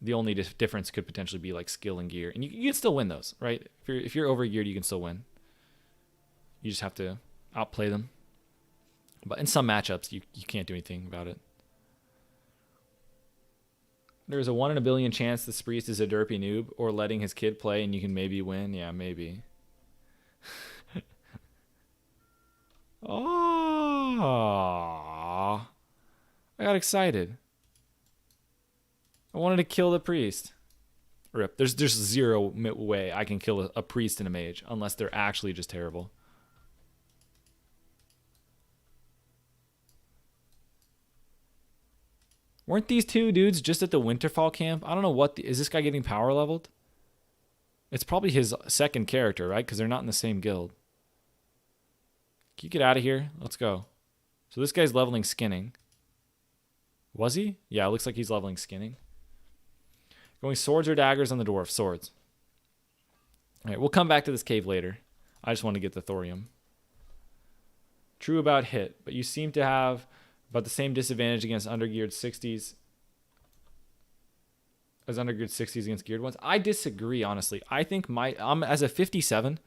the only difference could potentially be like skill and gear. And you can still win those, right? If you're overgeared, you can still win. You just have to outplay them. But in some matchups, you can't do anything about it. There's a 1 in a billion chance this priest is a derpy noob or letting his kid play and you can maybe win. Yeah, maybe. Oh, I got excited. I wanted to kill the priest. Rip. There's zero way I can kill a priest and a mage unless they're actually just terrible. Weren't these two dudes just at the Winterfall camp? I don't know what is this guy getting power leveled? It's probably his second character, right? Because they're not in the same guild. Can you get out of here? Let's go. So this guy's leveling skinning. Was he? Yeah, it looks like he's leveling skinning. Going swords or daggers on the dwarf? Swords. All right, we'll come back to this cave later. I just want to get the thorium. True about hit, but you seem to have about the same disadvantage against undergeared 60s as undergeared 60s against geared ones. I disagree, honestly. I think as a 57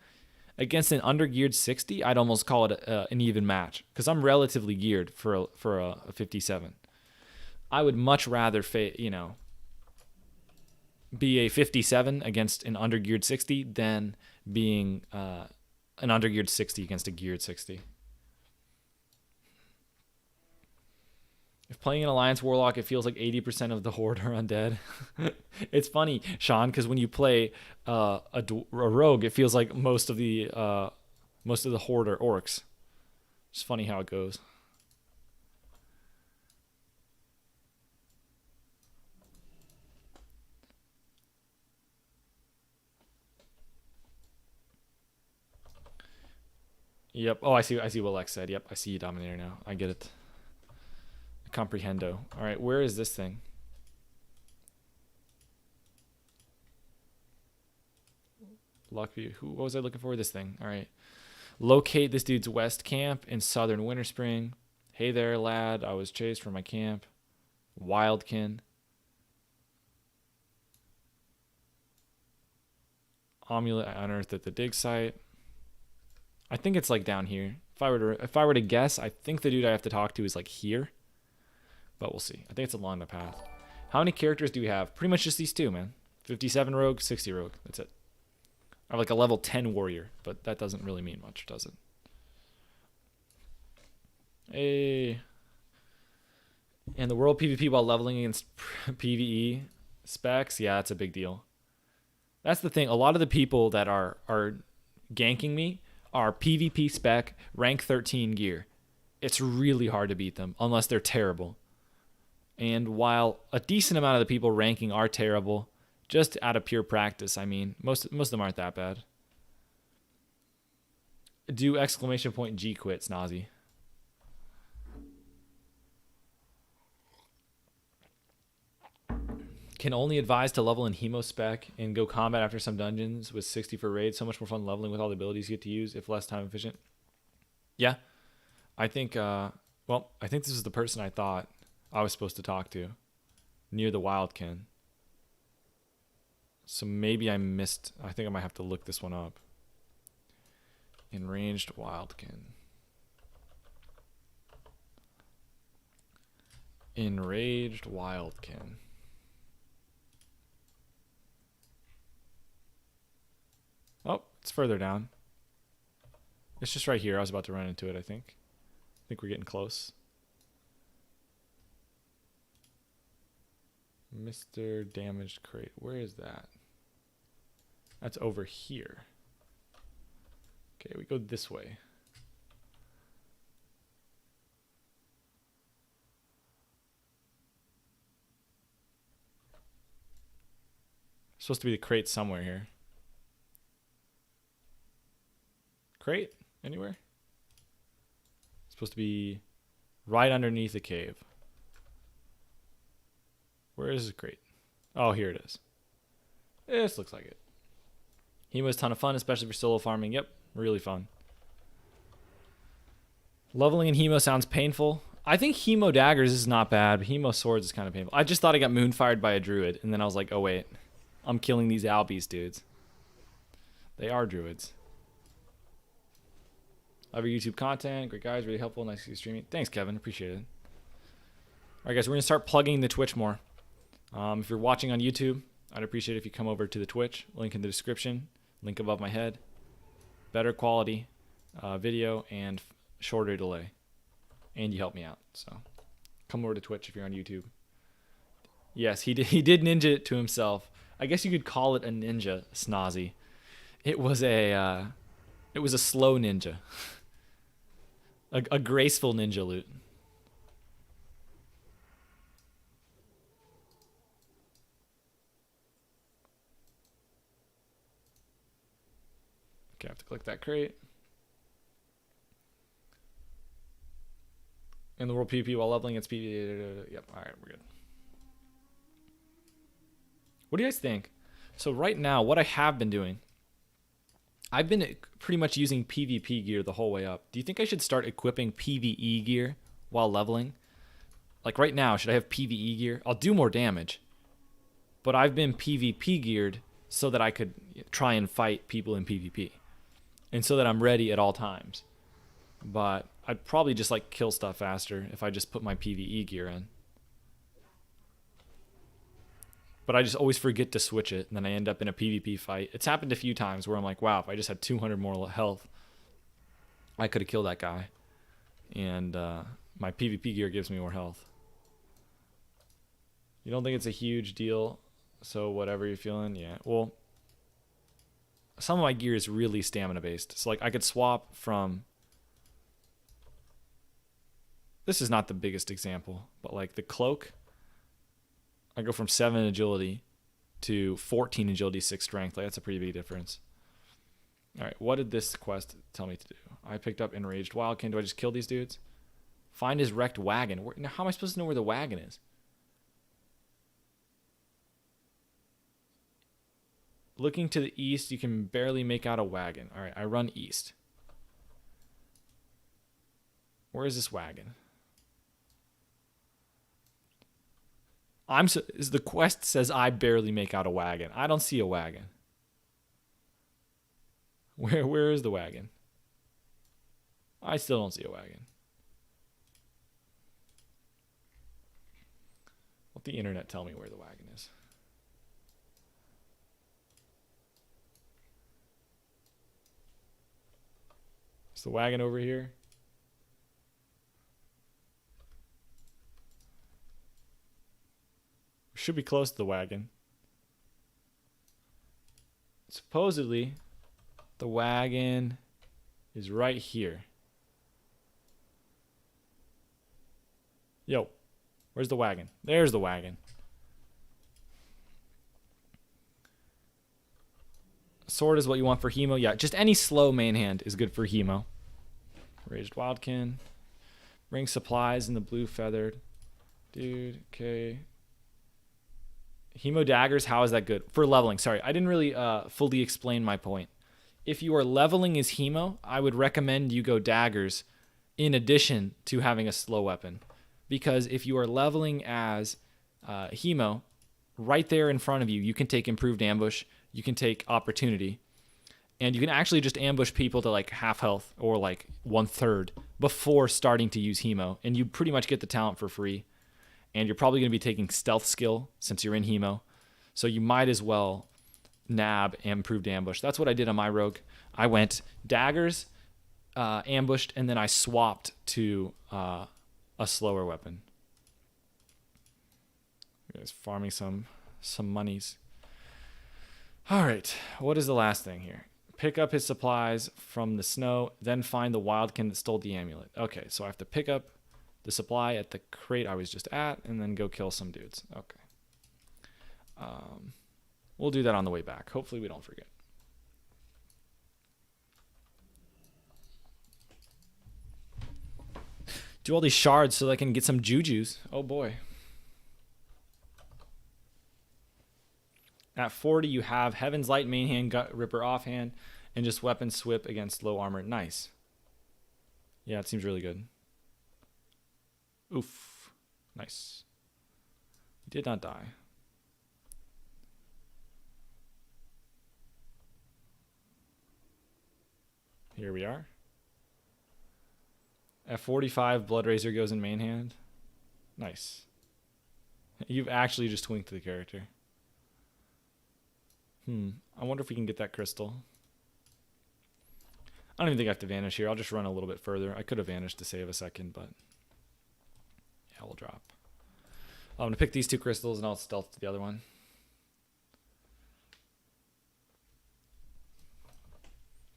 against an undergeared 60, I'd almost call it an even match because I'm relatively geared for a 57. I would much rather be a 57 against an undergeared 60 than being an undergeared 60 against a geared 60. If playing an Alliance Warlock, it feels like 80% of the Horde are undead. It's funny, Sean, because when you play a Rogue, it feels like most of the Horde are Orcs. It's funny how it goes. Yep. Oh, I see what Lex said. Yep, I see you, Dominator, now. I get it. Comprehendo. All right, where is this thing? Lockview. What was I looking for? This thing. All right. Locate this dude's west camp in southern Winterspring. Hey there, lad. I was chased from my camp. Wildkin. Amulet I unearthed at the dig site. I think it's like down here. If I were to guess, I think the dude I have to talk to is like here. But we'll see. I think it's along the path. How many characters do we have? Pretty much just these two, man. 57 rogue, 60 rogue. That's it. I have like a level 10 warrior, but that doesn't really mean much, does it? Hey. And the world PvP while leveling against PvE specs, yeah, that's a big deal. That's the thing. A lot of the people that are ganking me are PvP spec, rank 13 gear. It's really hard to beat them unless they're terrible. And while a decent amount of the people ranking are terrible, just out of pure practice, I mean, most of them aren't that bad. Do exclamation point G quit, Snazzy. Can only advise to level in Hemo spec and go combat after some dungeons with 60 for raid. So much more fun leveling with all the abilities you get to use if less time efficient. Yeah, I think, I think this is the person I thought I was supposed to talk to near the Wildkin. So maybe I missed. I think I might have to look this one up. Enraged Wildkin. Enraged Wildkin. Oh, it's further down. It's just right here. I was about to run into it, I think. I think we're getting close. Mr. Damaged Crate. Where is that? That's over here. Okay, we go this way. Supposed to be the crate somewhere here. Crate? Anywhere? It's supposed to be right underneath the cave. Where is the crate? Oh, here it is. This looks like it. Hemo is a ton of fun, especially for solo farming. Yep, really fun. Leveling in Hemo sounds painful. I think Hemo daggers is not bad, but Hemo swords is kind of painful. I just thought I got moonfired by a druid, and then I was like, oh wait, I'm killing these Albies dudes. They are druids. Love your YouTube content. Great guys, really helpful. Nice to see you streaming. Thanks, Kevin. Appreciate it. All right, guys, we're going to start plugging the Twitch more. If you're watching on YouTube, I'd appreciate it if you come over to the Twitch. Link in the description. Link above my head. Better quality video and shorter delay. And you help me out. So come over to Twitch if you're on YouTube. Yes, he did ninja it to himself. I guess you could call it a ninja, Snazzy. It was a slow ninja. a graceful ninja loot. Okay, I have to click that crate. In the world PvP while leveling, it's PvP. Yep, alright, we're good. What do you guys think? So right now, what I have been doing, I've been pretty much using PvP gear the whole way up. Do you think I should start equipping PvE gear while leveling? Like right now, should I have PvE gear? I'll do more damage. But I've been PvP geared so that I could try and fight people in PvP. And so that I'm ready at all times. But I'd probably just like kill stuff faster if I just put my PvE gear in. But I just always forget to switch it, and then I end up in a PvP fight. It's happened a few times where I'm like, wow, if I just had 200 more health, I could have killed that guy. And my PvP gear gives me more health. You don't think it's a huge deal? So whatever you're feeling, yeah. Well, some of my gear is really stamina based. So like I could swap from... This is not the biggest example, but like the cloak... I go from 7 agility to 14 agility, 6 strength. Like that's a pretty big difference. All right, what did this quest tell me to do? I picked up Enraged Wildkin. Do I just kill these dudes? Find his wrecked wagon. Now, how am I supposed to know where the wagon is? Looking to the east, you can barely make out a wagon. All right, I run east. Where is this wagon? The quest says I barely make out a wagon. I don't see a wagon. Where is the wagon? I still don't see a wagon. Let the internet tell me where the wagon is. Is the wagon over here? Should be close to the wagon. Supposedly, the wagon is right here. Yo, where's the wagon? There's the wagon. Sword is what you want for Hemo. Yeah, just any slow main hand is good for Hemo. Raised Wildkin. Bring supplies in the blue feathered. Dude, okay. Hemo daggers, how is that good? For leveling, sorry. I didn't really fully explain my point. If you are leveling as Hemo, I would recommend you go daggers in addition to having a slow weapon. Because if you are leveling as Hemo, right there in front of you, you can take improved ambush, you can take opportunity, and you can actually just ambush people to like half health or like 1/3 before starting to use Hemo, and you pretty much get the talent for free. And you're probably going to be taking stealth skill since you're in Hemo. So you might as well nab improved ambush. That's what I did on my rogue. I went daggers, ambushed, and then I swapped to a slower weapon. You guys farming some monies. All right, what is the last thing here? Pick up his supplies from the snow, then find the wildkin that stole the amulet. Okay, so I have to pick up the supply at the crate I was just at, and then go kill some dudes. Okay. We'll do that on the way back. Hopefully we don't forget. Do all these shards so that I can get some jujus. Oh boy. At 40, you have Heaven's Light main hand, Gut Ripper offhand, and just weapon swip against low armor. Nice. Yeah, it seems really good. Oof. Nice. He did not die. Here we are. At 45, Blood Razor goes in main hand. Nice. You've actually just twinked the character. I wonder if we can get that crystal. I don't even think I have to vanish here. I'll just run a little bit further. I could have vanished to save a second, but yeah, we'll drop. I'm going to pick these 2 crystals and I'll stealth to the other one.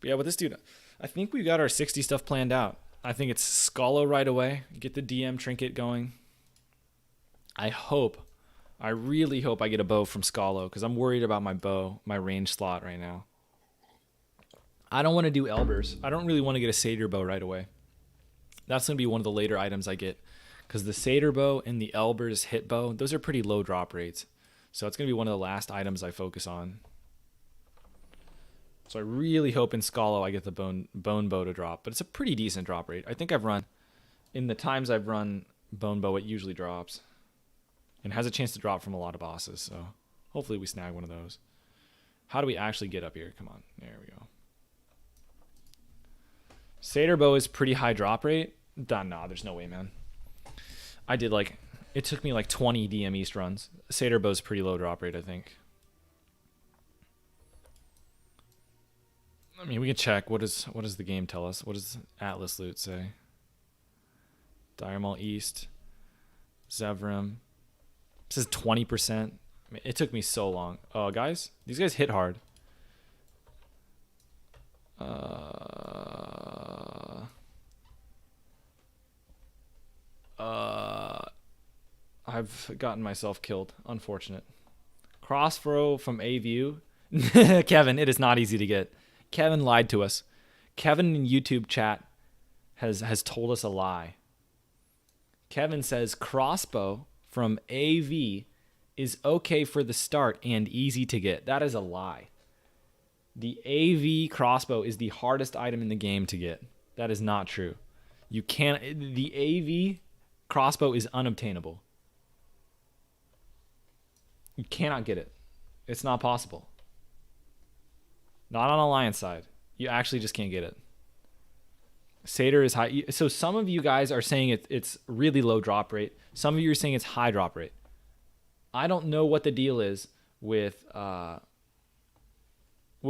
But yeah, with this dude, I think we got our 60 stuff planned out. I think it's Scala right away. Get the DM trinket going. I really hope I get a bow from Scala because I'm worried about my bow, my range slot right now. I don't want to do Elbers. I don't really want to get a Satyr bow right away. That's going to be one of the later items I get. Because the Satyr bow and the Elbers hit bow, those are pretty low drop rates. So it's going to be one of the last items I focus on. So I really hope in Scalo I get the bone bow to drop. But it's a pretty decent drop rate. I think I've run, in the times I've run bone bow, it usually drops. And has a chance to drop from a lot of bosses. So hopefully we snag one of those. How do we actually get up here? Come on. There we go. Satyr bow is pretty high drop rate. Nah, there's no way, man. I did like, it took me like 20 DM East runs. Satyr bow's pretty low drop rate, I think. I mean, we can check. What does the game tell us? What does Atlas loot say? Dire Maul East. Zevrim. It says 20%. I mean, it took me so long. Oh, guys, these guys hit hard. I've gotten myself killed. Unfortunate. Crossbow from A view. Kevin, it is not easy to get. Kevin lied to us. Kevin in YouTube chat has told us a lie. Kevin says crossbow from AV is okay for the start and easy to get. That is a lie. The AV crossbow is the hardest item in the game to get. That is not true. You can't. The AV crossbow is unobtainable. You cannot get it. It's not possible. Not on Alliance side. You actually just can't get it. Satyr is high. So some of you guys are saying it's really low drop rate. Some of you are saying it's high drop rate. I don't know what the deal is with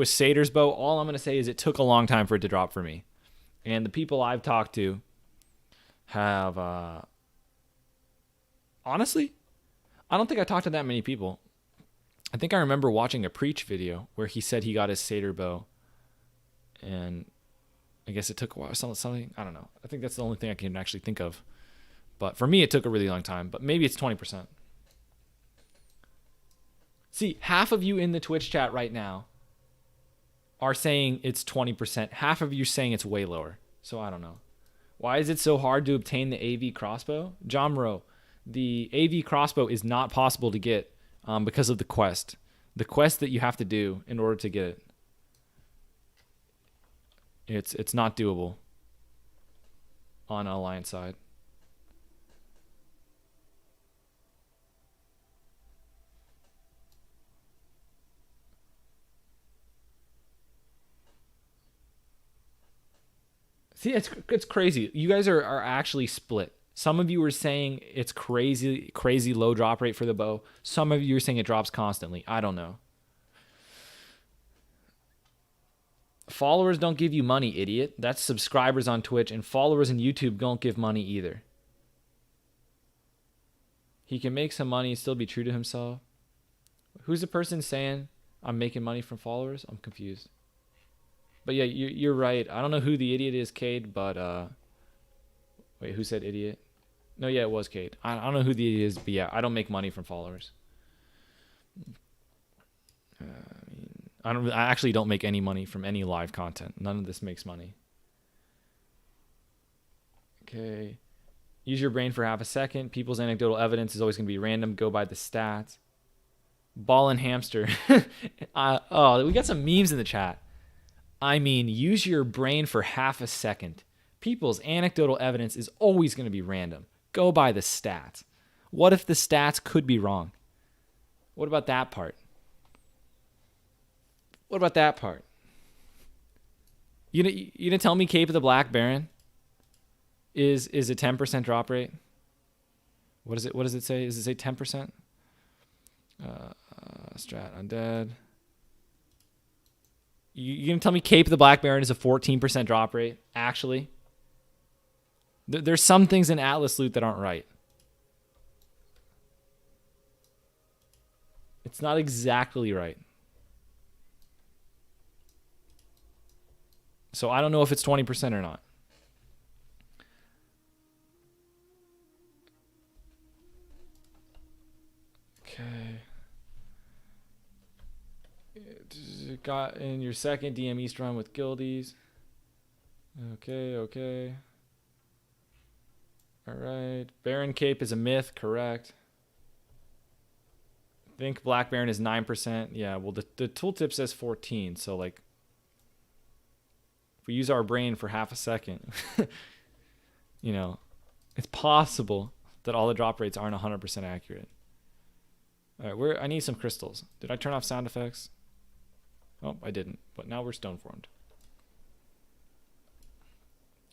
Satyr's bow. All I'm going to say is it took a long time for it to drop for me. And the people I've talked to have... honestly, I don't think I talked to that many people. I think I remember watching a Preach video where he said he got his Satyr bow. And I guess it took a while. Something, I don't know. I think that's the only thing I can actually think of. But for me, it took a really long time. But maybe it's 20%. See, half of you in the Twitch chat right now are saying it's 20%. Half of you saying it's way lower. So I don't know. Why is it so hard to obtain the AV crossbow? John Moreau, the AV crossbow is not possible to get because of the quest. The quest that you have to do in order to get it. It's not doable on Alliance side. See, it's crazy. You guys are actually split. Some of you are saying it's crazy low drop rate for the bow. Some of you are saying it drops constantly. I don't know. Followers don't give you money, idiot. That's subscribers on Twitch, and followers on YouTube don't give money either. He can make some money and still be true to himself. Who's the person saying I'm making money from followers? I'm confused. But yeah, you're right. I don't know who the idiot is, Cade, but wait, who said idiot? No, yeah, it was Cade. I don't know who the idiot is, but yeah, I don't make money from followers. I actually don't make any money from any live content. None of this makes money. Okay. Use your brain for half a second. People's anecdotal evidence is always going to be random. Go by the stats. Ball and hamster. Oh, we got some memes in the chat. I mean, use your brain for half a second. People's anecdotal evidence is always going to be random. Go by the stats. What if the stats could be wrong? What about that part? What about that part? You gonna tell me Cape of the Black Baron is a 10% drop rate? What is it? What does it say? Does it say 10%? Strat undead. You gonna tell me Cape of the Black Baron is a 14% drop rate? Actually, there's some things in Atlas loot that aren't right. It's not exactly right. So I don't know if it's 20% or not. Okay. Got in your second DM East run with guildies. Okay. Alright. Baron Cape is a myth, correct. I think Black Baron is 9%. Yeah, well, the tooltip says 14, so, like, if we use our brain for half a second, you know, it's possible that all the drop rates aren't 100% accurate. Alright, I need some crystals. Did I turn off sound effects? Oh, I didn't, but now we're stoneformed.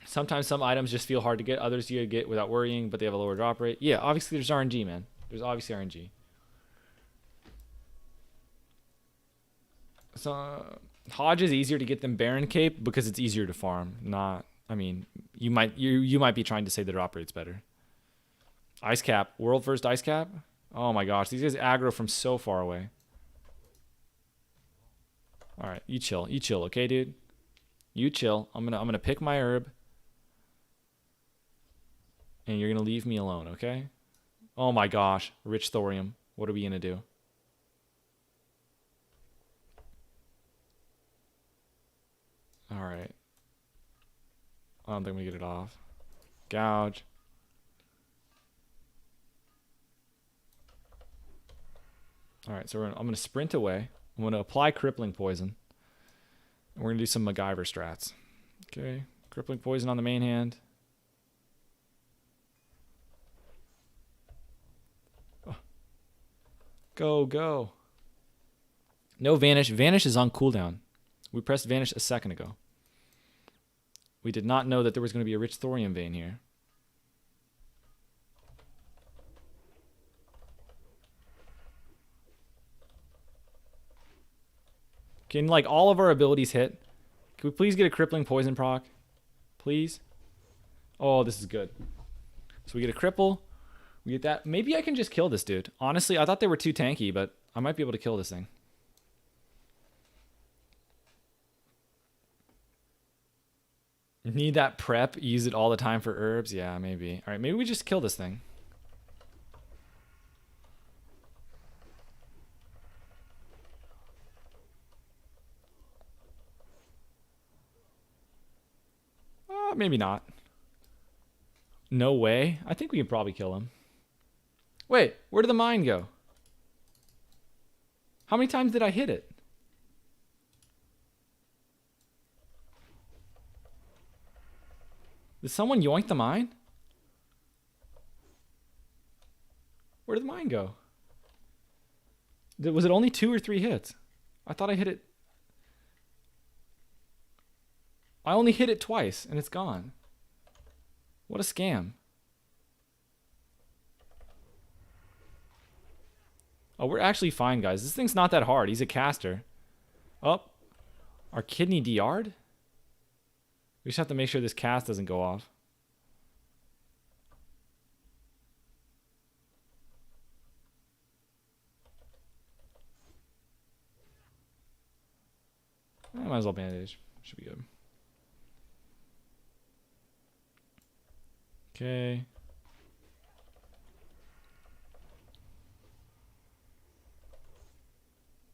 Sometimes some items just feel hard to get, others you get without worrying, but they have a lower drop rate. Yeah, obviously there's RNG, man. There's obviously RNG. So Hodge is easier to get than Baron Cape because it's easier to farm. I mean, you might be trying to say the drop rate's better. Ice Cap, world first Ice Cap. Oh my gosh, these guys aggro from so far away. All right, you chill, okay, dude. You chill. I'm gonna pick my herb, and you're gonna leave me alone, okay? Oh my gosh, rich thorium. What are we gonna do? All right. I don't think I'm gonna get it off. Gouge. All right, so I'm gonna sprint away. I'm gonna apply crippling poison. And we're gonna do some MacGyver strats. Okay, crippling poison on the main hand. Oh. Go. No vanish. Vanish is on cooldown. We pressed vanish a second ago. We did not know that there was going to be a rich thorium vein here. Can, like, all of our abilities hit? Can we please get a crippling poison proc? Please? Oh, this is good. So we get a cripple. We get that. Maybe I can just kill this dude. Honestly, I thought they were too tanky, but I might be able to kill this thing. Need that prep? Use it all the time for herbs? Yeah, maybe. All right, maybe we just kill this thing. Maybe not. No way. I think we can probably kill him. Wait, where did the mine go? How many times did I hit it? Did someone yoink the mine? Where did the mine go? Was it only 2 or 3 hits? I thought I hit it. I only hit it twice and it's gone. What a scam. Oh, we're actually fine, guys. This thing's not that hard. He's a caster. Oh, our kidney DR'd? We just have to make sure this cast doesn't go off. I might as well bandage. Should be good. Okay.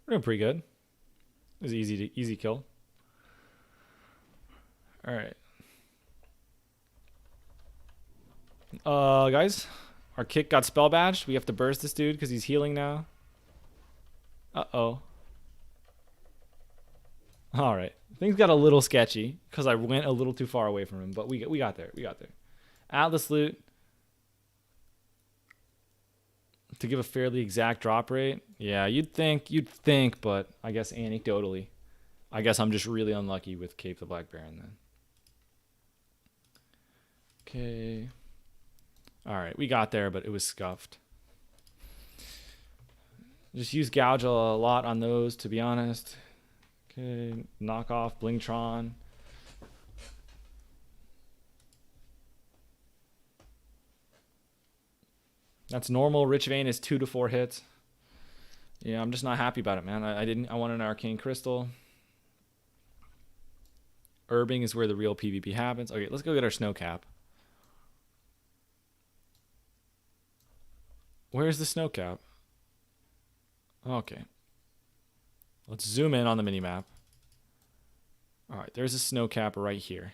We're doing pretty good. It was easy kill. All right. Guys, our kick got spell badged. We have to burst this dude because he's healing now. Uh-oh. All right. Things got a little sketchy because I went a little too far away from him, but we got there. We got there. Atlas loot. To give a fairly exact drop rate. Yeah, you'd think, but I guess anecdotally. I guess I'm just really unlucky with Cape the Black Baron then. Okay. All right, we got there, but it was scuffed. Just use Gouge a lot on those, to be honest. Okay, knock off Blingtron. That's normal. Rich Vein is 2 to 4 hits. Yeah, I'm just not happy about it, man. I want an Arcane Crystal. Herbing is where the real PvP happens. Okay, let's go get our Snow Cap. Where's the Snow Cap? Okay. Let's zoom in on the minimap. All right, there's a snow cap right here.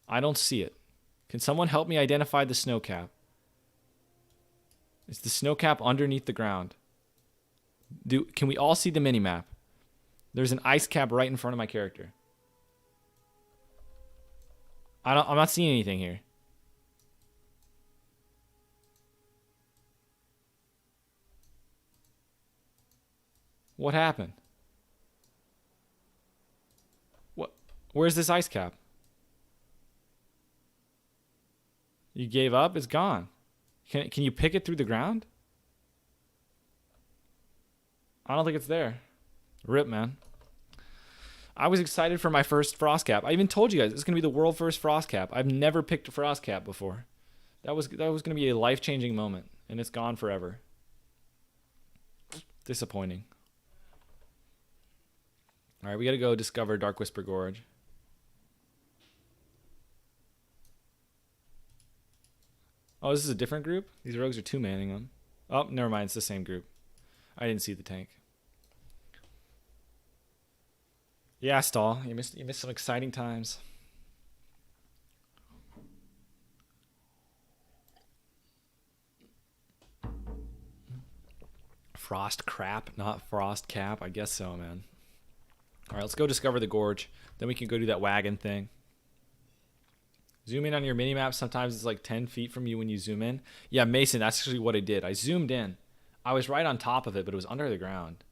I don't see it. Can someone help me identify the snow cap? Is the snow cap underneath the ground? Can we all see the mini map? There's an ice cap right in front of my character. I'm not seeing anything here. What happened? What? Where's this ice cap? You gave up? It's gone. Can you pick it through the ground? I don't think it's there. Rip, man. I was excited for my first frost cap. I even told you guys it's gonna be the world first frost cap. I've never picked a frost cap before. That was gonna be a life-changing moment, and it's gone forever. Disappointing. All right, we gotta go discover Dark Whisper Gorge. Oh, this is a different group? These rogues are two-manning them. Oh, never mind. It's the same group. I didn't see the tank. Yeah, Stall. You missed some exciting times. Frost crap, not frost cap. I guess so, man. All right, let's go discover the gorge. Then we can go do that wagon thing. Zoom in on your mini-map. Sometimes it's like 10 feet from you when you zoom in. Yeah, Mason, that's actually what I did. I zoomed in. I was right on top of it, but it was under the ground.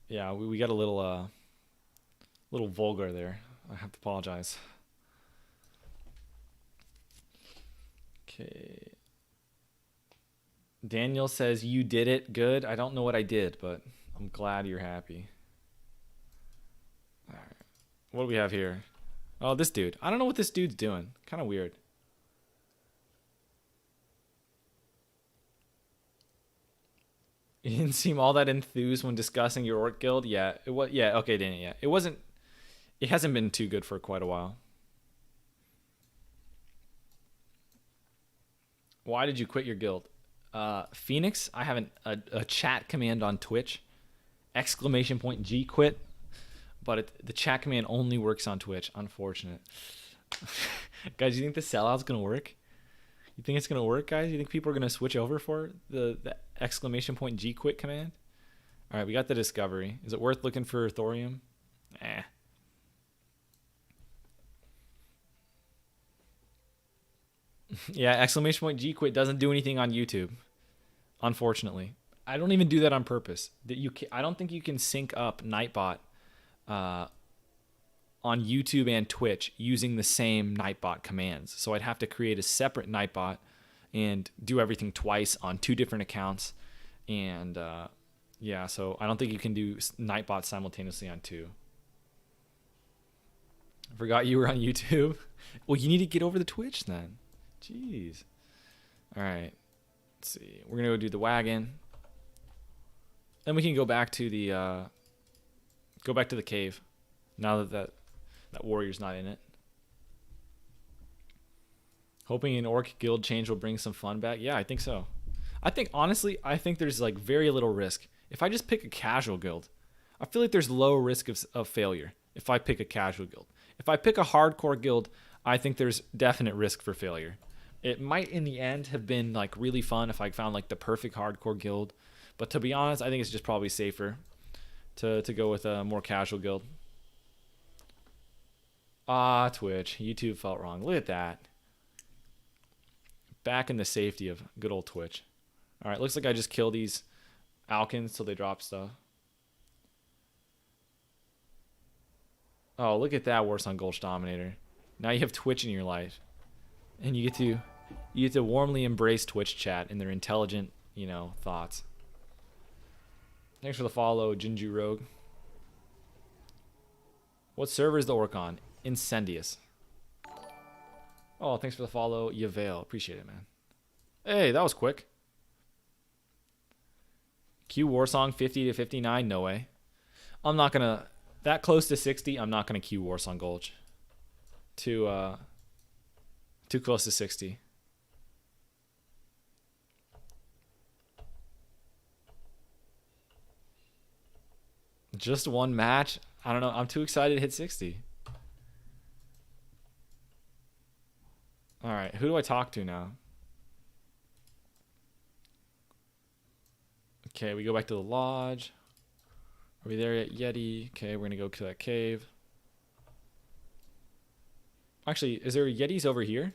Yeah, we got a little vulgar there. I have to apologize. Okay. Daniel says, you did it. Good. I don't know what I did, but I'm glad you're happy. All right. What do we have here? Oh, this dude. I don't know what this dude's doing. Kind of weird. You didn't seem all that enthused when discussing your orc guild? Yeah. Yeah, okay, Danny, yeah. It hasn't been too good for quite a while. Why did you quit your guild? Phoenix, I have a chat command on Twitch. !G quit. But the chat command only works on Twitch. Unfortunate. Guys, you think the sellout's going to work? You think it's going to work, guys? You think people are going to switch over for the !G quit command? All right, we got the discovery. Is it worth looking for thorium? Yeah, !G quit doesn't do anything on YouTube, unfortunately. I don't even do that on purpose. I don't think you can sync up Nightbot on YouTube and Twitch using the same Nightbot commands. So I'd have to create a separate Nightbot and do everything twice on 2 different accounts. And yeah, so I don't think you can do Nightbot simultaneously on 2. I forgot you were on YouTube. Well, you need to get over to Twitch then. Jeez. All right. Let's see. We're going to go do the wagon. Then we can go back to the cave now that warrior's not in it. Hoping an orc guild change will bring some fun back. Yeah, I think so. Honestly, I think there's like very little risk. If I just pick a casual guild, I feel like there's low risk of failure if I pick a casual guild. If I pick a hardcore guild, I think there's definite risk for failure. It might in the end have been like really fun if I found like the perfect hardcore guild. But to be honest, I think it's just probably safer to go with a more casual guild. Twitch. YouTube felt wrong. Look at that. Back in the safety of good old Twitch. All right, looks like I just kill these Alkins till they drop stuff. Oh, look at that Warsong Gulch Dominator. Now you have Twitch in your life. And you get to warmly embrace Twitch chat and their intelligent, thoughts. Thanks for the follow, Jinju Rogue. What server is the orc on? Incendius. Oh, thanks for the follow, Yavail. Appreciate it, man. Hey, that was quick. Q Warsong 50 to 59? No way. I'm not gonna. That close to 60, I'm not gonna Q Warsong Gulch. Too close to 60. Just one match? I don't know. I'm too excited to hit 60. All right. Who do I talk to now? Okay, we go back to the lodge. Are we there yet, Yeti? Okay, we're going to go to that cave. Actually, is there Yetis over here?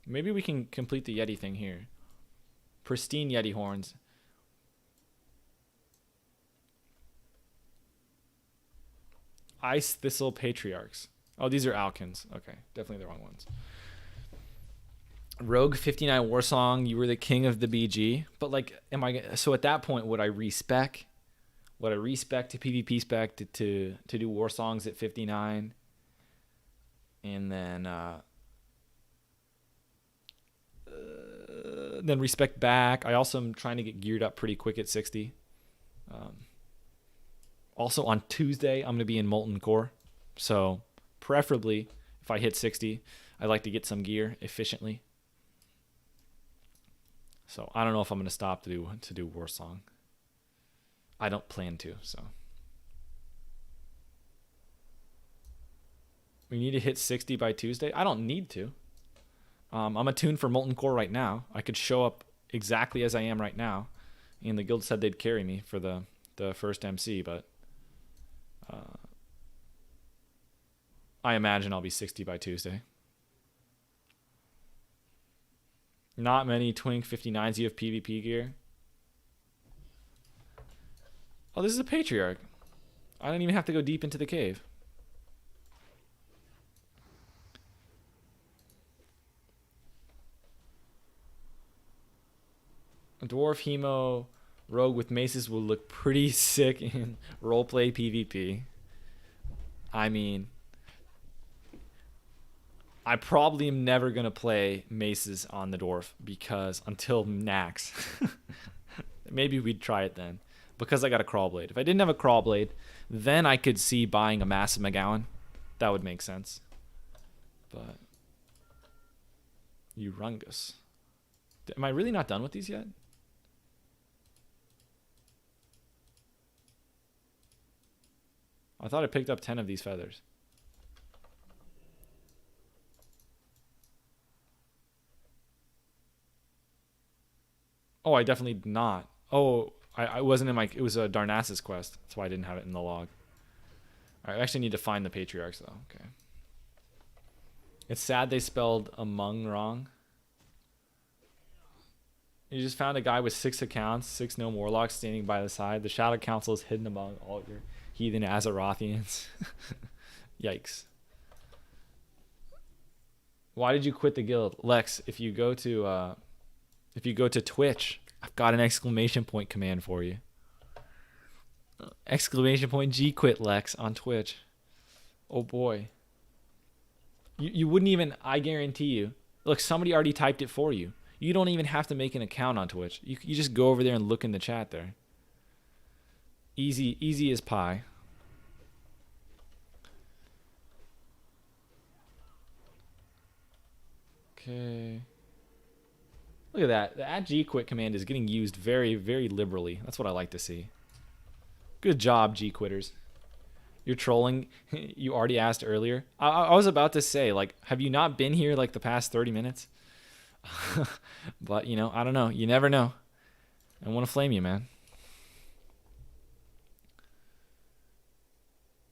Maybe we can complete the Yeti thing here. Pristine Yeti horns. Ice Thistle Patriarchs. Oh, these are Alkins. Okay, definitely the wrong ones. Rogue 59 Warsong, you were the king of the BG. But like, so at that point, would I respec? Would I respec to PvP spec to do Warsongs at 59? And then respec back. I also am trying to get geared up pretty quick at 60. Also on Tuesday, I'm going to be in Molten Core. So preferably, if I hit 60, I'd like to get some gear efficiently. So I don't know if I'm going to stop to do Warsong. I don't plan to, so. We need to hit 60 by Tuesday. I don't need to. I'm attuned for Molten Core right now. I could show up exactly as I am right now. And the guild said they'd carry me for the first MC, but I imagine I'll be 60 by Tuesday. Not many Twink 59s. You have PvP gear. Oh, this is a Patriarch. I don't even have to go deep into the cave. A Dwarf Hemo Rogue with maces will look pretty sick in roleplay PvP. I mean, I probably am never going to play maces on the Dwarf because until Nax. Maybe we'd try it then. Because I got a crawl blade. If I didn't have a crawl blade, then I could see buying a massive McGowan. That would make sense. But Urungus. Am I really not done with these yet? I thought I picked up 10 of these feathers. Oh, I definitely did not. Oh, I wasn't in my... It was a Darnassus quest. That's why I didn't have it in the log. All right, I actually need to find the Patriarchs, though. Okay. It's sad they spelled among wrong. You just found a guy with 6 accounts, 6 gnome warlocks standing by the side. The Shadow Council is hidden among all your heathen Azerothians. Yikes. Why did you quit the guild? Lex, if you go to Twitch, I've got an exclamation point command for you. Exclamation point G quit Lex on Twitch. Oh boy. You wouldn't even, I guarantee you. Look, somebody already typed it for you. You don't even have to make an account on Twitch. You just go over there and look in the chat there. Easy as pie. Okay. Look at that. The @gquit command is getting used very, very liberally. That's what I like to see. Good job, G-quitters. You're trolling. You already asked earlier. I was about to say, like, have you not been here, like, the past 30 minutes? But, you know, I don't know. You never know. I want to flame you, man.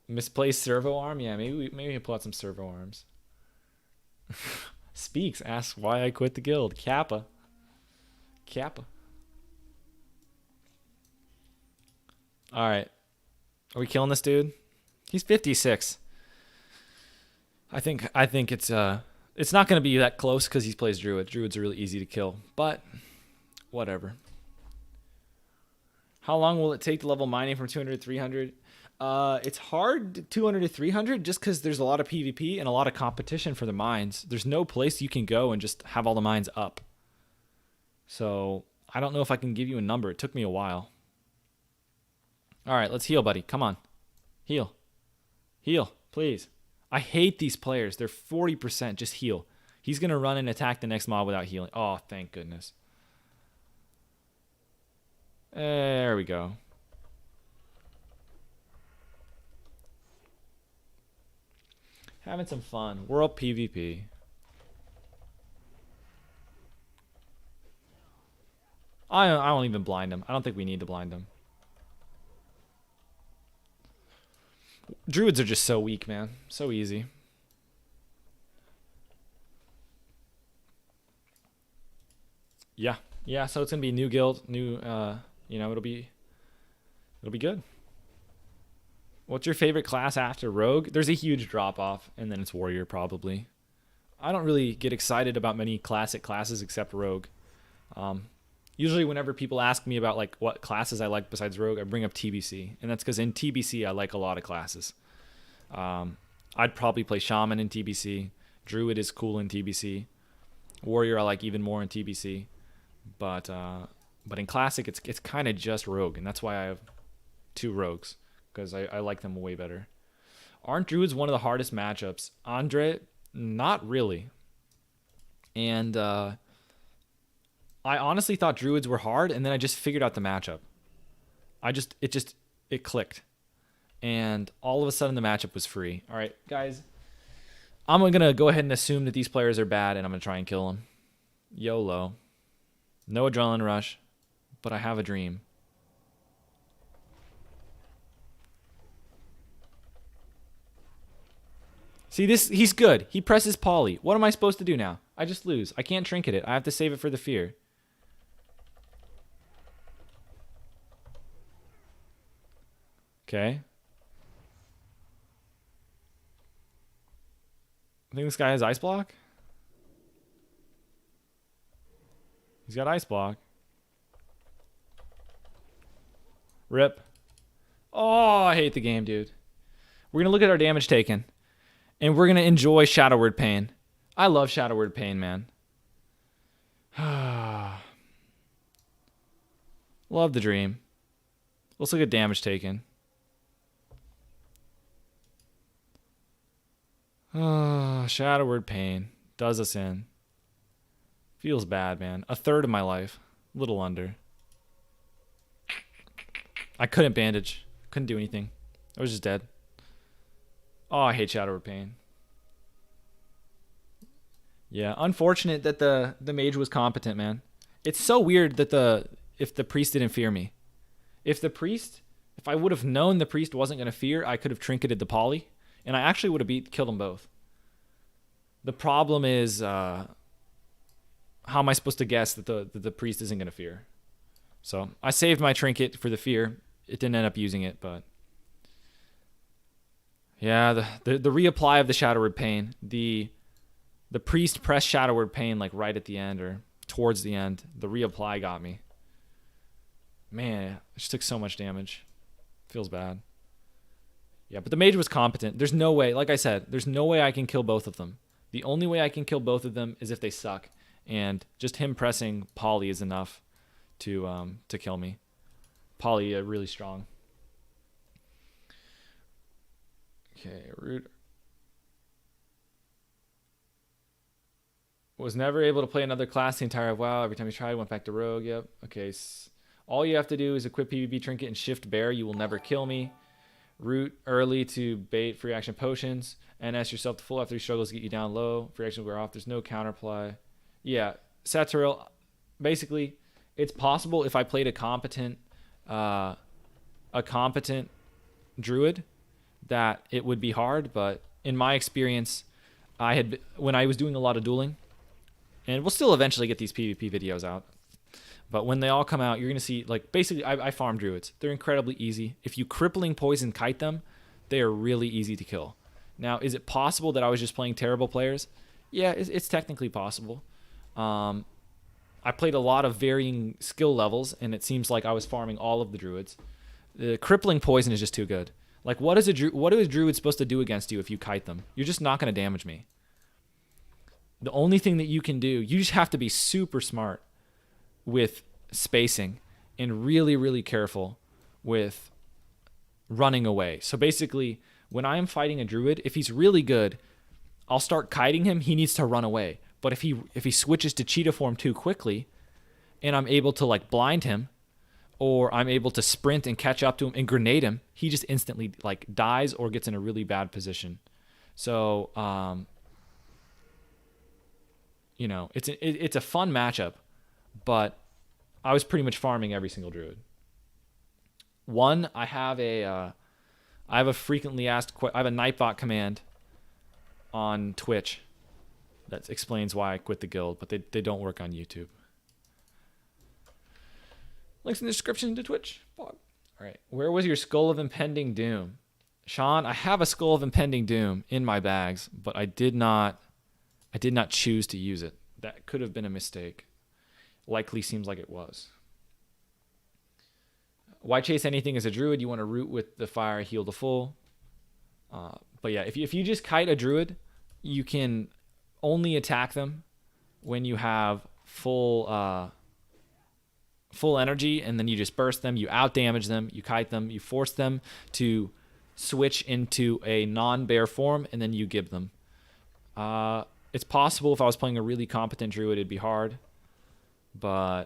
Misplaced servo arm? Yeah, maybe we pull out some servo arms. Speaks asks why I quit the guild. Kappa. All right. Are we killing this dude? He's 56. I think it's not going to be that close because he plays Druid. Druids are really easy to kill, but whatever. How long will it take to level mining from 200 to 300? It's hard 200 to 300 just because there's a lot of PvP and a lot of competition for the mines. There's no place you can go and just have all the mines up. So I don't know if I can give you a number. It took me a while. All right, let's heal, buddy. Come on. Heal. Heal, please. I hate these players. They're 40%. Just heal. He's going to run and attack the next mob without healing. Oh, thank goodness. There we go. Having some fun. World PvP. I don't even blind him. I don't think we need to blind him. Druids are just so weak, man. So easy. Yeah. Yeah, so it's going to be new guild, new it'll be good. What's your favorite class after Rogue? There's a huge drop off, and then it's Warrior probably. I don't really get excited about many classic classes except Rogue. Usually whenever people ask me about like what classes I like besides Rogue, I bring up TBC, and that's because in TBC I like a lot of classes. I'd probably play Shaman in TBC. Druid is cool in TBC. Warrior I like even more in TBC. But in Classic it's kind of just Rogue, and that's why I have 2 Rogues, because I like them way better. Aren't Druids one of the hardest matchups? Andre, not really. And I honestly thought Druids were hard, and then I just figured out the matchup. It clicked. And all of a sudden the matchup was free. All right, guys. I'm going to go ahead and assume that these players are bad, and I'm going to try and kill them. YOLO. No adrenaline rush, but I have a dream. See, he's good. He presses poly. What am I supposed to do now? I just lose. I can't trinket it. I have to save it for the fear. Okay. I think this guy has ice block. He's got ice block. Rip. Oh, I hate the game, dude. We're going to look at our damage taken. And we're going to enjoy Shadow Word Pain. I love Shadow Word Pain, man. Love the dream. Let's look at damage taken. Shadow Word Pain. Does us in. Feels bad, man. 1/3 of my life. Little under. I couldn't bandage. Couldn't do anything. I was just dead. Oh, I hate Shadow Word Pain. Yeah, unfortunate that the mage was competent, man. It's so weird that if the priest didn't fear me. If I would have known the priest wasn't going to fear, I could have trinketed the poly, and I actually would have killed them both. The problem is, how am I supposed to guess that the priest isn't going to fear? So I saved my trinket for the fear. It didn't end up using it, but yeah, the reapply of the Shadow Word Pain, the priest pressed Shadow Word Pain like right at the end or towards the end. The reapply got me. Man, it just took so much damage. Feels bad. Yeah, but the mage was competent. There's no way, like I said, there's no way I can kill both of them. The only way I can kill both of them is if they suck. And just him pressing poly is enough to kill me. Poly really strong. Okay, root. Was never able to play another class the entire WoW. Every time you tried, went back to Rogue. Yep. Okay. All you have to do is equip PvP trinket and shift bear. You will never kill me. Root early to bait free action potions. NS yourself to full after you struggles to get you down low. Free action wear off. There's no counterplay. Yeah, Saturil. Basically, it's possible if I played a competent druid that it would be hard. But in my experience, when I was doing a lot of dueling, and we'll still eventually get these PvP videos out. But when they all come out, you're going to see, like, basically, I farm druids. They're incredibly easy. If you crippling poison kite them, they are really easy to kill. Now, is it possible that I was just playing terrible players? Yeah, it's technically possible. I played a lot of varying skill levels, and it seems like I was farming all of the druids. The crippling poison is just too good. Like, what is a druid supposed to do against you if you kite them? You're just not going to damage me. The only thing that you can do, you just have to be super smart with spacing and really, really careful with running away. So basically, when I am fighting a druid, if he's really good, I'll start kiting him. He needs to run away. But if he switches to cheetah form too quickly, and I'm able to like blind him, or I'm able to sprint and catch up to him and grenade him, he just instantly like dies or gets in a really bad position. So, it's a fun matchup, but I was pretty much farming every single druid. I have a frequently asked I have a Nightbot command on Twitch that explains why I quit the guild, but they don't work on YouTube. Links in the description to Twitch. All right. Where was your Skull of Impending Doom? Sean, I have a Skull of Impending Doom in my bags, but I did not choose to use it. That could have been a mistake. Likely seems like it was. Why chase anything as a druid? You want to root with the fire, heal to full. But yeah, if you just kite a druid, you can only attack them when you have full energy, and then you just burst them, you out damage them, you kite them, you force them to switch into a non-bear form, and then you give them. It's possible if I was playing a really competent druid, it'd be hard, but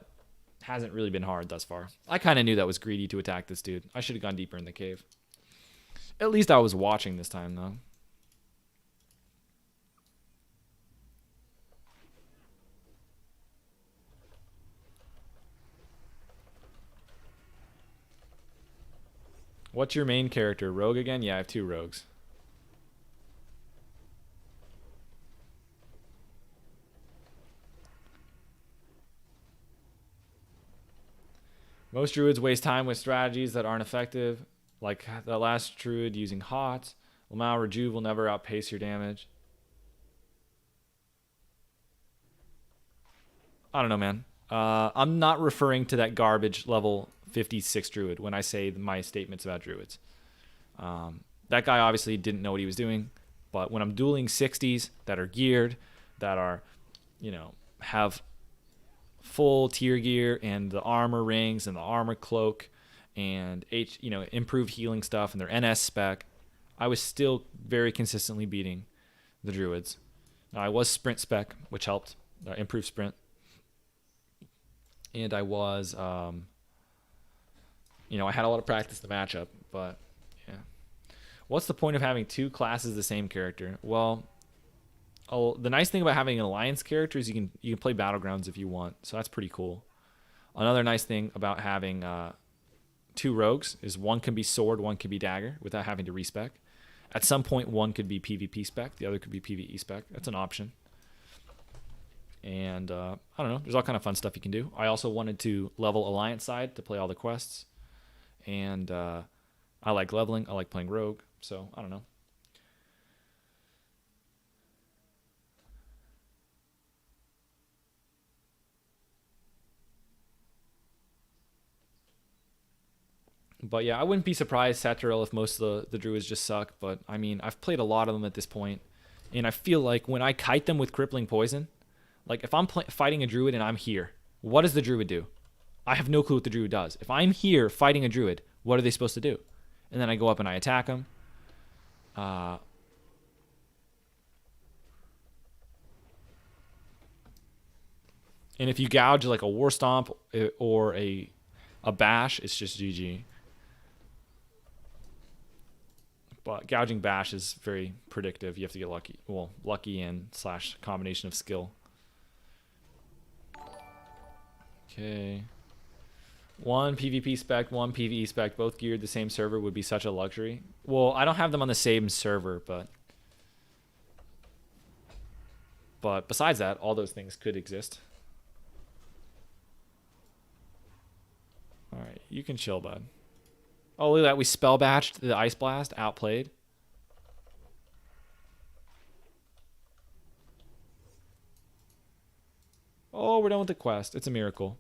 hasn't really been hard thus far. I kind of knew that was greedy to attack this dude. I should have gone deeper in the cave. At least I was watching this time, though. What's your main character? Rogue again? Yeah, I have 2 rogues. Most druids waste time with strategies that aren't effective, like the last druid using hot. Lamau Rejuve will never outpace your damage. I don't know, man. I'm not referring to that garbage level 56 druid when I say my statements about druids. That guy obviously didn't know what he was doing, but when I'm dueling 60s that are geared, that are, have full tier gear and the armor rings and the armor cloak and improved healing stuff and their NS spec, I was still very consistently beating the druids. Now, I was sprint spec, which helped improve sprint, and I was I had a lot of practice in the matchup, but yeah. What's the point of having 2 classes of the same character? Well, the nice thing about having an alliance character is you can play battlegrounds if you want, so that's pretty cool. Another nice thing about having 2 rogues is one can be sword, one can be dagger without having to respec. At some point, one could be PvP spec, the other could be PvE spec. That's an option. And I don't know, there's all kind of fun stuff you can do. I also wanted to level alliance side to play all the quests, and I like leveling. I like playing rogue, so I don't know. But yeah, I wouldn't be surprised, Saturel, if most of the druids just suck. But I mean, I've played a lot of them at this point, and I feel like when I kite them with crippling poison, like if I'm fighting a druid and I'm here, what does the druid do? I have no clue what the druid does. If I'm here fighting a druid, what are they supposed to do? And then I go up and I attack them. And if you gouge like a war stomp or a bash, it's just GG. But gouging bash is very predictive. You have to get lucky. Well, lucky and / combination of skill. Okay. 1 PvP spec, 1 PvE spec, both geared the same server would be such a luxury. Well, I don't have them on the same server, but besides that, all those things could exist. All right, you can chill, bud. Oh, look at that. We spell batched the Ice Blast, outplayed. Oh, we're done with the quest. It's a miracle.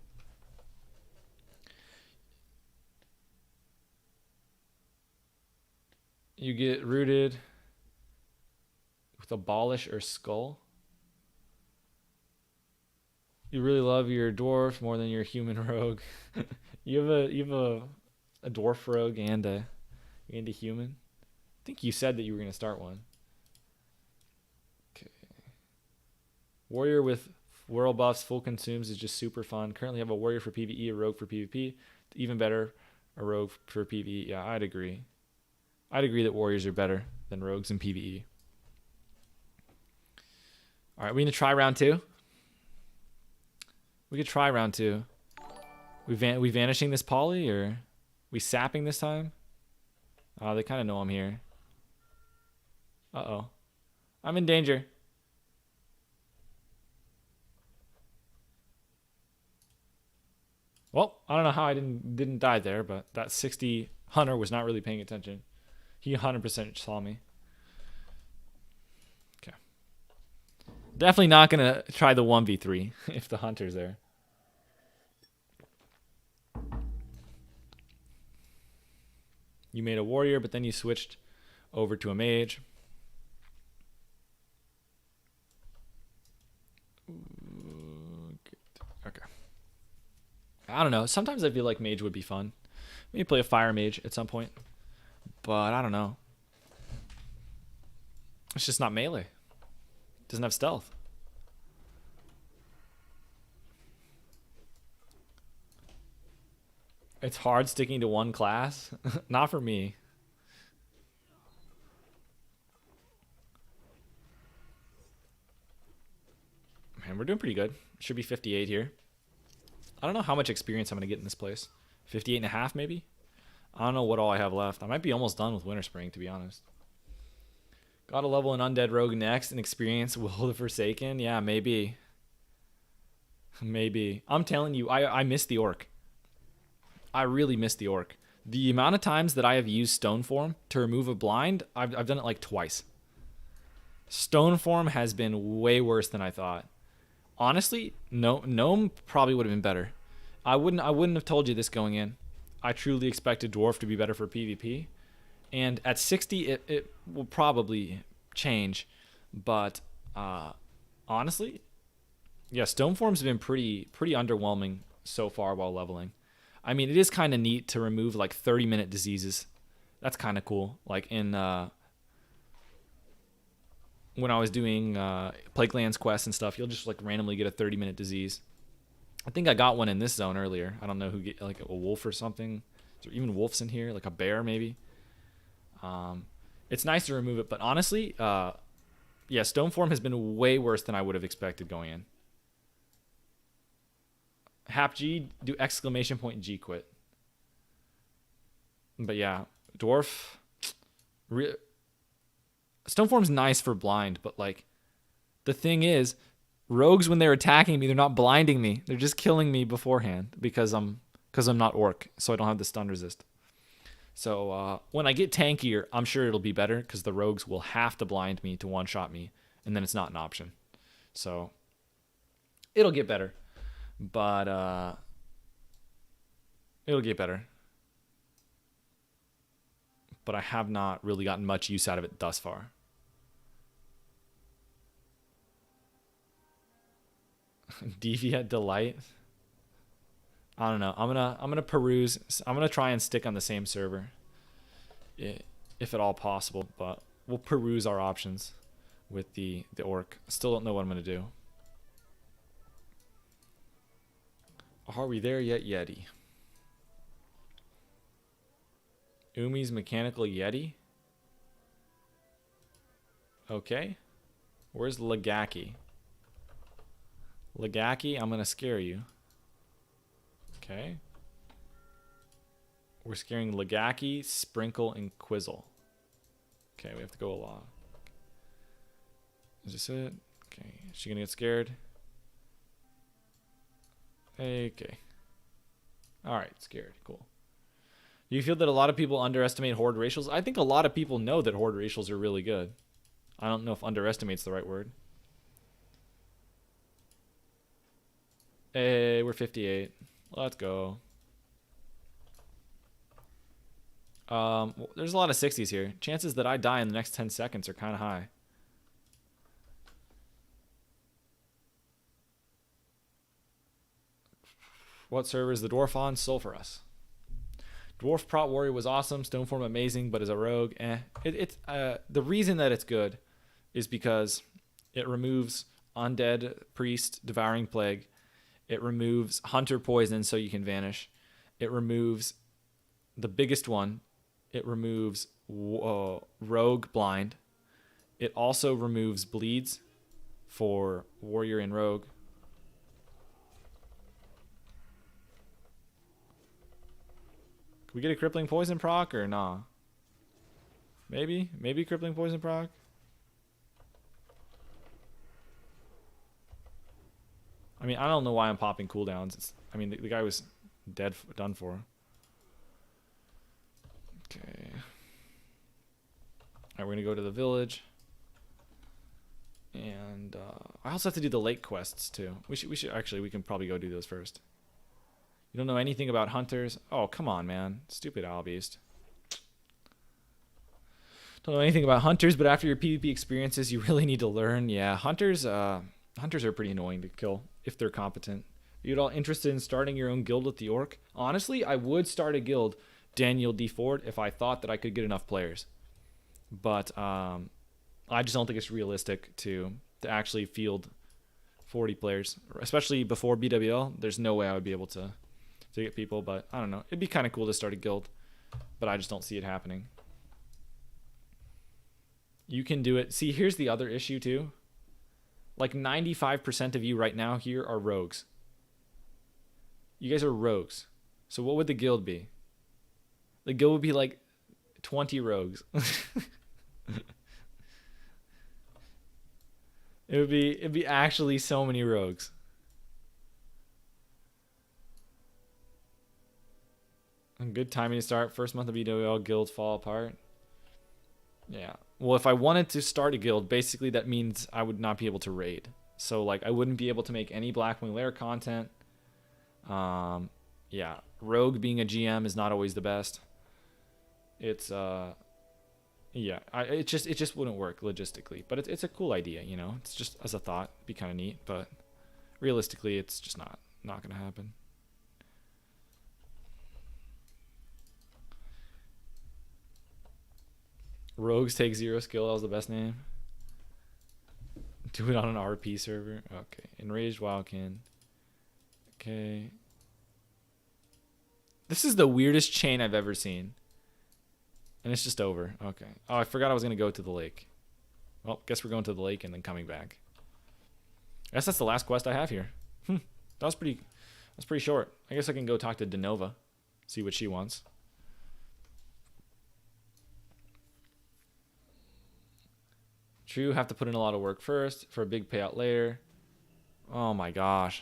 You get rooted with Abolish or Skull. You really love your dwarf more than your human rogue. you have a dwarf rogue and a human. I think you said that you were gonna start one. Okay. Warrior with world buffs, full consumes is just super fun. Currently have a warrior for PvE, a rogue for PvP. Even better, a rogue for PvE. Yeah, I'd agree. I'd agree that warriors are better than rogues in PvE. All right, we need to try round 2. We could try round 2. We vanishing this poly, or we sapping this time? Oh, they kind of know I'm here. Uh-oh. I'm in danger. Well, I don't know how I didn't die there, but that 60 hunter was not really paying attention. He 100% saw me. Okay. Definitely not going to try the 1v3 if the hunter's there. You made a warrior, but then you switched over to a mage. Okay. I don't know. Sometimes I feel like mage would be fun. Maybe play a fire mage at some point. But I don't know. It's just not melee. It doesn't have stealth. It's hard sticking to one class. Not for me. Man, we're doing pretty good. Should be 58 here. I don't know how much experience I'm going to get in this place. 58 and a half, maybe? I don't know what all I have left. I might be almost done with Winter Spring, to be honest. Got to level an Undead Rogue next and experience Will of the Forsaken? Yeah, maybe. Maybe. I'm telling you, I miss the Orc. I really miss the Orc. The amount of times that I have used Stone Form to remove a blind, I've done it like twice. Stone Form has been way worse than I thought. Honestly, no, Gnome probably would have been better. I wouldn't have told you this going in. I truly expected Dwarf to be better for PvP. And at 60, it will probably change. But honestly, yeah, Stone Form's been pretty underwhelming so far while leveling. I mean, it is kind of neat to remove like 30-minute diseases. That's kind of cool. Like in when I was doing Plaguelands quests and stuff, you'll just like randomly get a 30-minute disease. I think I got one in this zone earlier. I don't know who get like a wolf or something. Is there even wolves in here? Like a bear maybe. It's nice to remove it, but honestly, yeah, Stone Form has been way worse than I would have expected going in. Hap G, do exclamation point G quit. But yeah, Dwarf. Stone Form's nice for blind, but like the thing is, rogues when they're attacking me, they're not blinding me. They're just killing me beforehand because I'm not orc, so I don't have the stun resist. So when I get tankier, I'm sure it'll be better because the rogues will have to blind me to one-shot me, and then it's not an option. So it'll get better. But it'll get better. But I have not really gotten much use out of it thus far. Deviant Delight. I don't know. I'm gonna peruse. I'm gonna try and stick on the same server, if at all possible. But we'll peruse our options with the orc. Still don't know what I'm gonna do. Are we there yet, Yeti? Umi's Mechanical Yeti. Okay. Where's Lagaki? Lagaki, I'm gonna scare you. Okay. We're scaring Lagaki, Sprinkle, and Quizzle. Okay, we have to go along. Is this it? Okay. Is she gonna get scared? Okay. Alright, scared. Cool. Do you feel that a lot of people underestimate Horde racials? I think a lot of people know that Horde racials are really good. I don't know if underestimate's the right word. Hey, we're 58. Let's go. There's a lot of 60s here. Chances that I die in the next 10 seconds are kind of high. What server is the Dwarf on? Sulfuras. Dwarf Prot Warrior was awesome. Stoneform amazing, but as a rogue, the reason that it's good is because it removes Undead Priest Devouring Plague. It removes Hunter Poison so you can vanish. It removes the biggest one. It removes Rogue Blind. It also removes bleeds for warrior and rogue. Can we get a crippling poison proc or nah? Maybe crippling poison proc. I mean, I don't know why I'm popping cooldowns. I mean, the guy was done for. Okay. Alright, we're gonna go to the village. And I also have to do the lake quests too. We should actually, we can probably go do those first. You don't know anything about hunters? Oh, come on, man. Stupid owl beast. Don't know anything about hunters, but after your PvP experiences, you really need to learn. Yeah, hunters are pretty annoying to kill if they're competent. Are you at all interested in starting your own guild with the orc? Honestly, I would start a guild, Daniel D. Ford, if I thought that I could get enough players. But I just don't think it's realistic to actually field 40 players, especially before BWL. There's no way I would be able to get people, but I don't know. It'd be kind of cool to start a guild, but I just don't see it happening. You can do it. See, here's the other issue too. Like 95% of you right now here are rogues. You guys are rogues. So what would the guild be? The guild would be like 20 rogues. It'd be actually so many rogues. Good timing to start. First month of BWL, guilds fall apart. Yeah. Well, if I wanted to start a guild, basically that means I would not be able to raid. So like I wouldn't be able to make any Blackwing Lair content. Yeah, rogue being a GM is not always the best. It's yeah, it just wouldn't work logistically. But it's a cool idea, you know. It's just as a thought, it'd be kind of neat, but realistically, it's just not gonna happen. Rogues take 0 skill. That was the best name. Do it on an RP server. Okay. Enraged Wildkin. Okay. This is the weirdest chain I've ever seen. And it's just over. Okay. Oh, I forgot I was going to go to the lake. Well, guess we're going to the lake and then coming back. I guess that's the last quest I have here. That's pretty short. I guess I can go talk to Denova. See what she wants. True, have to put in a lot of work first for a big payout later. Oh my gosh.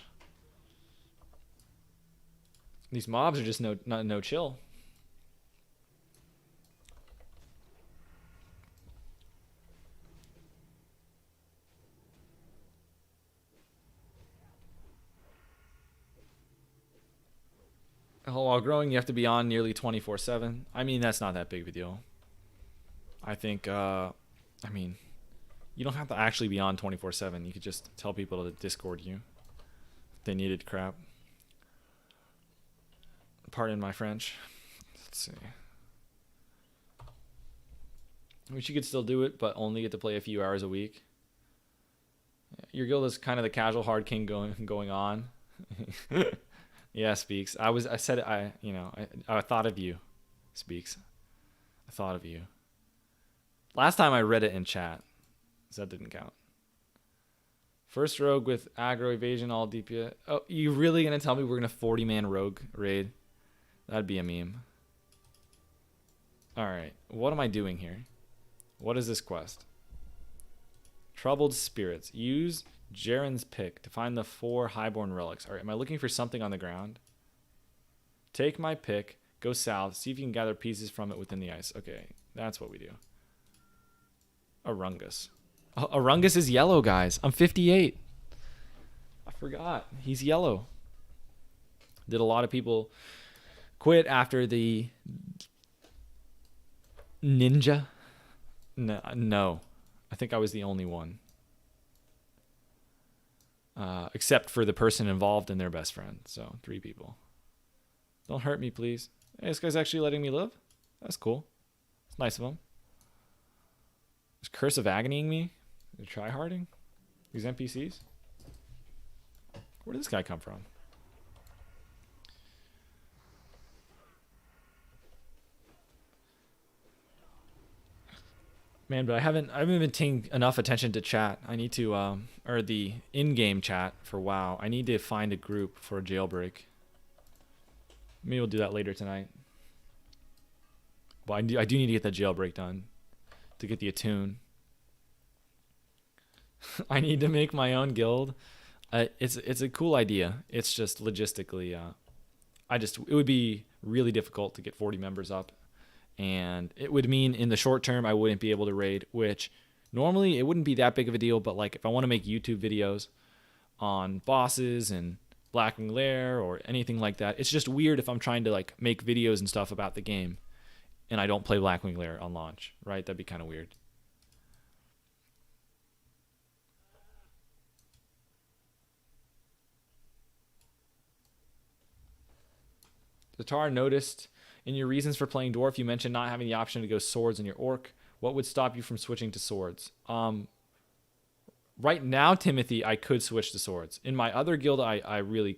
These mobs are just no chill. While growing, you have to be on nearly 24/7. I mean, that's not that big of a deal. I think, I mean, you don't have to actually be on 24/7. You could just tell people to Discord you if they needed crap. Pardon my French. Let's see. I wish you could still do it, but only get to play a few hours a week. Your guild is kind of the casual hard king going on. Yeah, Speaks. I thought of you, Speaks. I thought of you. Last time I read it in chat. So that didn't count. First rogue with aggro evasion, all DPS. Oh, you really gonna tell me we're gonna 40-man rogue raid? That'd be a meme. Alright, what am I doing here? What is this quest? Troubled Spirits. Use Jaren's pick to find the 4 highborn relics. Alright, am I looking for something on the ground? Take my pick, go south, see if you can gather pieces from it within the ice. Okay, that's what we do. Arungus. Arungus is yellow, guys. I'm 58. I forgot. He's yellow. Did a lot of people quit after the ninja? No. I think I was the only one. Except for the person involved and their best friend. So 3 people. Don't hurt me, please. Hey, this guy's actually letting me live? That's cool. It's nice of him. Is Curse of Agonying me? They're tryharding? These NPCs? Where did this guy come from? Man, but I haven't been paying enough attention to chat. I need to or the in-game chat for WoW. I need to find a group for a jailbreak. Maybe we'll do that later tonight. But I do need to get that jailbreak done to get the attune. I need to make my own guild. It's a cool idea. It's just logistically, it would be really difficult to get 40 members up, and it would mean in the short term I wouldn't be able to raid, which normally it wouldn't be that big of a deal. But like if I want to make YouTube videos on bosses and Blackwing Lair or anything like that, it's just weird if I'm trying to like make videos and stuff about the game and I don't play Blackwing Lair on launch, right? That'd be kind of weird. Zatar, noticed in your reasons for playing Dwarf, you mentioned not having the option to go swords in your orc. What would stop you from switching to swords? Right now, Timothy, I could switch to swords. In my other guild, I really...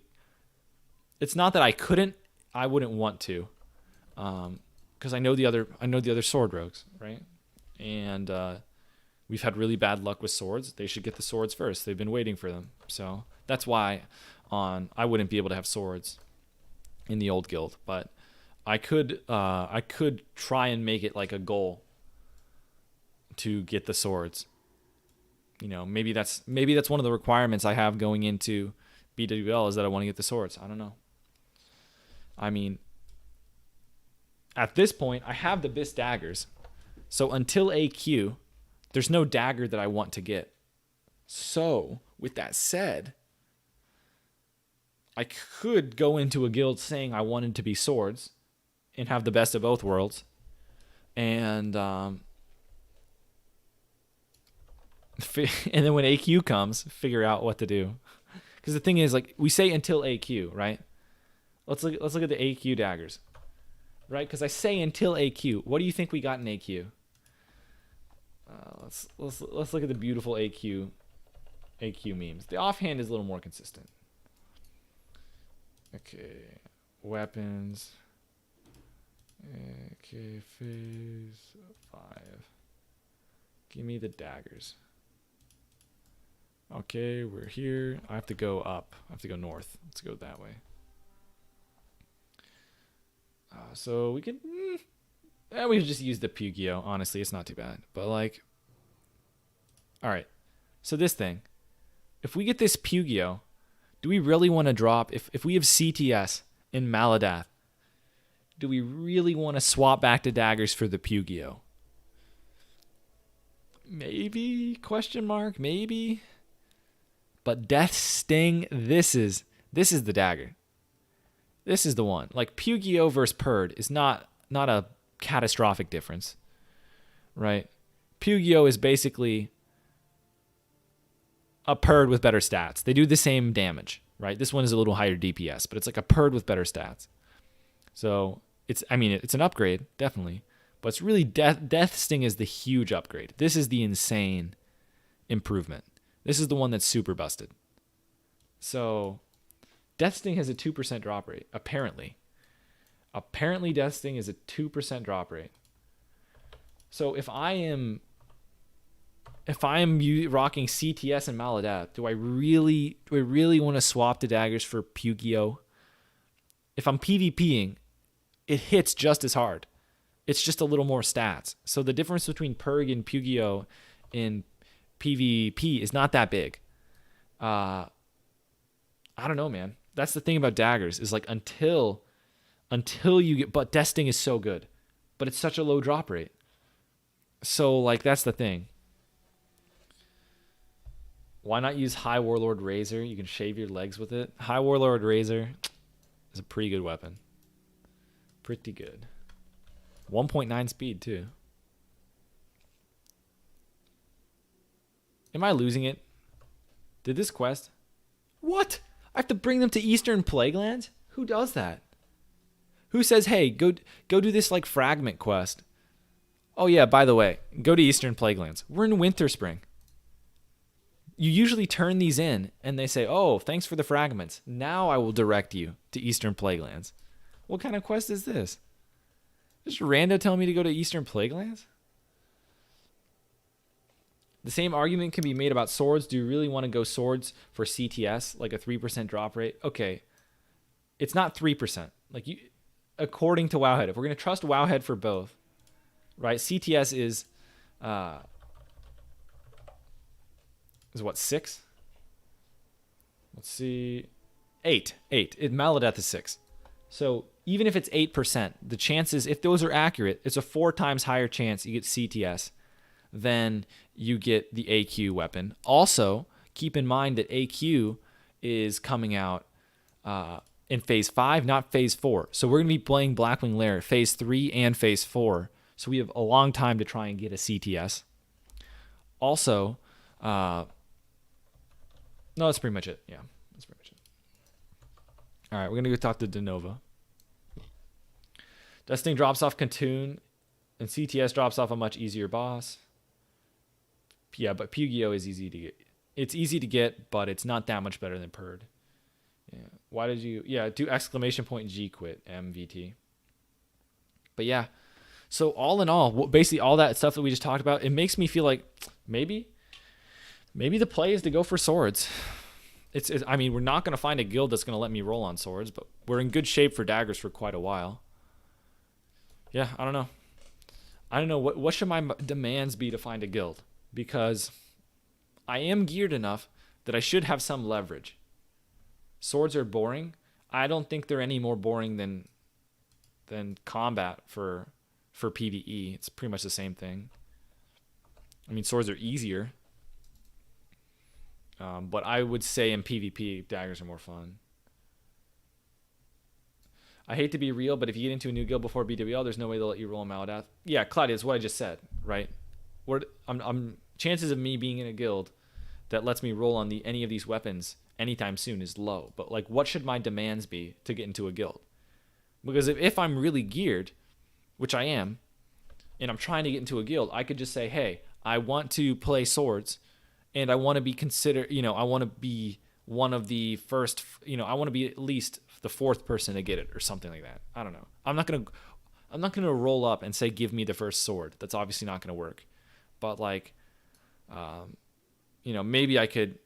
It's not that I couldn't, I wouldn't want to. Because I know the other sword rogues, right? And we've had really bad luck with swords. They should get the swords first. They've been waiting for them. So that's why I wouldn't be able to have swords in the old guild, but I could try and make it like a goal to get the swords. You know, maybe that's one of the requirements I have going into BWL is that I want to get the swords. I don't know. I mean, at this point, I have the Bis daggers, so until AQ, there's no dagger that I want to get. So, with that said, I could go into a guild saying I wanted to be swords and have the best of both worlds. And and then when AQ comes, figure out what to do. Because the thing is, like, we say until AQ, right? Let's look at the AQ daggers. Right? Because I say until AQ. What do you think we got in AQ? Let's look at the beautiful AQ memes. The offhand is a little more consistent. Okay, weapons. Okay, phase 5. Give me the daggers. Okay, we're here. I have to go up. I have to go north. Let's go that way. So we could just use the Pugio. Honestly, it's not too bad. But like, all right. So this thing, if we get this Pugio, do we really want to drop, if we have CTS in Maladath, do we really want to swap back to daggers for the Pugio? Maybe, question mark, maybe. But Death Sting, this is the dagger. This is the one. Like, Pugio versus Purd is not a catastrophic difference, right? Pugio is basically a Purd with better stats. They do the same damage, right? This one is a little higher DPS, but it's like a Purd with better stats. So it's an upgrade, definitely. But it's really Death Sting is the huge upgrade. This is the insane improvement. This is the one that's super busted. So Death Sting has a 2% drop rate, apparently. Apparently Death Sting is a 2% drop rate. So if I am rocking CTS and Maladath, do I really want to swap the daggers for Pugio? If I'm PvPing, it hits just as hard. It's just a little more stats. So the difference between Purg and Pugio in PvP is not that big. I don't know, man. That's the thing about daggers is like until you get, but Death Sting is so good, but it's such a low drop rate. So like that's the thing. Why not use High Warlord Razor? You can shave your legs with it. High Warlord Razor is a pretty good weapon. Pretty good. 1.9 speed too. Am I losing it? Did this quest? What? I have to bring them to Eastern Plaguelands? Who does that? Who says, hey, go do this like fragment quest? Oh yeah, by the way, go to Eastern Plaguelands. We're in Winter Spring. You usually turn these in and they say, oh, thanks for the fragments. Now I will direct you to Eastern Plaguelands. What kind of quest is this? Just rando telling me to go to Eastern Plaguelands? The same argument can be made about swords. Do you really want to go swords for CTS, like a 3% drop rate? Okay, it's not 3%. Like you, according to Wowhead, if we're going to trust Wowhead for both, right? CTS is what, 6? Let's see, 8. Maladeath is 6. So even if it's 8%, the chances, if those are accurate, it's a 4 times higher chance you get CTS than you get the AQ weapon. Also, keep in mind that AQ is coming out in Phase 5, not Phase 4. So we're going to be playing Blackwing Lair Phase 3 and Phase 4. So we have a long time to try and get a CTS. Also, no, that's pretty much it. Yeah, that's pretty much it. All right, we're going to go talk to Denova. Dusting drops off Katoon, and CTS drops off a much easier boss. Yeah, but Pugio is easy to get. It's easy to get, but it's not that much better than Purd. Yeah. Why did you... Yeah, do exclamation point G quit, MVT. But yeah, so all in all, basically all that stuff that we just talked about, it makes me feel like maybe the play is to go for swords. I mean, we're not going to find a guild that's going to let me roll on swords, but we're in good shape for daggers for quite a while. Yeah, I don't know. What should my demands be to find a guild? Because I am geared enough that I should have some leverage. Swords are boring. I don't think they're any more boring than combat for PvE. It's pretty much the same thing. I mean, swords are easier. But I would say in PvP, daggers are more fun. I hate to be real, but if you get into a new guild before BWL, there's no way they'll let you roll on Maladeath. Yeah, Claudia, it's what I just said, right? Chances of me being in a guild that lets me roll on any of these weapons anytime soon is low. But like, what should my demands be to get into a guild? Because if I'm really geared, which I am, and I'm trying to get into a guild, I could just say, hey, I want to play swords, and I want to be considered, I want to be one of the first, I want to be at least the 4th person to get it or something like that. I don't know. I'm not gonna roll up and say, give me the first sword. That's obviously not gonna work. But like, maybe I could,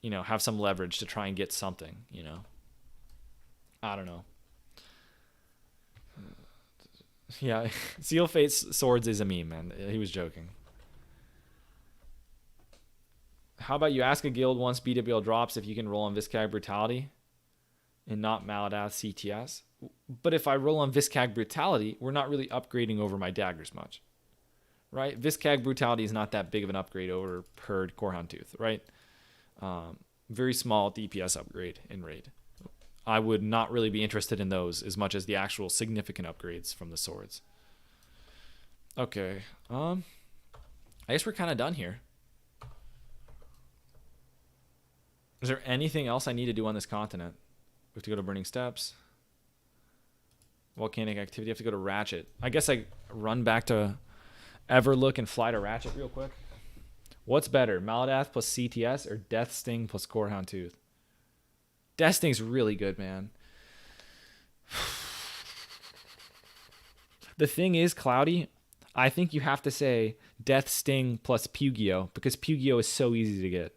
have some leverage to try and get something, I don't know. Yeah, Seal Fate's swords is a meme, man. He was joking. How about you ask a guild once BWL drops if you can roll on Viscag Brutality and not Maladeath CTS? But if I roll on Viscag Brutality, we're not really upgrading over my daggers much, right? Viscag Brutality is not that big of an upgrade over Purd Corehound Tooth, right? Very small DPS upgrade in Raid. I would not really be interested in those as much as the actual significant upgrades from the swords. Okay. I guess we're kind of done here. Is there anything else I need to do on this continent? We have to go to Burning Steps. Volcanic activity. I have to go to Ratchet. I guess I run back to Everlook and fly to Ratchet real quick. What's better, Maladeath plus CTS or Death Sting plus Corehound Tooth? Death Sting's really good, man. The thing is, Cloudy, I think you have to say Death Sting plus Pugio because Pugio is so easy to get.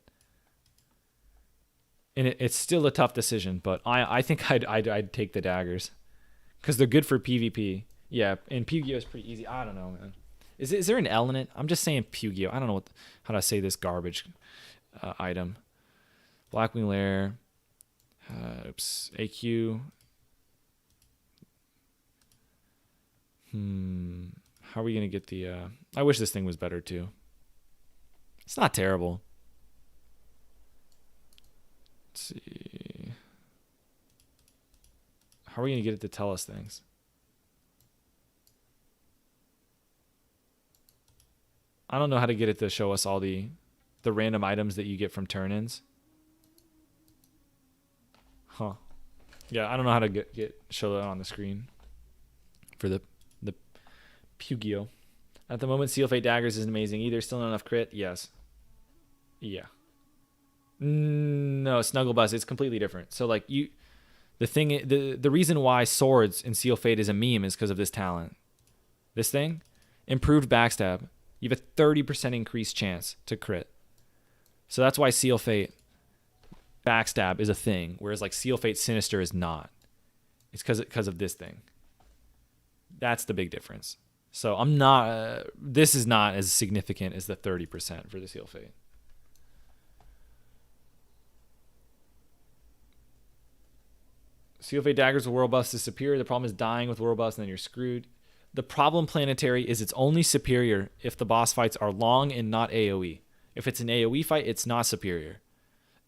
And it's still a tough decision, but I think I'd take the daggers because they're good for PvP. Yeah, and Pugio is pretty easy. I don't know, man. Is there an L in it? I'm just saying Pugio. I don't know how to say this garbage item. Blackwing Lair. Oops. AQ. How are we gonna get the? I wish this thing was better too. It's not terrible. Let's see. How are we gonna get it to tell us things? I don't know how to get it to show us all the random items that you get from turn-ins. Huh. Yeah, I don't know how to show that on the screen for the Pugio. At the moment, Seal Fate Daggers is amazing. Either still not enough crit? Yes. Yeah. No, Snuggle Buzz, it's completely different. So like the reason why swords in Seal Fate is a meme is because of this talent. This thing, improved backstab. You have a 30% increased chance to crit. So that's why Seal Fate Backstab is a thing, whereas like Seal Fate Sinister is not. It's because of this thing. That's the big difference. So I'm not. This is not as significant as the 30% for the Seal Fate. Seal Fate Daggers with World Buffs is superior. The problem is dying with World Buffs and then you're screwed. The problem planetary is it's only superior if the boss fights are long and not AoE. If it's an AoE fight, it's not superior.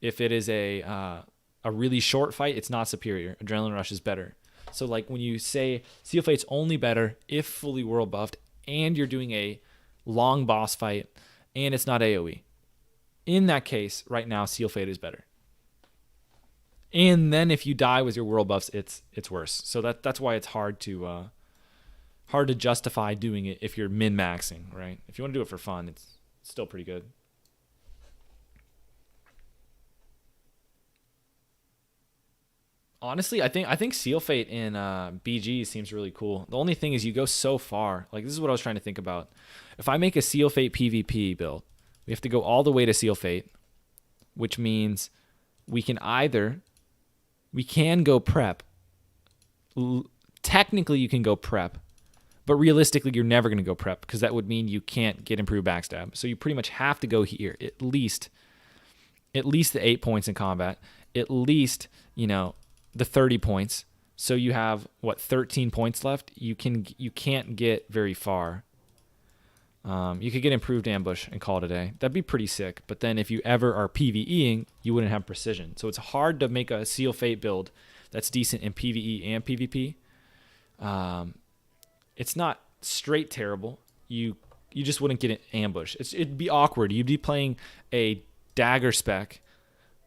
If it is a really short fight, it's not superior. Adrenaline Rush is better. So like when you say Seal Fate's only better if fully world buffed and you're doing a long boss fight and it's not AoE. In that case, right now, Seal Fate is better. And then if you die with your world buffs, it's worse. So that's why it's hard to justify doing it if you're min-maxing, right? If you want to do it for fun, it's still pretty good. Honestly, I think Seal Fate in BG seems really cool. The only thing is you go so far. Like, this is what I was trying to think about. If I make a Seal Fate PvP build, we have to go all the way to Seal Fate, which means we can go prep. Technically, you can go prep, but realistically, you're never going to go prep because that would mean you can't get improved backstab. So you pretty much have to go here, at least the 8 points in combat, at least, the 30 points. So you have 13 points left. You can't get very far. You could get improved ambush and call it a day. That'd be pretty sick. But then if you ever are PvEing, you wouldn't have precision. So it's hard to make a Seal Fate build that's decent in PvE and PvP. It's not straight terrible. You just wouldn't get an ambush. It'd be awkward. You'd be playing a dagger spec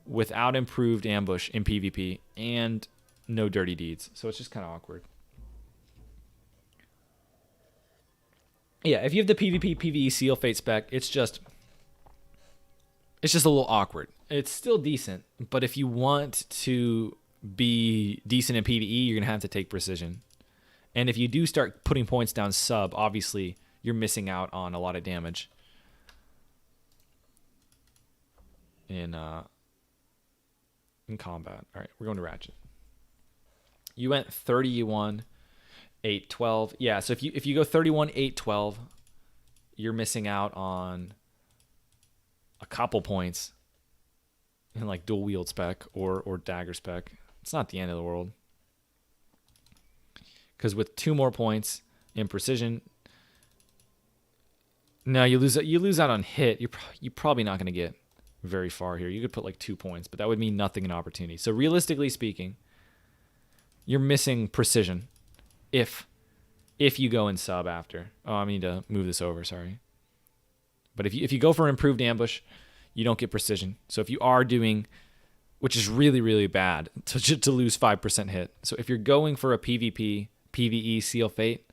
without improved ambush in PvP and no dirty deeds. So it's just kind of awkward. Yeah, if you have the PvP PvE Seal Fate spec, it's just a little awkward. It's still decent, but if you want to be decent in PvE, you're going to have to take precision. And if you do start putting points down sub, obviously you're missing out on a lot of damage in combat. All right, we're going to Ratchet. You went 31, 8, 12. Yeah, so if you go 31, 8, 12, you're missing out on a couple points in like dual wield spec or dagger spec. It's not the end of the world. Because with 2 more points in precision, no, you lose out on hit. You're probably not going to get very far here. You could put like 2 points, but that would mean nothing in opportunity. So realistically speaking, you're missing precision if you go in sub after. Oh, I need to move this over, sorry. But if you go for improved ambush, you don't get precision. So if you are doing, which is really, really bad, to lose 5% hit. So if you're going for a PvP, PvE Seal Fate,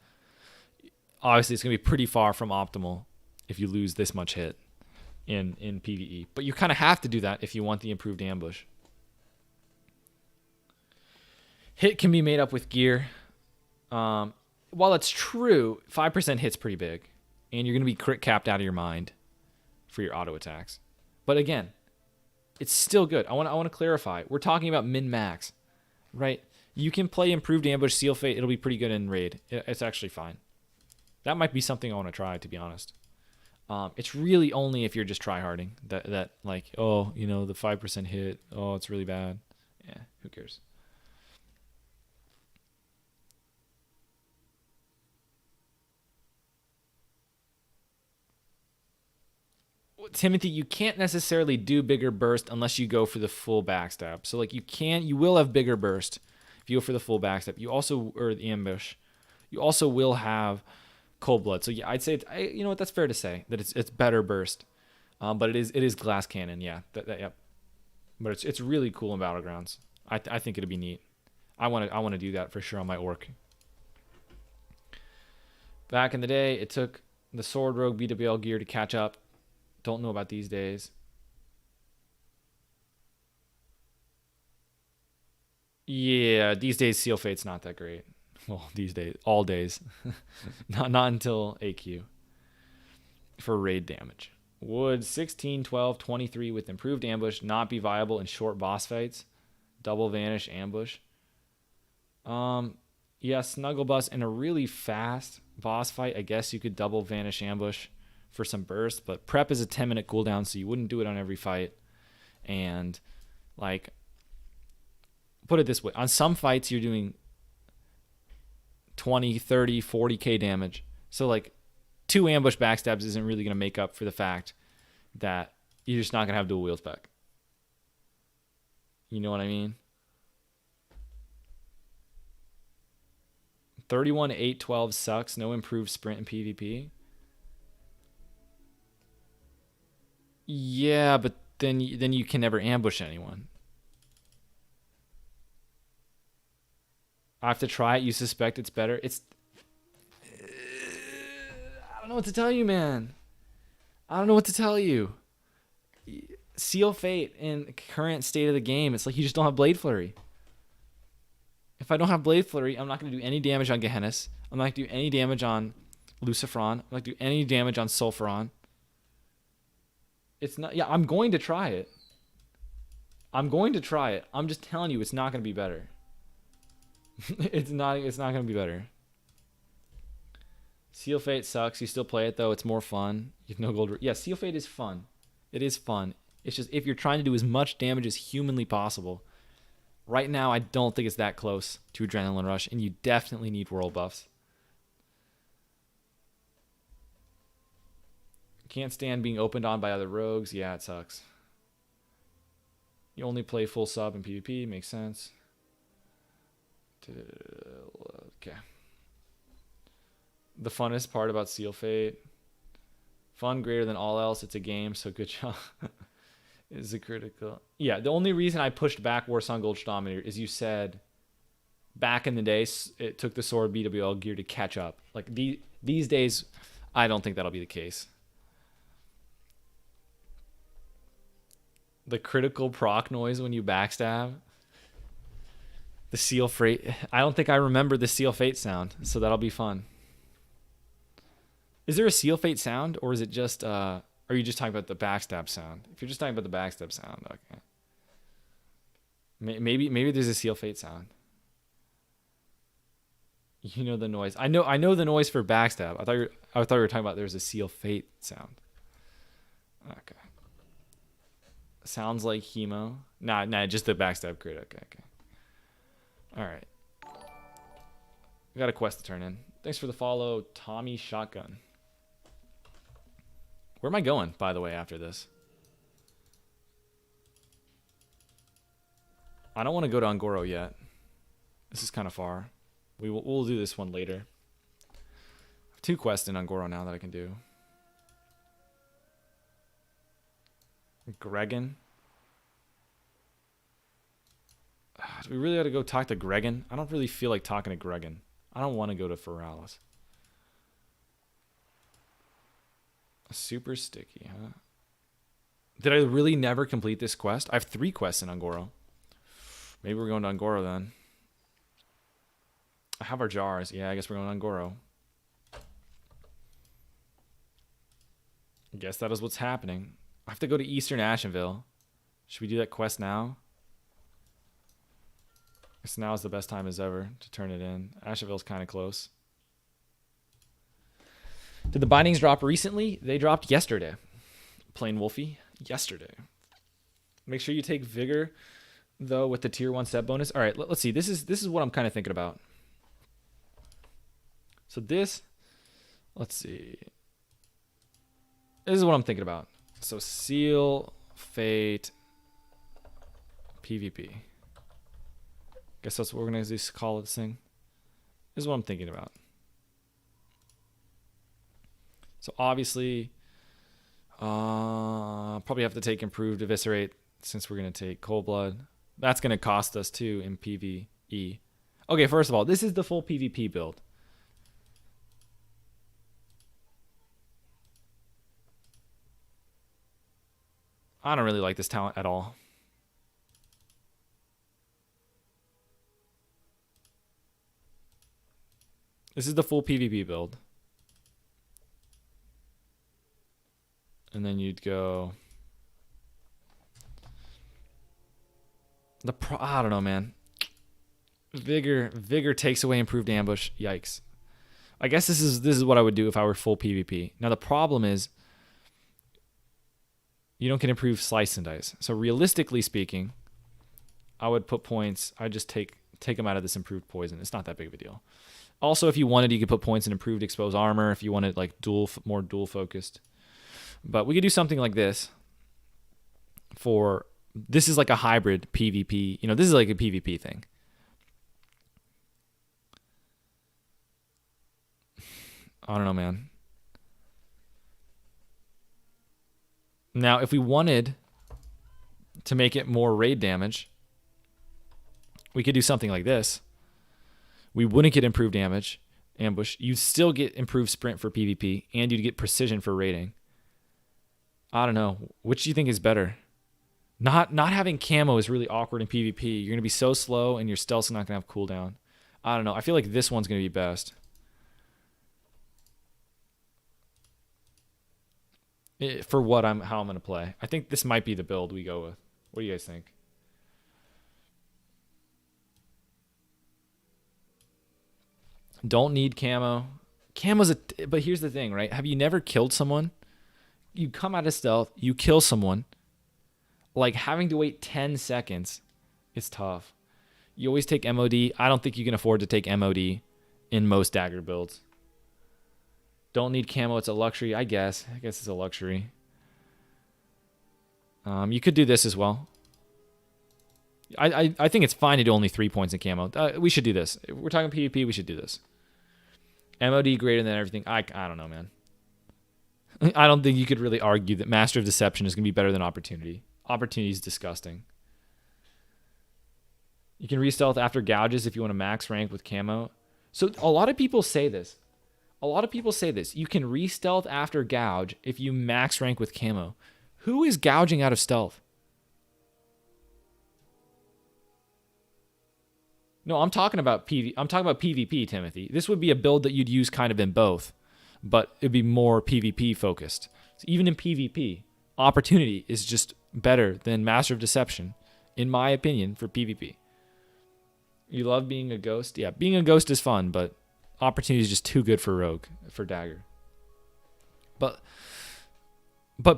obviously it's going to be pretty far from optimal if you lose this much hit in PvE. But you kind of have to do that if you want the improved ambush. Hit can be made up with gear. While it's true, 5% hit's pretty big. And you're going to be crit capped out of your mind for your auto attacks. But again, it's still good. I want to clarify. We're talking about min-max, right? You can play improved ambush Seal Fate. It'll be pretty good in raid. It's actually fine. That might be something I want to try, to be honest. It's really only if you're just tryharding that like, the 5% hit. Oh, it's really bad. Yeah, who cares? Timothy, you can't necessarily do bigger burst unless you go for the full backstab. So like you will have bigger burst if you go for the full backstab. You also, or the ambush, you also will have cold blood. So yeah, I'd say that's fair to say that it's better burst. But it is glass cannon. Yeah, yep. But it's really cool in battlegrounds. I think it'd be neat. I want to do that for sure on my orc. Back in the day, it took the Sword Rogue BWL gear to catch up. Don't know about these days. Yeah, these days Seal Fate's not that great. Well, these days, all days. not until AQ. for raid damage. Would 16, 12, 23 with improved ambush not be viable in short boss fights? Double vanish ambush. Yeah, snuggle bus in a really fast boss fight. I guess you could double vanish ambush for some burst, but prep is a 10-minute cooldown, so you wouldn't do it on every fight. And like, put it this way, on some fights you're doing 20, 30, 40k damage. So like 2 ambush backstabs isn't really going to make up for the fact that you're just not going to have dual wield spec. You know what I mean? 31, 8, 12 sucks. No improved sprint in PvP. Yeah, but then you can never ambush anyone. I have to try it. You suspect it's better. I don't know what to tell you, man. I don't know what to tell you. Seal Fate in the current state of the game, it's like you just don't have Blade Flurry. If I don't have Blade Flurry, I'm not going to do any damage on Gehennis. I'm not going to do any damage on Lucifron. I'm not going to do any damage on Sulfuron. It's not. Yeah, I'm going to try it. I'm just telling you, it's not going to be better. It's not going to be better. Seal Fate sucks. You still play it though. It's more fun. You have no gold. Yeah, Seal Fate is fun. It is fun. It's just if you're trying to do as much damage as humanly possible. Right now, I don't think it's that close to Adrenaline Rush, and you definitely need world buffs. Can't stand being opened on by other rogues. Yeah, it sucks. You only play full sub in PvP. Makes sense. Okay. The funnest part about Seal Fate. Fun greater than all else. It's a game, so good job. Is a critical. Yeah, the only reason I pushed back Warsong Gulch Dominator is you said back in the day it took the sword BWL gear to catch up. Like these days, I don't think that'll be the case. The critical proc noise when you backstab. The Seal Fate. I don't think I remember the Seal Fate sound, so that'll be fun. Is there a Seal Fate sound, or is it just are you just talking about the backstab sound? If you're just talking about the backstab sound, okay. Maybe there's a Seal Fate sound. You know the noise. I know the noise for backstab. I thought you were talking about there's a Seal Fate sound. Okay. Sounds like Hemo. Nah, just the backstab crit. Okay. All right. We got a quest to turn in. Thanks for the follow, Tommy Shotgun. Where am I going, by the way, after this? I don't want to go to Angoro yet. This is kind of far. We'll do this one later. I have 2 quests in Angoro now that I can do. Gregan. Do we really got to go talk to Gregan? I don't really feel like talking to Gregan. I don't want to go to Feralis. Super sticky, huh? Did I really never complete this quest? I have 3 quests in Angoro. Maybe we're going to Angoro then. I have our jars. Yeah, I guess we're going to Angoro. I guess that is what's happening. I have to go to Eastern Ashenville. Should we do that quest now? I guess now is the best time as ever to turn it in. Ashenville's kind of close. Did the bindings drop recently? They dropped yesterday. Plain Wolfie, yesterday. Make sure you take Vigor, though, with the tier 1 step bonus. All right, let's see. This is what I'm kind of thinking about. So this, let's see. This is what I'm thinking about. So Seal, Fate, PvP. Guess that's what we're going to call this thing. This is what I'm thinking about. So obviously, probably have to take Improved Eviscerate since we're going to take Cold Blood. That's going to cost us too in PvE. Okay, first of all, this is the full PvP build. I don't really like this talent at all. This is the full PvP build. And then you'd go... I don't know, man. Vigor takes away improved ambush. Yikes. I guess this is what I would do if I were full PvP. Now the problem is you don't get improved slice and dice. So realistically speaking, I would put points. I just take them out of this improved poison. It's not that big of a deal. Also, if you wanted, you could put points in improved exposed armor if you wanted like more dual focused. But we could do something like this. This is like a hybrid PvP. This is like a PvP thing. I don't know, man. Now, if we wanted to make it more raid damage, we could do something like this. We wouldn't get improved ambush. You'd still get improved sprint for PvP, and you'd get precision for raiding. I don't know. Which do you think is better? Not having camo is really awkward in PvP. You're going to be so slow, and your stealth's not going to have cooldown. I don't know. I feel like this one's going to be best. For how I'm going to play. I think this might be the build we go with. What do you guys think? Don't need camo. But here's the thing, right? Have you never killed someone? You come out of stealth, you kill someone. Like having to wait 10 seconds is tough. You always take MOD. I don't think you can afford to take MOD in most dagger builds. Don't need camo. It's a luxury, I guess. It's a luxury. You could do this as well. I think it's fine to do only 3 points in camo. We should do this. If we're talking PvP, we should do this. MOD greater than everything. I don't know, man. I don't think you could really argue that Master of Deception is going to be better than Opportunity. Opportunity is disgusting. You can re-stealth after gouges if you want to max rank with camo. So a lot of people say this. You can re-stealth after gouge if you max rank with camo. Who is gouging out of stealth? No, I'm talking about PvP, Timothy. This would be a build that you'd use kind of in both, but it'd be more PvP focused. So even in PvP, Opportunity is just better than Master of Deception, in my opinion, for PvP. You love being a ghost? Yeah, being a ghost is fun, but Opportunity is just too good for rogue, for dagger. But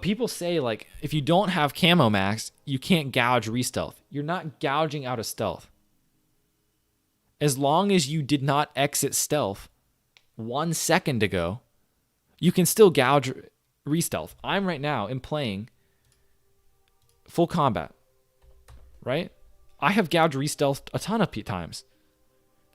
people say, like, if you don't have camo max, you can't gouge re-stealth. You're not gouging out of stealth. As long as you did not exit stealth 1 second ago, you can still gouge re-stealth. I'm right now playing full combat, right? I have gouged re-stealth a ton of times.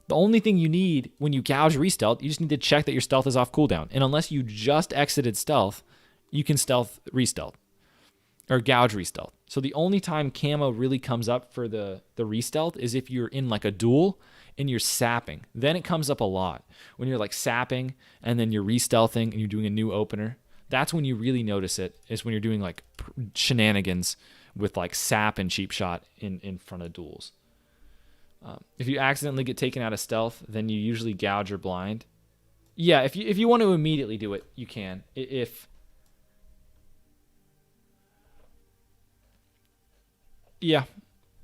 The only thing you need when you gouge re-stealth, you just need to check that your stealth is off cooldown. And unless you just exited stealth, you can stealth re-stealth or gouge re-stealth. So the only time camo really comes up for the re-stealth is if you're in like a duel and you're sapping. Then it comes up a lot. When you're like sapping and then you're re-stealthing and you're doing a new opener, that's when you really notice it, is when you're doing like shenanigans with like sap and cheap shot in front of duels. If you accidentally get taken out of stealth, then you usually gouge or blind. Yeah, if you want to immediately do it, you can.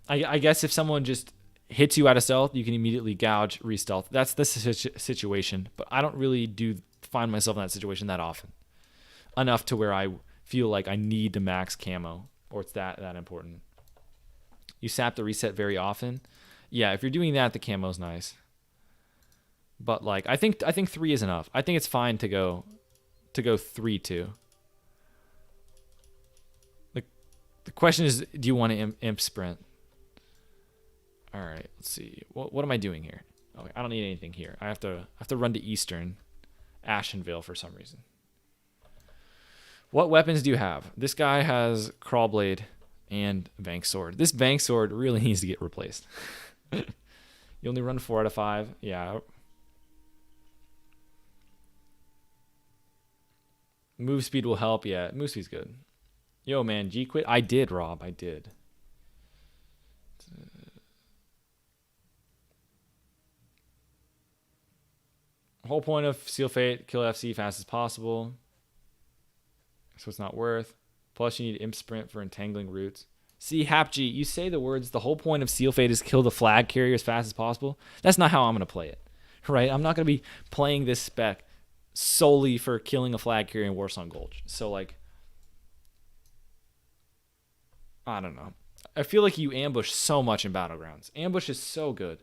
I guess if someone just hits you out of stealth, you can immediately gouge re-stealth. That's the situation, but I don't really find myself in that situation that often. Enough to where I feel like I need to max camo, or it's that important. You sap the reset very often. Yeah, if you're doing that, the camo's nice. But like I think 3 is enough. I think it's fine to go 3-2. The question is, do you want to imp sprint? All right, let's see. What am I doing here? Okay, I don't need anything here. I have to run to Eastern Ashenvale for some reason. What weapons do you have? This guy has Crawlblade and Bank Sword. This Bank Sword really needs to get replaced. You only run 4 out of 5. Yeah. Move speed will help. Yeah, move speed's good. Yo, man, G quit. I did, Rob. I did. Whole point of Seal Fate, kill FC fast as possible. So it's not worth. Plus you need imp sprint for entangling roots. See, HapG, you say the words, the whole point of Seal Fade is kill the flag carrier as fast as possible. That's not how I'm going to play it, right? I'm not going to be playing this spec solely for killing a flag carrier in Warsong Gulch. So, like, I don't know. I feel like you ambush so much in Battlegrounds. Ambush is so good.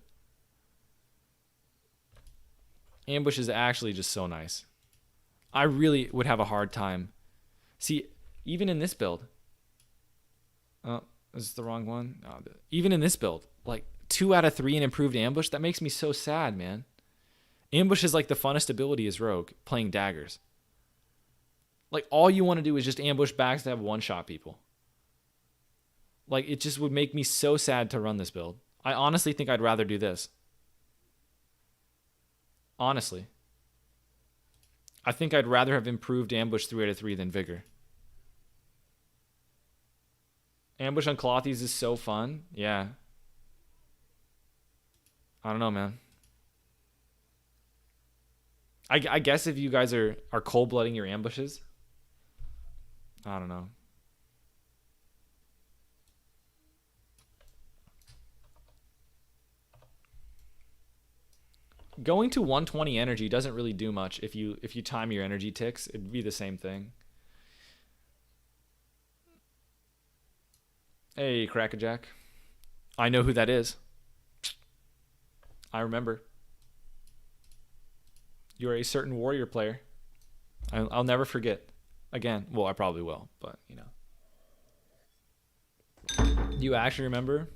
Ambush is actually just so nice. I really would have a hard time. See, even in this build. Oh, is this the wrong one? Oh, even in this build, like 2 out of 3 in improved ambush, that makes me so sad, man. Ambush is like the funnest ability as rogue, playing daggers. Like, all you want to do is just ambush backs that have one-shot people. Like, it just would make me so sad to run this build. I honestly think I'd rather do this. Honestly. I think I'd rather have improved ambush 3 out of 3 than vigor. Ambush on Clothies is so fun. Yeah. I don't know, man. I guess if you guys are cold-blooding your ambushes, I don't know. Going to 120 energy doesn't really do much if you time your energy ticks. It'd be the same thing. Hey, Crackerjack. I know who that is. I remember. You're a certain warrior player. I'll never forget. Again, well, I probably will, but, you know. You actually remember?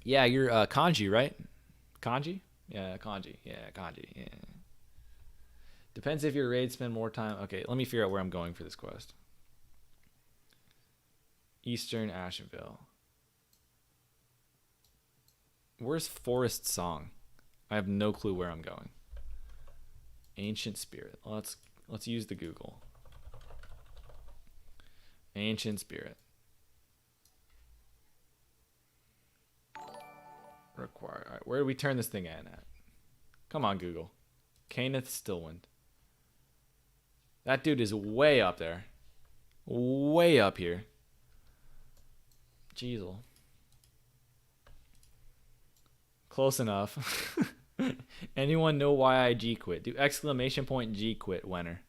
Yeah, you're Kanji, right? Kanji? Yeah, Kanji. Yeah, Kanji. Yeah. Depends if your raids spend more time. Okay, let me figure out where I'm going for this quest. Eastern Ashenville. Where's Forest Song? I have no clue where I'm going. Ancient Spirit. Let's use the Google. Ancient Spirit. Require. All right, where do we turn this thing at? Come on, Google. Caneth Stillwind. That dude is way up there. Way up here. Jeezel. Close enough. Anyone know why I G quit? Do exclamation point G quit, Wenner.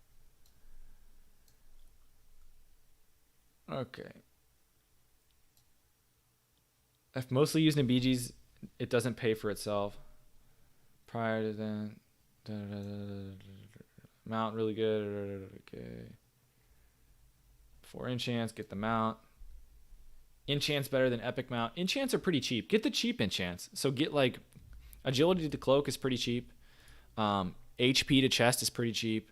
Okay. If mostly used in BGs, it doesn't pay for itself. Prior to then, mount really good. Okay. 4 enchants, get the mount. Enchants better than epic mount. Enchants are pretty cheap. Get the cheap enchants. So get like agility to cloak is pretty cheap. HP to chest is pretty cheap.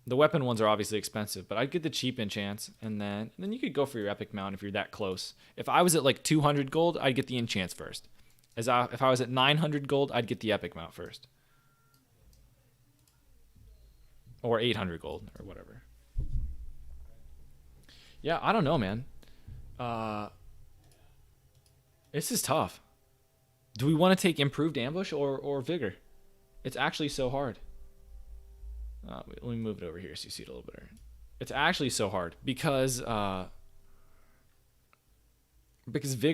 The weapon ones are obviously expensive, but I'd get the cheap enchants, and then you could go for your epic mount if you're that close. If I was at like 200 gold, I'd get the enchants first. If I was at 900 gold, I'd get the epic mount first. Or 800 gold, or whatever. Yeah, I don't know, man. This is tough. Do we want to take improved ambush or vigor? It's actually so hard. Let me move it over here so you see it a little better. It's actually so hard because vigor's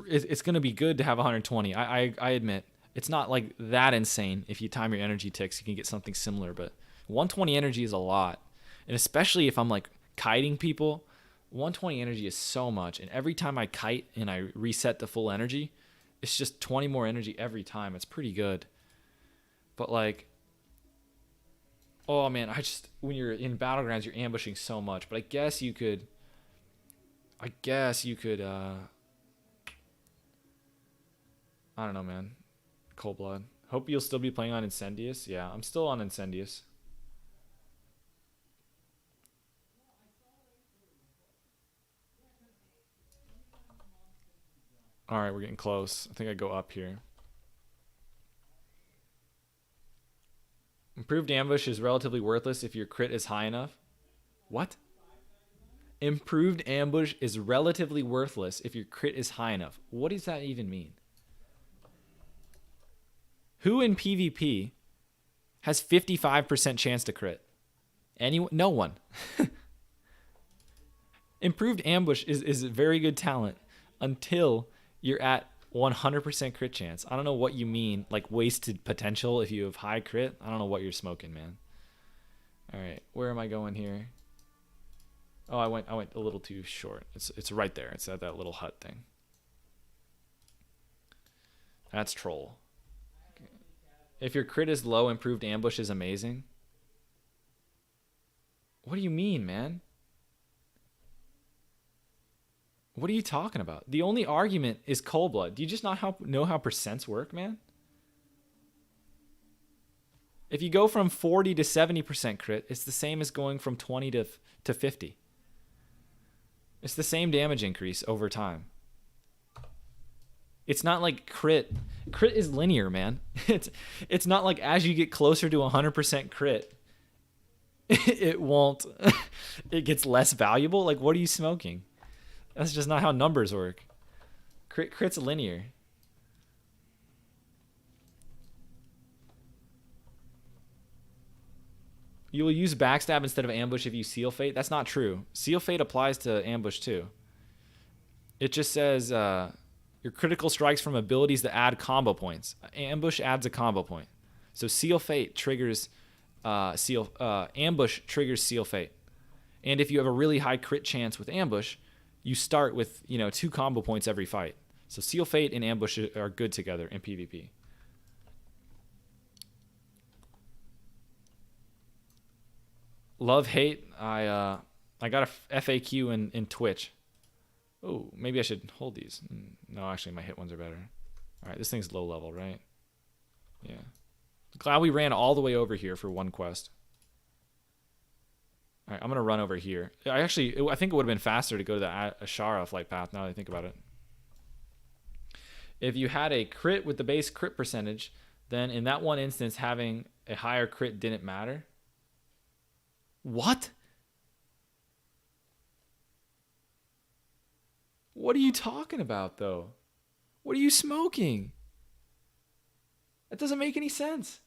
it's going to be good to have 120. I admit it's not like that insane. If you time your energy ticks, you can get something similar, but 120 energy is a lot, and especially if I'm like kiting people, 120 energy is so much. And every time I kite and I reset the full energy, it's just 20 more energy every time. It's pretty good. But like, oh man, when you're in battlegrounds, you're ambushing so much. But I guess you could I don't know, man. Cold Blood. Hope you'll still be playing on Incendius. Yeah, I'm still on Incendius. All right, we're getting close. I think I go up here. Improved ambush is relatively worthless if your crit is high enough. What? Improved ambush is relatively worthless if your crit is high enough. What does that even mean? Who in PvP has 55% chance to crit? Anyone? No one. Improved ambush is a very good talent until you're at 100% crit chance. I don't know what you mean, like wasted potential if you have high crit. I don't know what you're smoking, man. All right, where am I going here? Oh, I went a little too short. It's right there. It's at that little hut thing. That's troll. If your crit is low, improved ambush is amazing. What do you mean, man? What are you talking about? The only argument is cold blood. Do you just not know how percents work, man? If you go from 40 to 70% crit, it's the same as going from 20 to 50. It's the same damage increase over time. It's not like crit. Crit is linear, man. It's not like as you get closer to 100% crit, it gets less valuable. Like, what are you smoking? That's just not how numbers work. Crit's linear. You will use backstab instead of ambush if you seal fate. That's not true. Seal fate applies to ambush too. It just says your critical strikes from abilities that add combo points. Ambush adds a combo point. So seal fate triggers ambush triggers seal fate. And if you have a really high crit chance with ambush, you start with 2 combo points every fight. So seal fate and ambush are good together in PvP. Love hate. I got a FAQ in Twitch. Oh, maybe I should hold these. No, actually, my hit ones are better. All right, this thing's low level, right? Yeah. Glad we ran all the way over here for one quest. All right, I'm gonna run over here. I think it would have been faster to go to the Ashara flight path. Now that I think about it. If you had a crit with the base crit percentage, then in that one instance, having a higher crit didn't matter. What? What are you talking about, though? What are you smoking? That doesn't make any sense.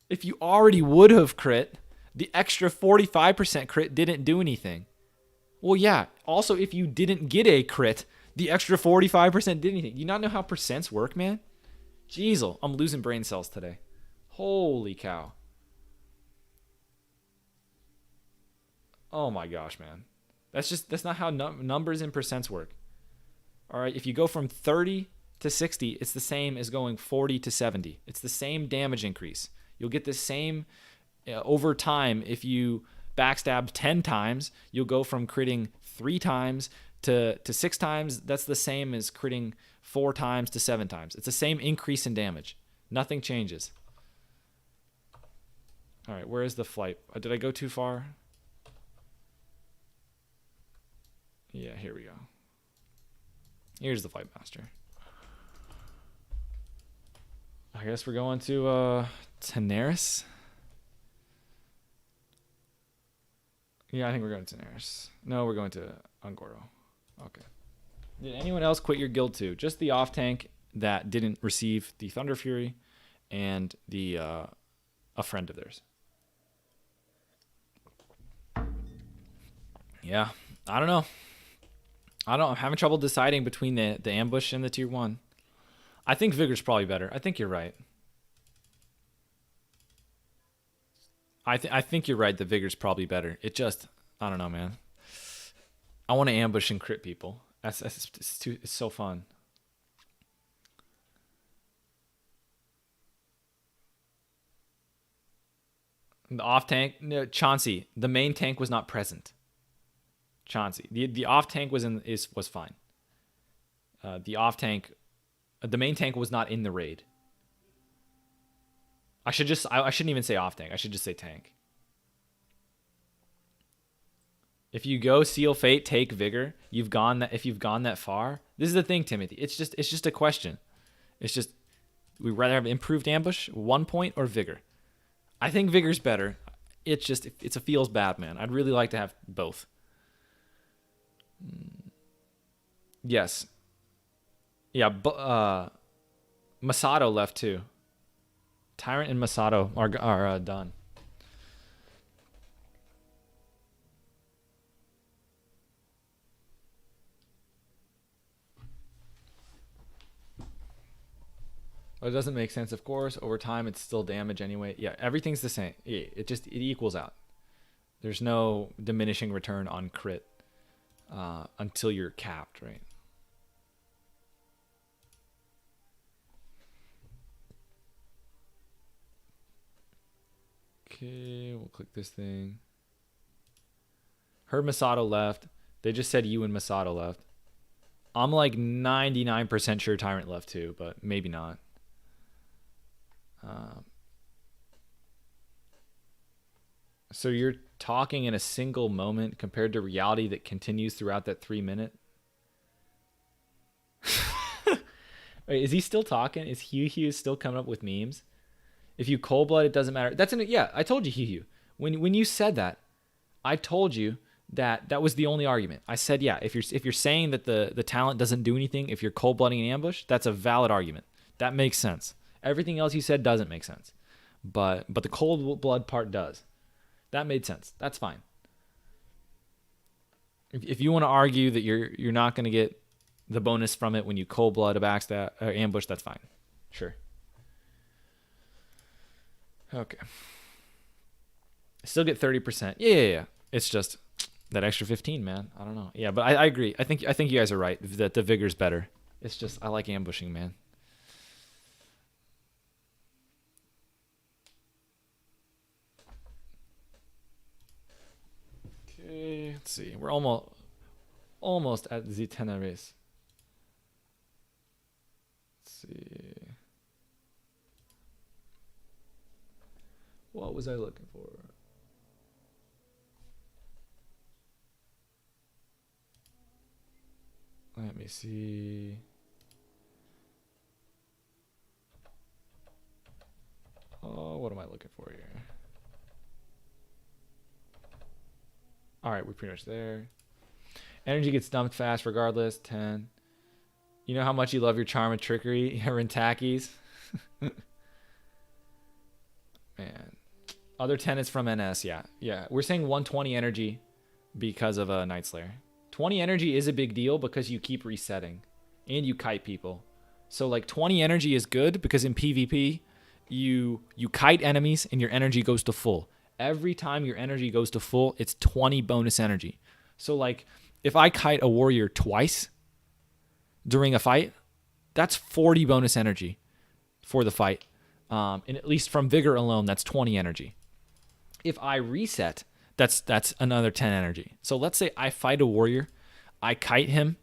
If you already would have crit, the extra 45% crit didn't do anything. Well, yeah. Also, if you didn't get a crit, the extra 45% did anything. You not know how percents work, man? Jeez, I'm losing brain cells today. Holy cow. Oh my gosh, man. That's not how numbers and percents work. All right, if you go from 30 to 60, it's the same as going 40 to 70. It's the same damage increase. You'll get the same over time. If you backstab 10 times, you'll go from critting 3 times to 6 times. That's the same as critting 4 times to 7 times. It's the same increase in damage. Nothing changes. All right, where is the flight? Did I go too far? Yeah, here we go. Here's the Flight Master. I guess we're going to Tenaris. Yeah, I think we're going to Tenaris. No, we're going to Ungoro. Okay. Did anyone else quit your guild too? Just the off tank that didn't receive the Thunder Fury and the a friend of theirs. Yeah, I don't know. I'm having trouble deciding between the ambush and the tier 1. I think Vigor's probably better. I think you're right. I think you're right. The Vigor's probably better. It just, I don't know, man. I want to ambush and crit people. It's so fun. The off tank, no, Chauncey. The main tank was not present. Chauncey. The off tank was fine. The off tank, the main tank was not in the raid. I shouldn't even say off tank. I should just say tank. If you go seal fate, take vigor. If you've gone that far. This is the thing, Timothy. It's just a question. It's just we'd rather have improved ambush, 1 point, or vigor. I think vigor's better. It feels bad, man. I'd really like to have both. Yes. Yeah, Masato left too. Tyrant and Masato are done. Oh, it doesn't make sense, of course. Over time, it's still damage anyway. Yeah, everything's the same. It equals out. There's no diminishing return on crit until you're capped, right? Okay, we'll click this thing. Heard Masato left. They just said you and Masato left. I'm like 99% sure Tyrant left too, but maybe not. So you're talking in a single moment compared to reality that continues throughout that 3 minute? Wait, is he still talking? Is Hugh still coming up with memes? If you cold blood, it doesn't matter. Yeah, I told you, Hugh. When you said that, I told you that was the only argument. I said, yeah, if you're saying that the talent doesn't do anything, if you're cold blooding an ambush, that's a valid argument. That makes sense. Everything else you said doesn't make sense. But the cold blood part does. That made sense. That's fine. If you want to argue that you're not going to get the bonus from it when you cold blood a backstab or ambush, that's fine. Sure. Okay. Still get 30%. Yeah. It's just that extra 15, man. I don't know. Yeah, but I agree. I think you guys are right that the vigor's better. It's just I like ambushing, man. Okay, let's see. We're almost at the 10 race. Let's see. What was I looking for? Let me see. Oh, what am I looking for here? All right, we're pretty much there. Energy gets dumped fast regardless. 10. You know how much you love your charm and trickery, Rentakis? Man. Other 10 is from NS, yeah. Yeah, we're saying 120 energy because of a Night Slayer. 20 energy is a big deal because you keep resetting and you kite people. So like 20 energy is good because in PvP, you kite enemies and your energy goes to full. Every time your energy goes to full, it's 20 bonus energy. So like if I kite a warrior twice during a fight, that's 40 bonus energy for the fight. And at least from Vigor alone, that's 20 energy. If I reset, that's another 10 energy. So let's say I fight a warrior, I kite him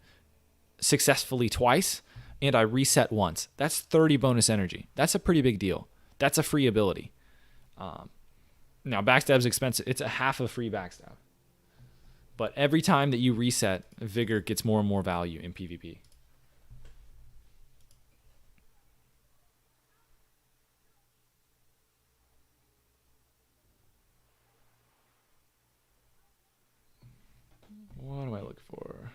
successfully twice, and I reset once. That's 30 bonus energy. That's a pretty big deal. That's a free ability. Now, backstab's expensive. It's a half a free backstab. But every time that you reset, Vigor gets more and more value in PvP. What am I looking for?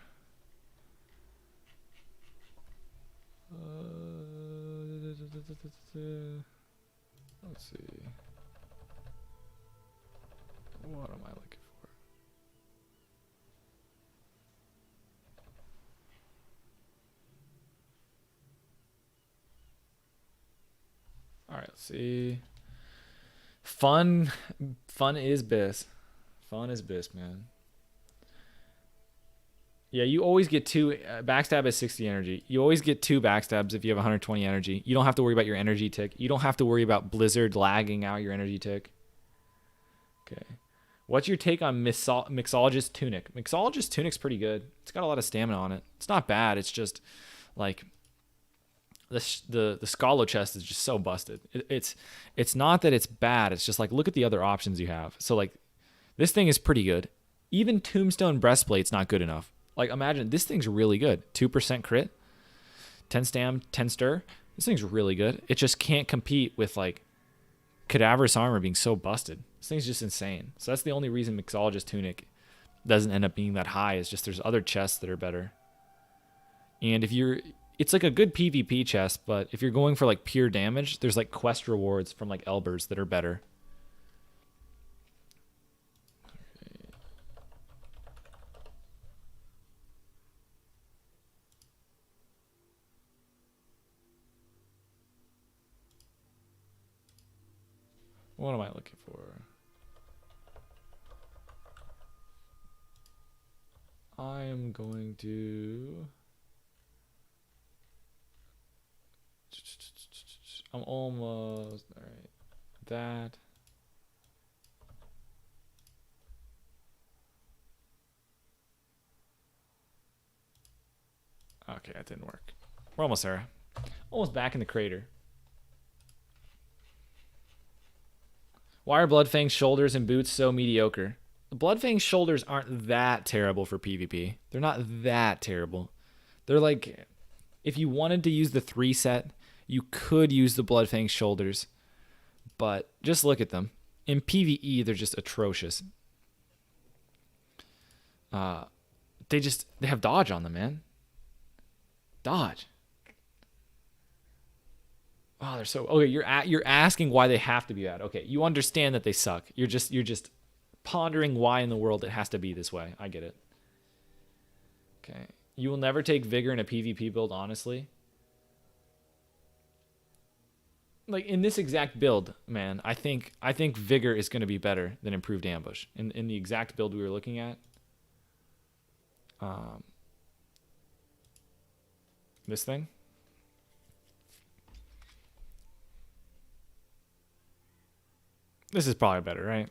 Let's see. What am I looking for? All right, let's see. Fun is bis. Fun is bis, man. Yeah, you always get 2. Backstab is 60 energy. You always get 2 backstabs if you have 120 energy. You don't have to worry about your energy tick. You don't have to worry about Blizzard lagging out your energy tick. Okay. What's your take on Mixologist Tunic? Mixologist Tunic's pretty good. It's got a lot of stamina on it. It's not bad. It's just like the Scalo chest is just so busted. It's not that it's bad. It's just like look at the other options you have. So like this thing is pretty good. Even Tombstone Breastplate's not good enough. Like, imagine, this thing's really good. 2% crit, 10 stam, 10 stir. This thing's really good. It just can't compete with, like, Cadaverous Armor being so busted. This thing's just insane. So that's the only reason Mixologist Tunic doesn't end up being that high, is just there's other chests that are better. And it's like a good PvP chest, but if you're going for, like, pure damage, there's, like, quest rewards from, like, Elbers that are better. What am I looking for? I am going to... I'm almost... All right. That... Okay, that didn't work. We're almost there. Almost back in the crater. Why are Bloodfang's shoulders and boots so mediocre? The Bloodfang's shoulders aren't that terrible for PvP. They're not that terrible. They're like, if you wanted to use the 3 set, you could use the Bloodfang's shoulders. But just look at them. In PvE, they're just atrocious. They have dodge on them, man. Dodge. Oh, they're so... Okay, you're asking why they have to be bad. Okay, you understand that they suck. You're just pondering why in the world it has to be this way. I get it. Okay. You will never take Vigor in a PvP build, honestly. Like, in this exact build, man, I think Vigor is going to be better than Improved Ambush. In the exact build we were looking at. This thing. This is probably better, right?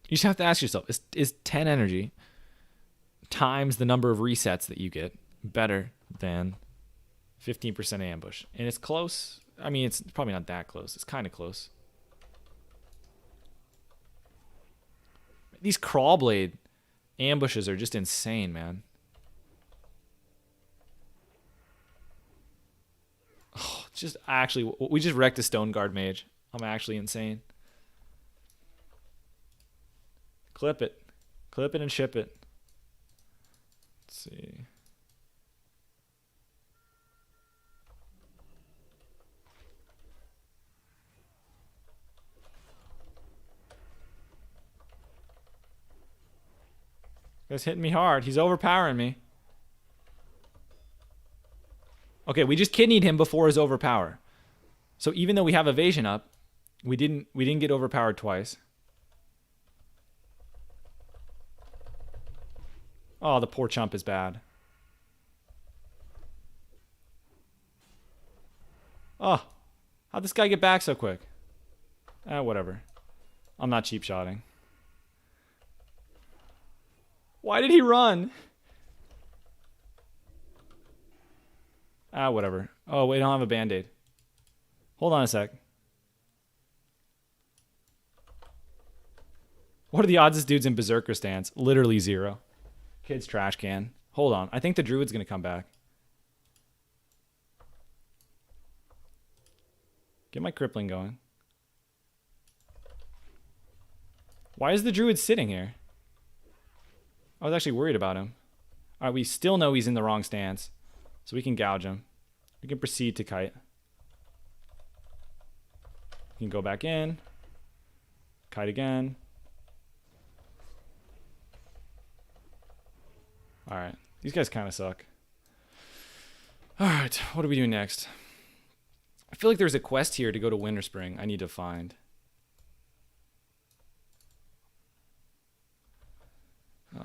You just have to ask yourself, is 10 energy times the number of resets that you get better than 15% ambush? And it's close. I mean, it's probably not that close. It's kind of close. These Crawlblade ambushes are just insane, man. Oh, just actually, we just wrecked a Stone Guard mage. I'm actually insane. Clip it. Clip it and ship it. Let's see. Guy's hitting me hard. He's overpowering me. Okay, we just kidneyed him before his overpower. So even though we have evasion up, we didn't get overpowered twice. Oh, the poor chump is bad. Oh, how'd this guy get back so quick? Whatever. I'm not cheap shotting. Why did he run? Whatever. Oh, wait, I don't have a band-aid. Hold on a sec. What are the odds this dude's in Berserker stance? Literally 0. Kid's trash can. Hold on. I think the Druid's going to come back. Get my crippling going. Why is the Druid sitting here? I was actually worried about him. All right, we still know he's in the wrong stance. So we can gouge him. We can proceed to kite. We can go back in. Kite again. Alright. These guys kind of suck. Alright. What do we do next? I feel like there's a quest here to go to Winter Spring I need to find.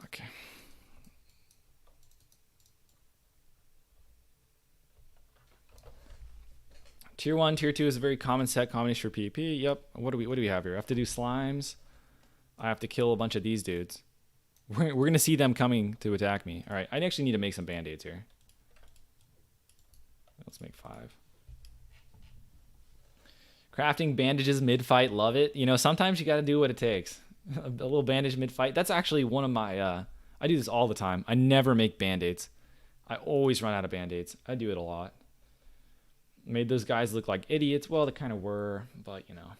Okay. Tier 1, Tier 2 is a very common set combination for PvP. Yep. What do we have here? I have to do slimes. I have to kill a bunch of these dudes. We're going to see them coming to attack me. All right. I actually need to make some band-aids here. Let's make 5. Crafting bandages mid-fight. Love it. You know, sometimes you got to do what it takes. A little bandage mid-fight. That's actually one of my... I do this all the time. I never make band-aids. I always run out of band-aids. I do it a lot. Made those guys look like idiots. Well, they kind of were, but, you know.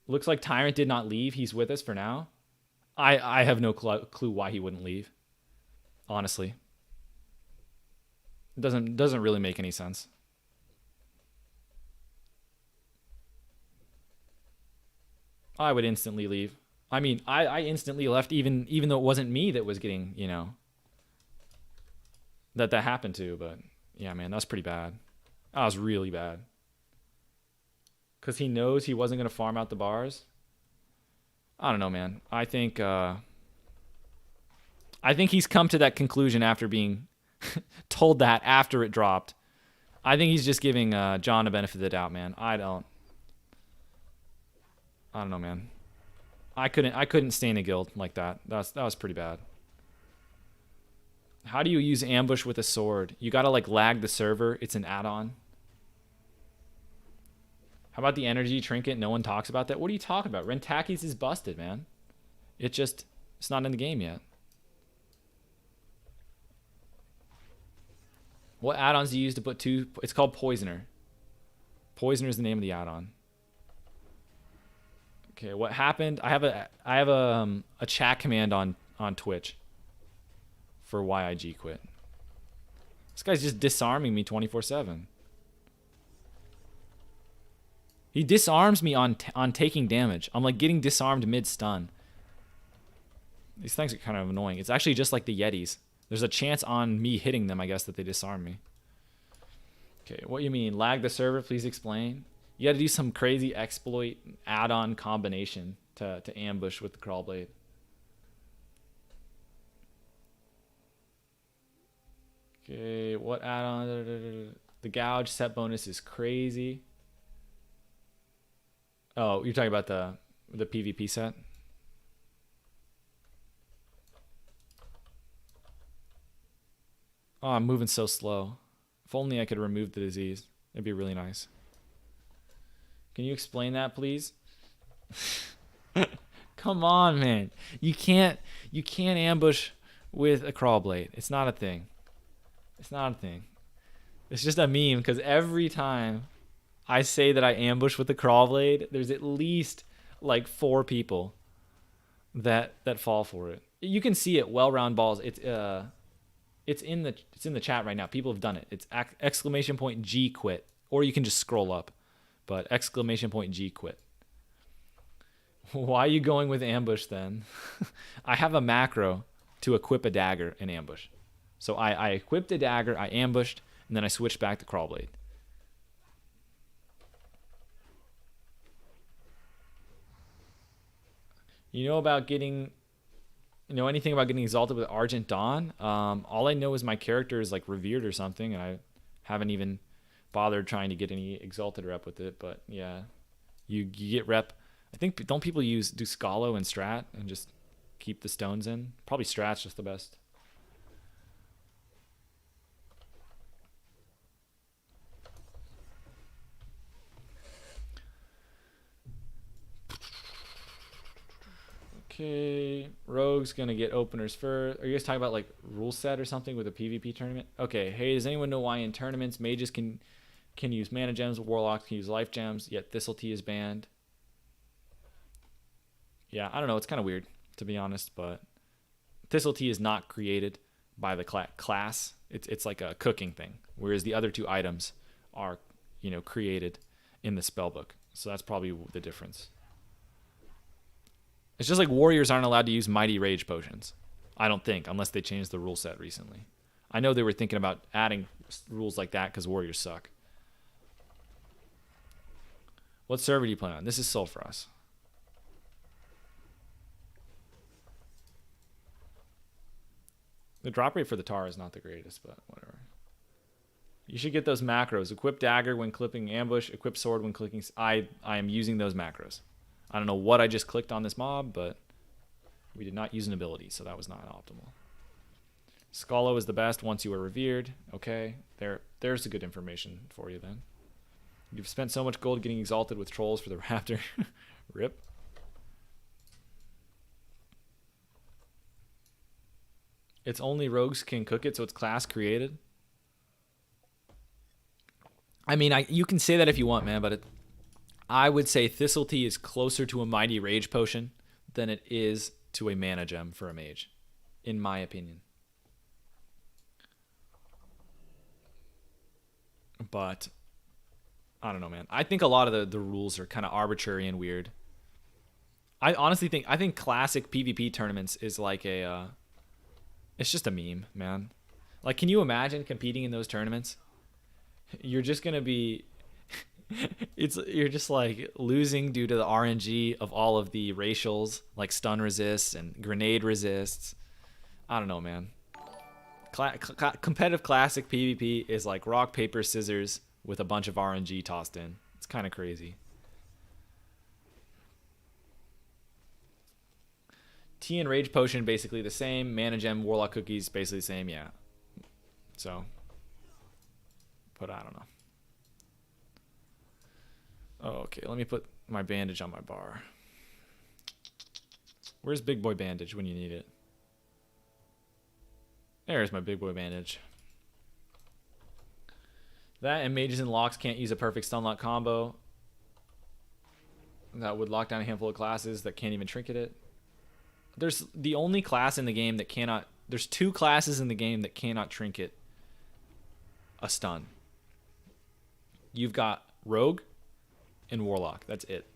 Looks like Tyrant did not leave. He's with us for now. I have no clue why he wouldn't leave. Honestly. It doesn't really make any sense. I would instantly leave. I mean, I instantly left even though it wasn't me that was getting, you know, that happened to, but yeah, man, that's pretty bad. That was really bad. Because he knows he wasn't going to farm out the bars. I don't know, man. I think he's come to that conclusion after being told that after it dropped. I think he's just giving John a benefit of the doubt, man. I don't know, man. I couldn't stay in a guild like that. That was pretty bad. How do you use ambush with a sword? You gotta like lag the server. It's an add-on. How about the energy trinket? No one talks about that. What are you talking about? Rentaki's is busted, man. It's not in the game yet. What add-ons do you use to put two? It's called Poisoner. Poisoner is the name of the add-on. Okay, what happened? I have a chat command on Twitch for why I G quit. This guy's just disarming me 24/7. He disarms me on taking damage. I'm like getting disarmed mid-stun. These things are kind of annoying. It's actually just like the Yetis. There's a chance on me hitting them, I guess, that they disarm me. Okay, what do you mean? Lag the server? Please explain. You got to do some crazy exploit add-on combination to ambush with the crawl blade. Okay, what add-on? The gouge set bonus is crazy. Oh, you're talking about the PvP set? Oh, I'm moving so slow. If only I could remove the disease. It'd be really nice. Can you explain that, please? Come on, man. You can't ambush with a crawl blade. It's not a thing. It's not a thing. It's just a meme because every time I say that I ambush with the crawl blade, there's at least like 4 people that fall for it. You can see it. Well-round balls. It's in the chat right now. People have done it. It's !G quit, or you can just scroll up, but !G quit. Why are you going with ambush then? I have a macro to equip a dagger in ambush. So I equipped a dagger, I ambushed, and then I switched back to crawl blade. You know anything about getting exalted with Argent Dawn? All I know is my character is like revered or something, and I haven't even bothered trying to get any exalted rep with it. But yeah, you get rep. I think don't people do Scalo and Strat and just keep the stones in? Probably Strat's just the best. Okay, Rogue's gonna get openers first. Are you guys talking about like rule set or something with a PvP tournament? Okay, hey, does anyone know why in tournaments mages can use mana gems, warlocks can use life gems, yet Thistle Tea is banned? Yeah, I don't know. It's kind of weird, to be honest, but Thistle Tea is not created by the class. It's like a cooking thing, whereas the other 2 items are, created in the spellbook. So that's probably the difference. It's just like warriors aren't allowed to use mighty rage potions. I don't think, unless they changed the rule set recently. I know they were thinking about adding rules like that because warriors suck. What server do you play on? This is Sulfuras. The drop rate for the tar is not the greatest, but whatever. You should get those macros. Equip dagger when clipping ambush. Equip sword when clicking. I am using those macros. I don't know what I just clicked on this mob, but we did not use an ability, so that was not optimal. Scalo is the best once you are revered. Okay, there's the good information for you then. You've spent so much gold getting exalted with trolls for the raptor. Rip. It's only rogues can cook it, so it's class created. I mean, you can say that if you want, man, but I would say Thistle Tea is closer to a mighty rage potion than it is to a mana gem for a mage, in my opinion. But I don't know, man. I think a lot of the rules are kind of arbitrary and weird. I honestly think classic PvP tournaments is like it's just a meme, man. Like, can you imagine competing in those tournaments? You're just gonna be You're just like losing due to the RNG of all of the racials, like stun resists and grenade resists. I don't know, man. Competitive classic PvP is like rock paper scissors with a bunch of RNG tossed in. It's kind of crazy. Tea and Rage Potion basically the same. Mana Gem, Warlock Cookies basically the same. Yeah. So, but I don't know. Oh, okay. Let me put my bandage on my bar. Where's Big Boy Bandage when you need it? There's my Big Boy Bandage. That and Mages and Locks can't use a perfect stun lock combo. That would lock down a handful of classes that can't even trinket it. There's the only class in the game that cannot... There's 2 classes in the game that cannot trinket a stun. You've got Rogue and Warlock. That's it.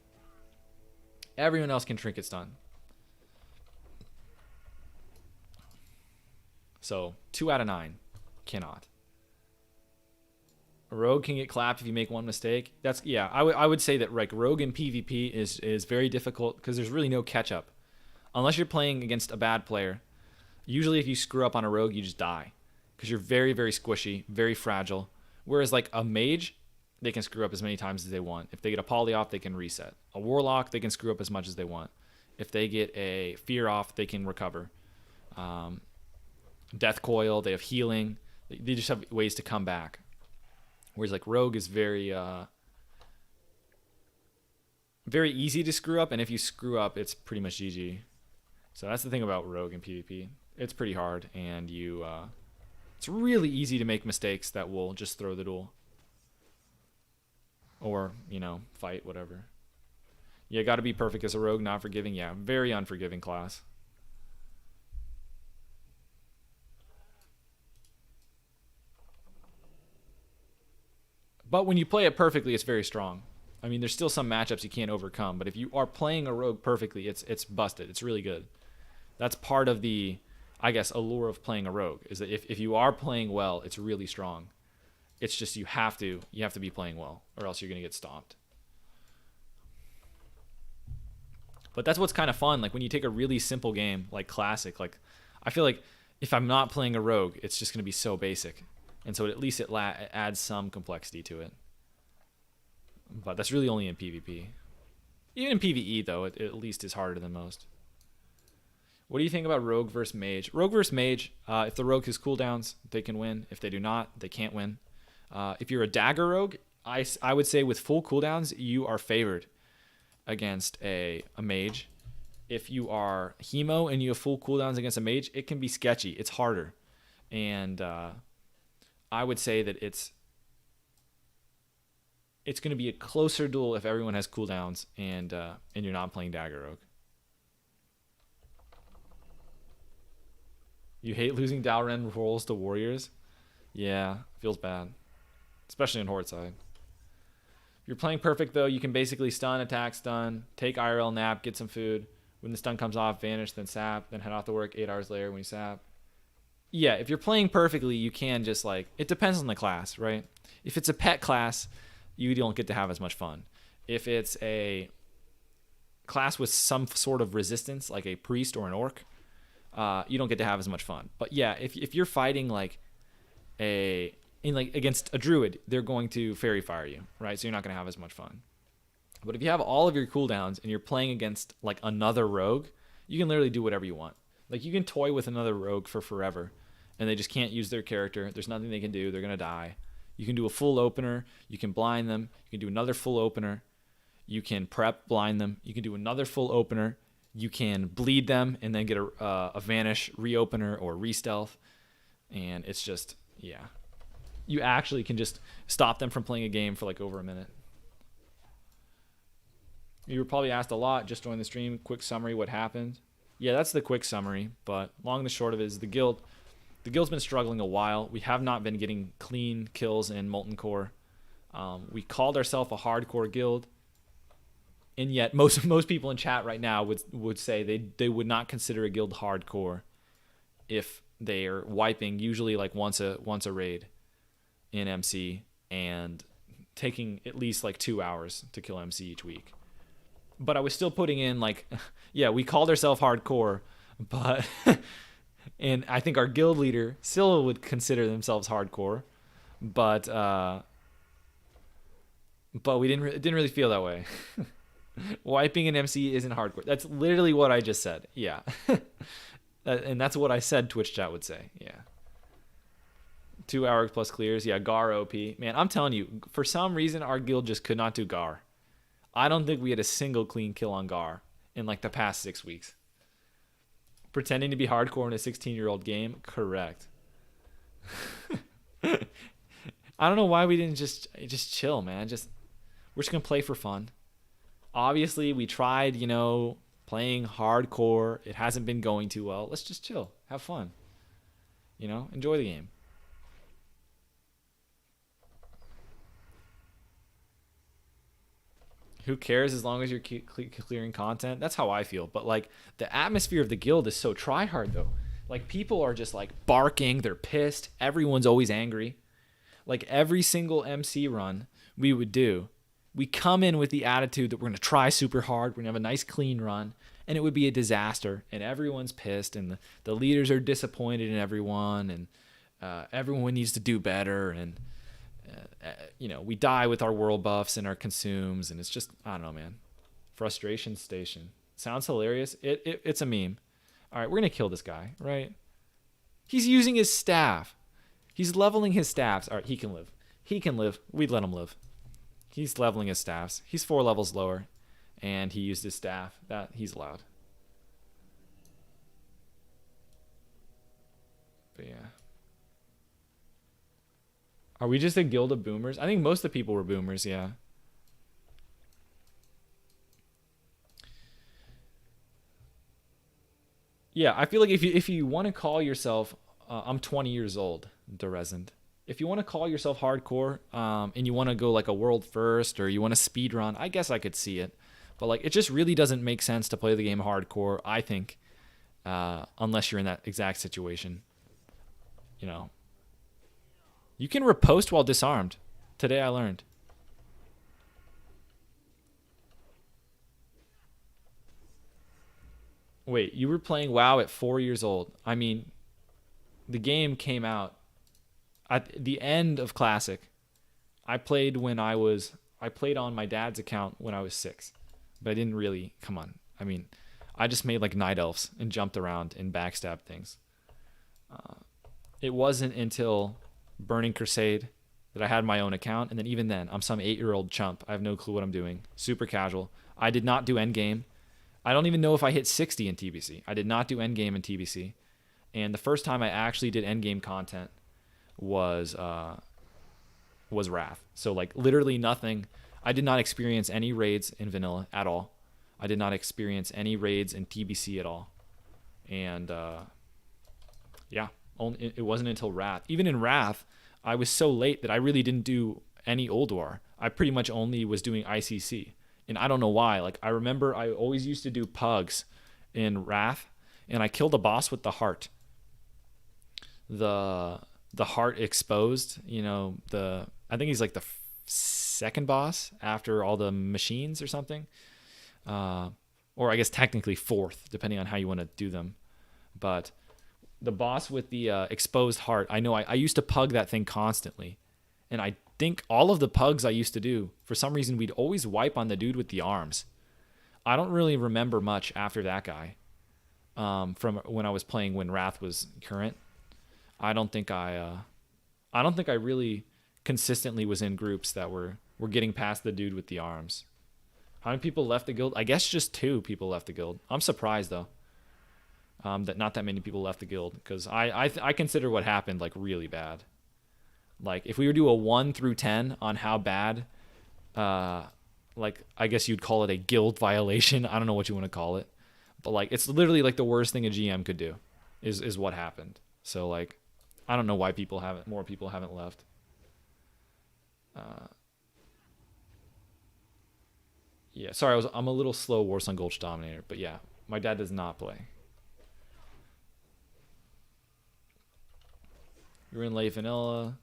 Everyone else can trinket stun. So 2 out of 9 cannot. A Rogue can get clapped if you make one mistake. That's, yeah, I would say that like Rogue in PvP is very difficult because there's really no catch up. Unless you're playing against a bad player. Usually if you screw up on a Rogue, you just die. Because you're very, very squishy, very fragile. Whereas like a Mage, they can screw up as many times as they want. If they get a Poly off, they can reset. A Warlock, they can screw up as much as they want. If they get a Fear off, they can recover. Death Coil, they have healing. They just have ways to come back. Whereas like Rogue is very very easy to screw up, and if you screw up, it's pretty much GG. So that's the thing about Rogue in PvP. It's pretty hard, and it's really easy to make mistakes that will just throw the duel. Or, fight, whatever. You got to be perfect as a Rogue, not forgiving. Yeah, very unforgiving class. But when you play it perfectly, it's very strong. I mean, there's still some matchups you can't overcome, but if you are playing a Rogue perfectly, it's busted. It's really good. That's part of the, I guess, allure of playing a Rogue, is that if you are playing well, it's really strong. It's just you have to be playing well, or else you're going to get stomped. But that's what's kind of fun. Like when you take a really simple game, like Classic, like I feel like if I'm not playing a Rogue, it's just going to be so basic. And so at least it adds some complexity to it. But that's really only in PvP. Even in PvE, though, it at least is harder than most. What do you think about Rogue versus Mage? Rogue versus Mage, if the Rogue has cooldowns, they can win. If they do not, they can't win. If you're a Dagger Rogue, I would say with full cooldowns, you are favored against a Mage. If you are Hemo and you have full cooldowns against a Mage, it can be sketchy. It's harder. And I would say that it's going to be a closer duel if everyone has cooldowns and you're not playing Dagger Rogue. You hate losing Dalren rolls to Warriors? Yeah, feels bad. Especially in Horde side. If you're playing perfect, though, you can basically stun, attack, stun, take IRL nap, get some food. When the stun comes off, vanish, then sap, then head off to work 8 hours later when you sap. Yeah, if you're playing perfectly, you can just like... It depends on the class, right? If it's a pet class, you don't get to have as much fun. If it's a class with some sort of resistance, like a priest or an orc, you don't get to have as much fun. But yeah, if you're fighting like against a druid, they're going to fairy fire you, right? So you're not going to have as much fun. But if you have all of your cooldowns and you're playing against like another rogue, you can literally do whatever you want. Like you can toy with another rogue for forever, and they just can't use their character. There's nothing they can do. They're gonna die. You can do a full opener. You can blind them. You can do another full opener. You can prep blind them. You can do another full opener. You can bleed them and then get a vanish reopener or re-stealth. And it's just, yeah. You actually can just stop them from playing a game for like over a minute. You were probably asked a lot. Just join the stream. Quick summary, what happened? Yeah, that's the quick summary. But long and the short of it is the guild's been struggling a while. We have not been getting clean kills in Molten Core. We called ourselves a hardcore guild. And yet most people in chat right now would say they would not consider a guild hardcore if they are wiping usually like once a raid in MC and taking at least like 2 hours to kill MC each week. But I was still putting in like, yeah, we called ourselves hardcore, but, and I think our guild leader still would consider themselves hardcore, but it didn't really feel that way. Wiping an MC isn't hardcore. That's literally what I just said. Yeah. And that's what I said Twitch chat would say. Yeah. 2 hours plus clears. Yeah, Gar OP. Man, I'm telling you, for some reason, our guild just could not do Gar. I don't think we had a single clean kill on Gar in like the past 6 weeks. Pretending to be hardcore in a 16-year-old game? Correct. I don't know why we didn't just chill, man. We're just going to play for fun. Obviously, we tried, playing hardcore. It hasn't been going too well. Let's just chill. Have fun. Enjoy the game. Who cares as long as you're clearing content? That's how I feel. But like the atmosphere of the guild is so try hard though. Like people are just like barking, they're pissed. Everyone's always angry. Like every single MC run we would do, we come in with the attitude that we're going to try super hard. We're going to have a nice clean run and it would be a disaster and everyone's pissed and the leaders are disappointed in everyone and everyone needs to do better and we die with our world buffs and our consumes, and it's just, I don't know, man. Frustration station. Sounds hilarious. It's a meme. All right, we're going to kill this guy, right? He's using his staff. He's leveling his staffs. All right, he can live. He can live. We'd let him live. He's leveling his staffs. He's 4 levels lower, and he used his staff. That he's allowed. But yeah. Are we just a guild of boomers? I think most of the people were boomers, yeah. Yeah, I feel like if you want to call yourself, I'm 20 years old, Deresend. If you want to call yourself hardcore, and you want to go like a world first, or you want to speed run, I guess I could see it. But like, it just really doesn't make sense to play the game hardcore, I think, unless you're in that exact situation. You can riposte while disarmed. Today I learned. Wait, you were playing WoW at 4 years old. I mean, the game came out at the end of Classic. I played on my dad's account when I was 6. But I didn't really, come on. I mean, I just made like night elves and jumped around and backstabbed things. It wasn't until Burning Crusade that I had my own account, and then even then I'm some 8-year-old chump. I have no clue what I'm doing. Super casual. I did not do endgame. I don't even know if I hit 60 in TBC. I did not do endgame in TBC, and the first time I actually did endgame content was Wrath. So like literally nothing. I did not experience any raids in vanilla at all. I did not experience any raids in TBC at all, and yeah. It wasn't until Wrath. Even in Wrath, I was so late that I really didn't do any Old War. I pretty much only was doing ICC. And I don't know why. Like, I remember I always used to do pugs in Wrath, and I killed a boss with the heart. The heart exposed, I think he's like the second boss after all the machines or something. Or I guess technically fourth, depending on how you want to do them. But the boss with the exposed heart, I know I used to pug that thing constantly. And I think all of the pugs I used to do, for some reason, we'd always wipe on the dude with the arms. I don't really remember much after that guy from when I was playing when Wrath was current. I don't think I really consistently was in groups that were getting past the dude with the arms. How many people left the guild? I guess just 2 people left the guild. I'm surprised, though. That not that many people left the guild, because I consider what happened like really bad. Like if we were to do a 1 through 10 on how bad, like I guess you'd call it a guild violation. I don't know what you want to call it, but like it's literally like the worst thing a GM could do is what happened. So like I don't know why more people haven't left. Yeah, sorry, I'm a little slow Warsong Gulch Dominator, but yeah, my dad does not play. You were in late vanilla,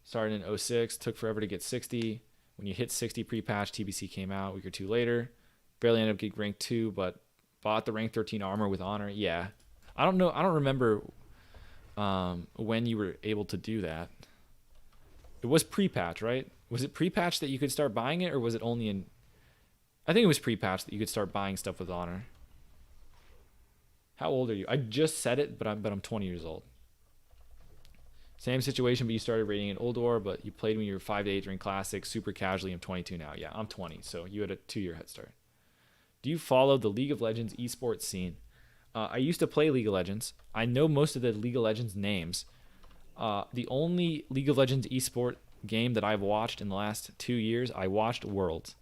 started in 06, took forever to get 60. When you hit 60 pre-patch, TBC came out a week or two later. Barely ended up getting rank 2, but bought the rank 13 armor with honor. Yeah. I don't know. I don't remember when you were able to do that. It was pre-patch, right? Was it pre-patch that you could start buying it, or was it only in... I think it was pre-patch that you could start buying stuff with honor. How old are you? I just said it, but I'm 20 years old. Same situation, but you started raiding in Old War, but you played when you were 5 to 8 during Classic, super casually. I'm 22 now. Yeah, I'm 20, so you had a 2-year head start. Do you follow the League of Legends esports scene? I used to play League of Legends. I know most of the League of Legends names. The only League of Legends esport game that I've watched in the last 2 years, I watched Worlds.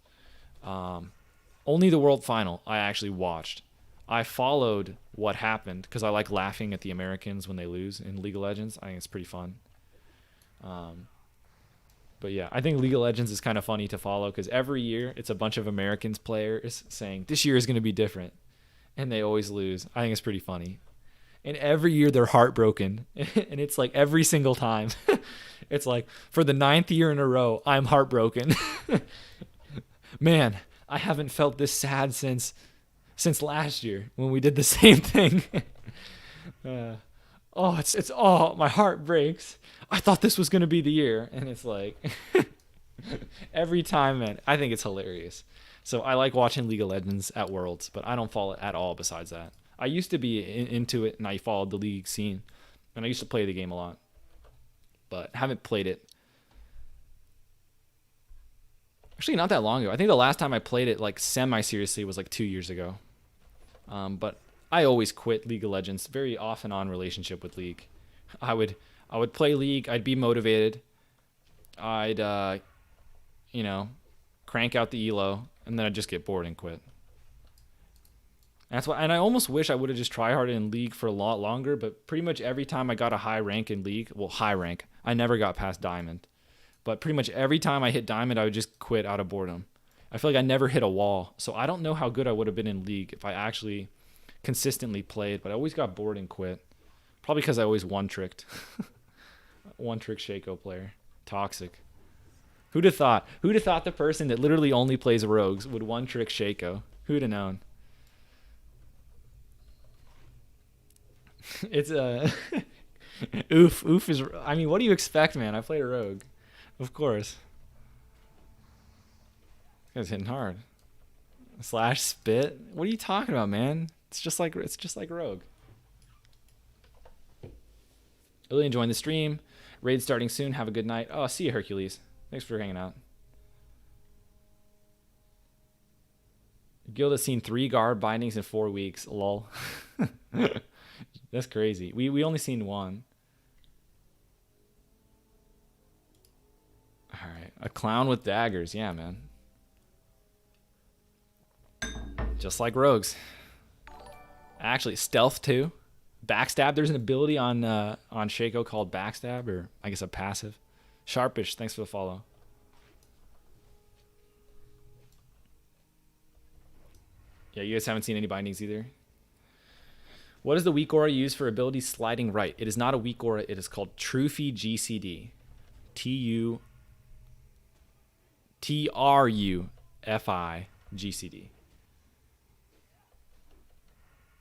Only the World Final I actually watched. I followed what happened because I like laughing at the Americans when they lose in League of Legends. I think it's pretty fun. But yeah, I think League of Legends is kind of funny to follow because every year it's a bunch of Americans players saying this year is going to be different, and they always lose. I think it's pretty funny. And every year they're heartbroken, and it's like every single time. It's like for the 9th year in a row, I'm heartbroken. Man, I haven't felt this sad since last year when we did the same thing. My heart breaks. I thought this was going to be the year. And it's like every time, man, I think it's hilarious. So I like watching League of Legends at Worlds, but I don't follow it at all besides that. I used to be into it, and I followed the League scene. And I used to play the game a lot, but haven't played it. Actually, not that long ago. I think the last time I played it like semi-seriously was like 2 years ago. But I always quit League of Legends. Very off and on relationship with League. I would play League. I'd be motivated. I'd crank out the elo, and then I'd just get bored and quit. That's why. And I almost wish I would have just tryharded in League for a lot longer. But pretty much every time I got a high rank in League, high rank, I never got past Diamond. But pretty much every time I hit Diamond, I would just quit out of boredom. I feel like I never hit a wall. So I don't know how good I would have been in League if I actually consistently played. But I always got bored and quit. Probably because I always one-tricked. One-trick Shaco player. Toxic. Who'd have thought? Who'd have thought the person that literally only plays rogues would one-trick Shaco? Who'd have known? It's Oof is... I mean, what do you expect, man? I played a rogue. Of course. This guy's hitting hard. Slash spit? What are you talking about, man? It's just like rogue. Really enjoying the stream. Raid starting soon. Have a good night. Oh, see you, Hercules. Thanks for hanging out. Guild has seen 3 guard bindings in 4 weeks. Lol. That's crazy. We only seen 1. All right. A clown with daggers. Yeah, man. Just like rogues. Actually, stealth too. Backstab. There's an ability on Shaco called backstab, or I guess a passive. Sharpish. Thanks for the follow. Yeah, you guys haven't seen any bindings either. What does the weak aura use for ability sliding right? It is not a weak aura. It is called Trufi GCD. TRUFI GCD.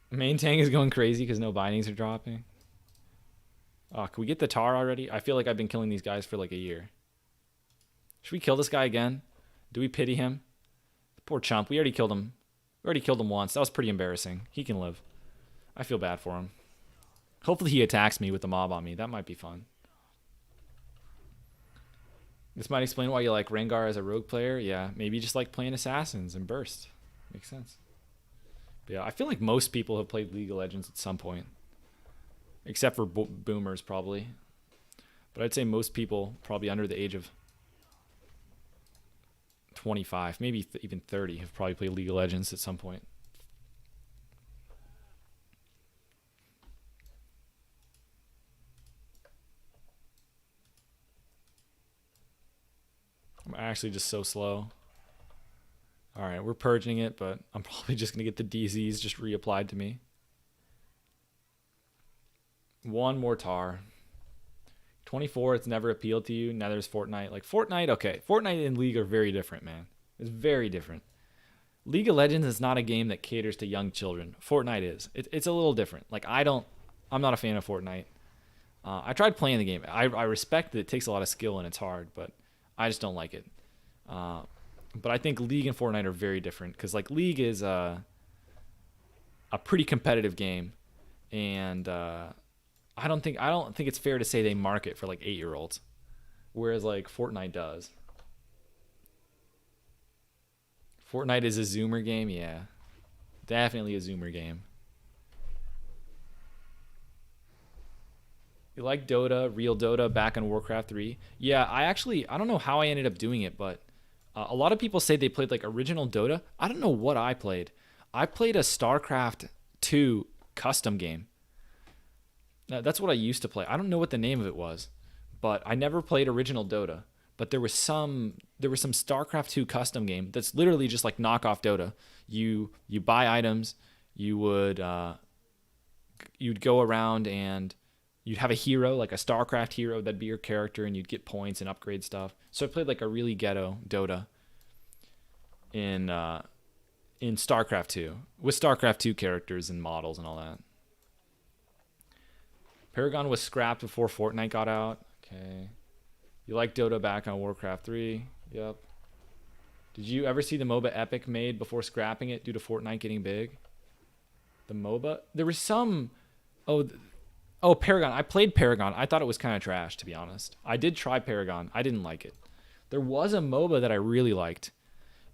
Main tank is going crazy because no bindings are dropping. Oh, can we get the tar already? I feel like I've been killing these guys for like a year. Should we kill this guy again? Do we pity him? Poor chump. We already killed him. We already killed him once. That was pretty embarrassing. He can live. I feel bad for him. Hopefully he attacks me with the mob on me. That might be fun. This might explain why you like Rengar as a rogue player. Yeah, maybe you just like playing assassins and burst. Makes sense. But yeah, I feel like most people have played League of Legends at some point. Except for boomers, probably. But I'd say most people, probably under the age of 25, maybe even 30, have probably played League of Legends at some point. I'm actually just so slow. All right, we're purging it, but I'm probably just going to get the DZs just reapplied to me. One more tar. 24, it's never appealed to you. Now there's Fortnite. Like Fortnite, okay. Fortnite and League are very different, man. It's very different. League of Legends is not a game that caters to young children. Fortnite is. It's a little different. Like I'm not a fan of Fortnite. I tried playing the game. I respect that it takes a lot of skill and it's hard, but I just don't like it. But I think League and Fortnite are very different because like League is a pretty competitive game, and I don't think it's fair to say they market for like 8-year-olds, whereas like Fortnite does. Fortnite is a Zoomer game, yeah, definitely a Zoomer game. You like Dota, real Dota back on Warcraft 3? Yeah, I don't know how I ended up doing it, but a lot of people say they played like original Dota. I don't know what I played. I played a StarCraft 2 custom game. That's what I used to play. I don't know what the name of it was, but I never played original Dota. But there was some StarCraft 2 custom game that's literally just like knockoff Dota. You buy items, you'd go around and you'd have a hero, like a StarCraft hero that'd be your character, and you'd get points and upgrade stuff. So I played like a really ghetto Dota in StarCraft 2 with StarCraft 2 characters and models and all that. Paragon was scrapped before Fortnite got out. Okay. You like Dota back on Warcraft 3? Yep. Did you ever see the MOBA Epic made before scrapping it due to Fortnite getting big? The MOBA? There was some... Oh, Paragon. I played Paragon. I thought it was kind of trash, to be honest. I did try Paragon. I didn't like it. There was a MOBA that I really liked.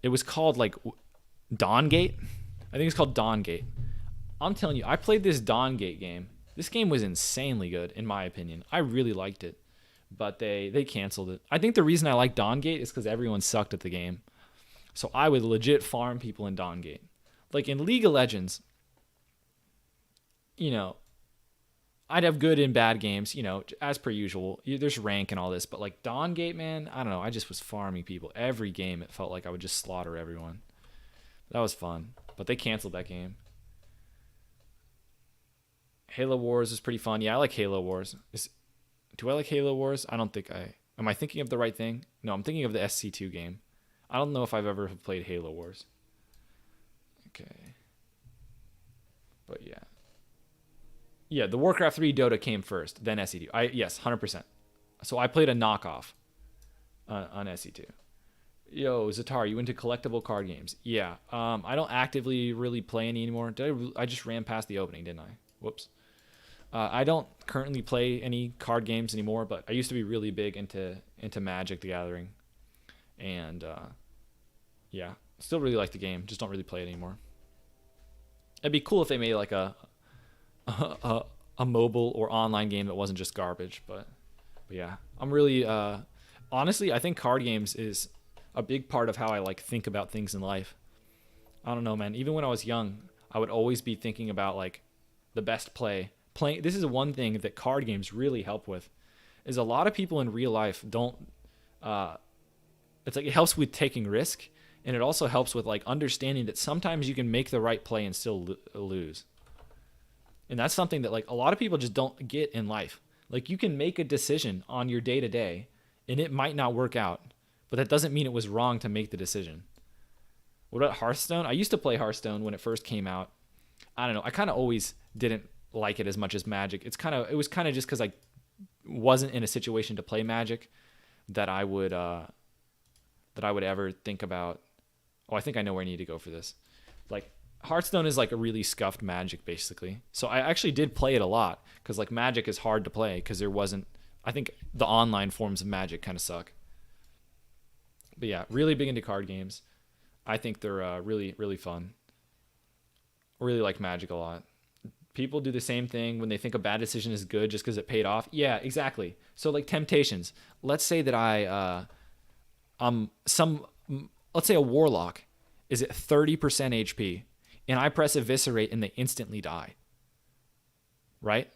It was called, like, Dawngate. I think it's called Dawngate. I'm telling you, I played this Dawngate game. This game was insanely good, in my opinion. I really liked it. But they canceled it. I think the reason I like Dawngate is because everyone sucked at the game. So I would legit farm people in Dawngate. Like, in League of Legends, you know, I'd have good and bad games, you know, as per usual. There's rank and all this, but like Dawngate, man, I don't know. I just was farming people. Every game, it felt like I would just slaughter everyone. That was fun, but they canceled that game. Halo Wars is pretty fun. Yeah, I like Halo Wars. Do I like Halo Wars? I don't think I... Am I thinking of the right thing? No, I'm thinking of the SC2 game. I don't know if I've ever played Halo Wars. Okay. But yeah. Yeah, the Warcraft 3 Dota came first, then SC2. Yes, 100%. So I played a knockoff on SC2. Yo, Zatar, you into collectible card games? Yeah. I don't actively really play any anymore. I just ran past the opening, didn't I? Whoops. I don't currently play any card games anymore, but I used to be really big into Magic the Gathering. And yeah, still really like the game, just don't really play it anymore. It'd be cool if they made like a mobile or online game that wasn't just garbage, but yeah, I'm really honestly, I think card games is a big part of how I like think about things in life. I don't know, man. Even when I was young, I would always be thinking about like the best playing. This is one thing that card games really help with, is a lot of people in real life don't it's like it helps with taking risk, and it also helps with like understanding that sometimes you can make the right play and still lose. And that's something that like a lot of people just don't get in life. Like you can make a decision on your day to day and it might not work out, but that doesn't mean it was wrong to make the decision. What about Hearthstone? I used to play Hearthstone when it first came out. I don't know. I kind of always didn't like it as much as Magic. It was kind of just because I wasn't in a situation to play Magic that I would ever think about. Oh, I think I know where I need to go for this. Like Hearthstone is like a really scuffed Magic, basically. So I actually did play it a lot because like Magic is hard to play because there wasn't. I think the online forms of Magic kind of suck. But yeah, really big into card games. I think they're really, really fun. I really like Magic a lot. People do the same thing when they think a bad decision is good just because it paid off. Yeah, exactly. So like Temptations. Let's say that let's say a Warlock is at 30% HP. And I press Eviscerate and they instantly die. Right?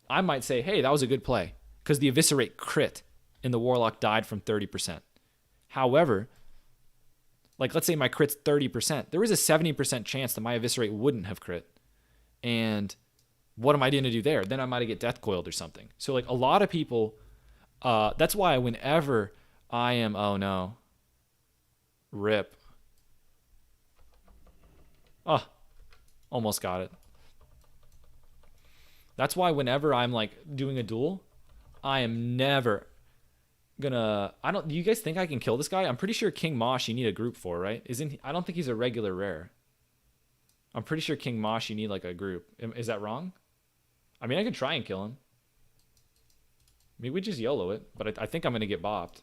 I might say, hey, that was a good play. Because the Eviscerate crit and the Warlock died from 30%. However, like let's say my crit's 30%. There is a 70% chance that my Eviscerate wouldn't have crit. And what am I going to do there? Then I might get death coiled or something. So like a lot of people That's why whenever I am, oh no, rip. Oh, almost got it. That's why whenever I'm like doing a duel, I am never gonna. I don't. Do you guys think I can kill this guy? I'm pretty sure King Mosh you need a group for, right? Isn't he, I don't think he's a regular rare. I'm pretty sure King Mosh you need like a group. Is that wrong? I mean, I could try and kill him. Maybe we just YOLO it, but I think I'm gonna get bopped.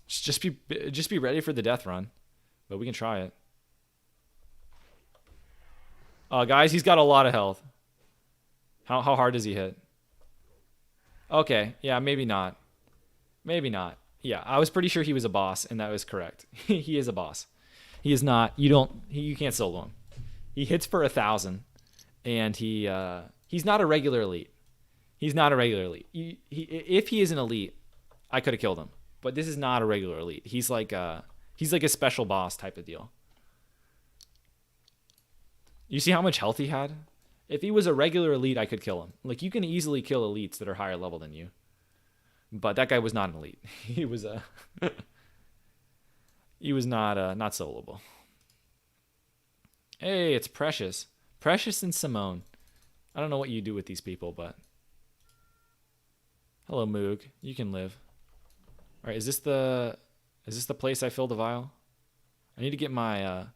Just be ready for the death run, but we can try it. Guys, he's got a lot of health. How hard does he hit? Okay, yeah, maybe not. Maybe not. Yeah, I was pretty sure he was a boss, and that was correct. He is a boss. He is not. You can't solo him. He hits for 1,000, and he's not a regular elite. He's not a regular elite. If he is an elite, I could have killed him. But this is not a regular elite. He's like a special boss type of deal. You see how much health he had? If he was a regular elite, I could kill him. Like, you can easily kill elites that are higher level than you. But that guy was not an elite. He was he was not soloable. Hey, it's Precious. Precious and Simone. I don't know what you do with these people, but hello, Moog. You can live. All right, is this the place I filled the vial? I need to get my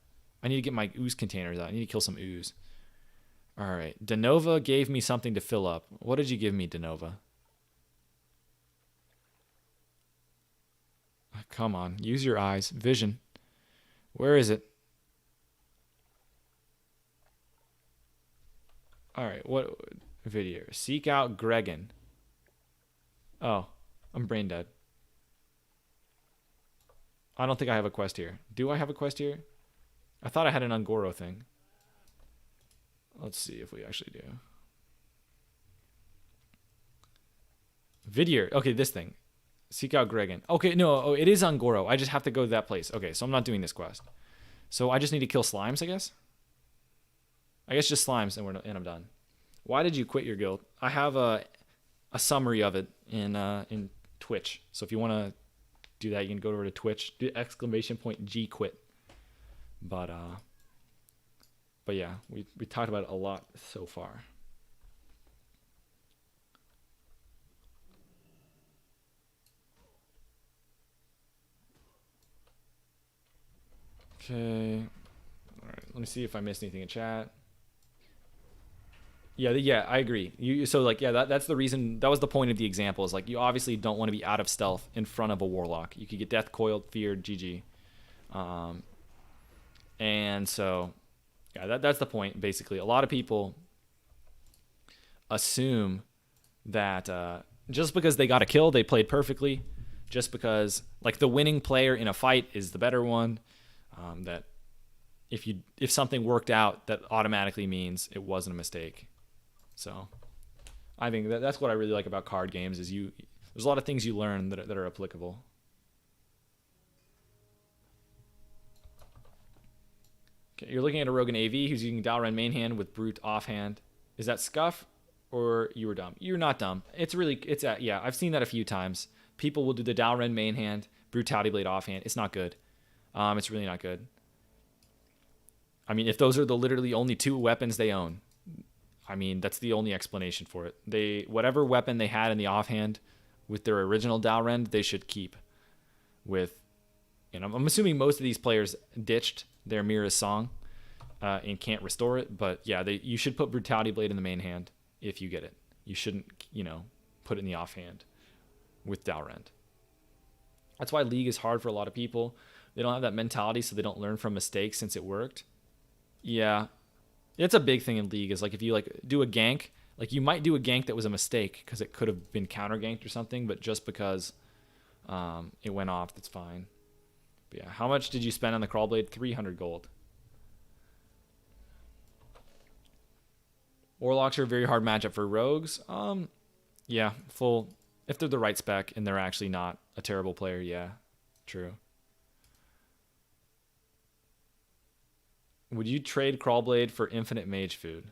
ooze containers out. I need to kill some ooze. All right, Denova gave me something to fill up. What did you give me, Denova? Come on, use your eyes. Vision. Where is it? All right, what video? Seek out Gregan. Oh, I'm brain dead. I don't think I have a quest here. Do I have a quest here? I thought I had an Ungoro thing. Let's see if we actually do. Video. Okay, this thing. Seek out Gregan. Okay, no, it is Ungoro. I just have to go to that place. Okay, so I'm not doing this quest. So I just need to kill slimes, I guess? I guess just slimes and I'm done. Why did you quit your guild? I have a summary of it in Twitch. So if you want to do that, you can go over to Twitch. Do !G quit. But yeah, we talked about it a lot so far. Okay. All right. Let me see if I missed anything in chat. Yeah, I agree. So like, yeah, that's the reason. That was the point of the example. Is like, you obviously don't want to be out of stealth in front of a warlock. You could get death coiled, feared, GG. And so, yeah, that's the point. Basically, a lot of people assume that just because they got a kill, they played perfectly. Just because, like, the winning player in a fight is the better one. That if something worked out, that automatically means it wasn't a mistake. So I think that's what I really like about card games is there's a lot of things you learn that are applicable. Okay, you're looking at a Rogan AV who's using Dalren main hand with Brute offhand. Is that scuff or you were dumb? You're not dumb. Yeah, I've seen that a few times. People will do the Dalren main hand, Brutality Blade offhand. It's not good. It's really not good. I mean, if those are the literally only two weapons they own, I mean, that's the only explanation for it. Whatever weapon they had in the offhand with their original Dalrend, they should keep. I'm assuming most of these players ditched their Mira's Song and can't restore it. But yeah, you should put Brutality Blade in the main hand if you get it. You shouldn't, put it in the offhand with Dalrend. That's why League is hard for a lot of people. They don't have that mentality, so they don't learn from mistakes since it worked. Yeah. It's a big thing in League is like if you like do a gank, like you might do a gank that was a mistake because it could have been counter ganked or something, but just because it went off, that's fine. But yeah, how much did you spend on the Crawl Blade? 300 gold. Warlocks are a very hard matchup for rogues. Yeah, full. If they're the right spec and they're actually not a terrible player, yeah, true. Would you trade Crawlblade for infinite mage food?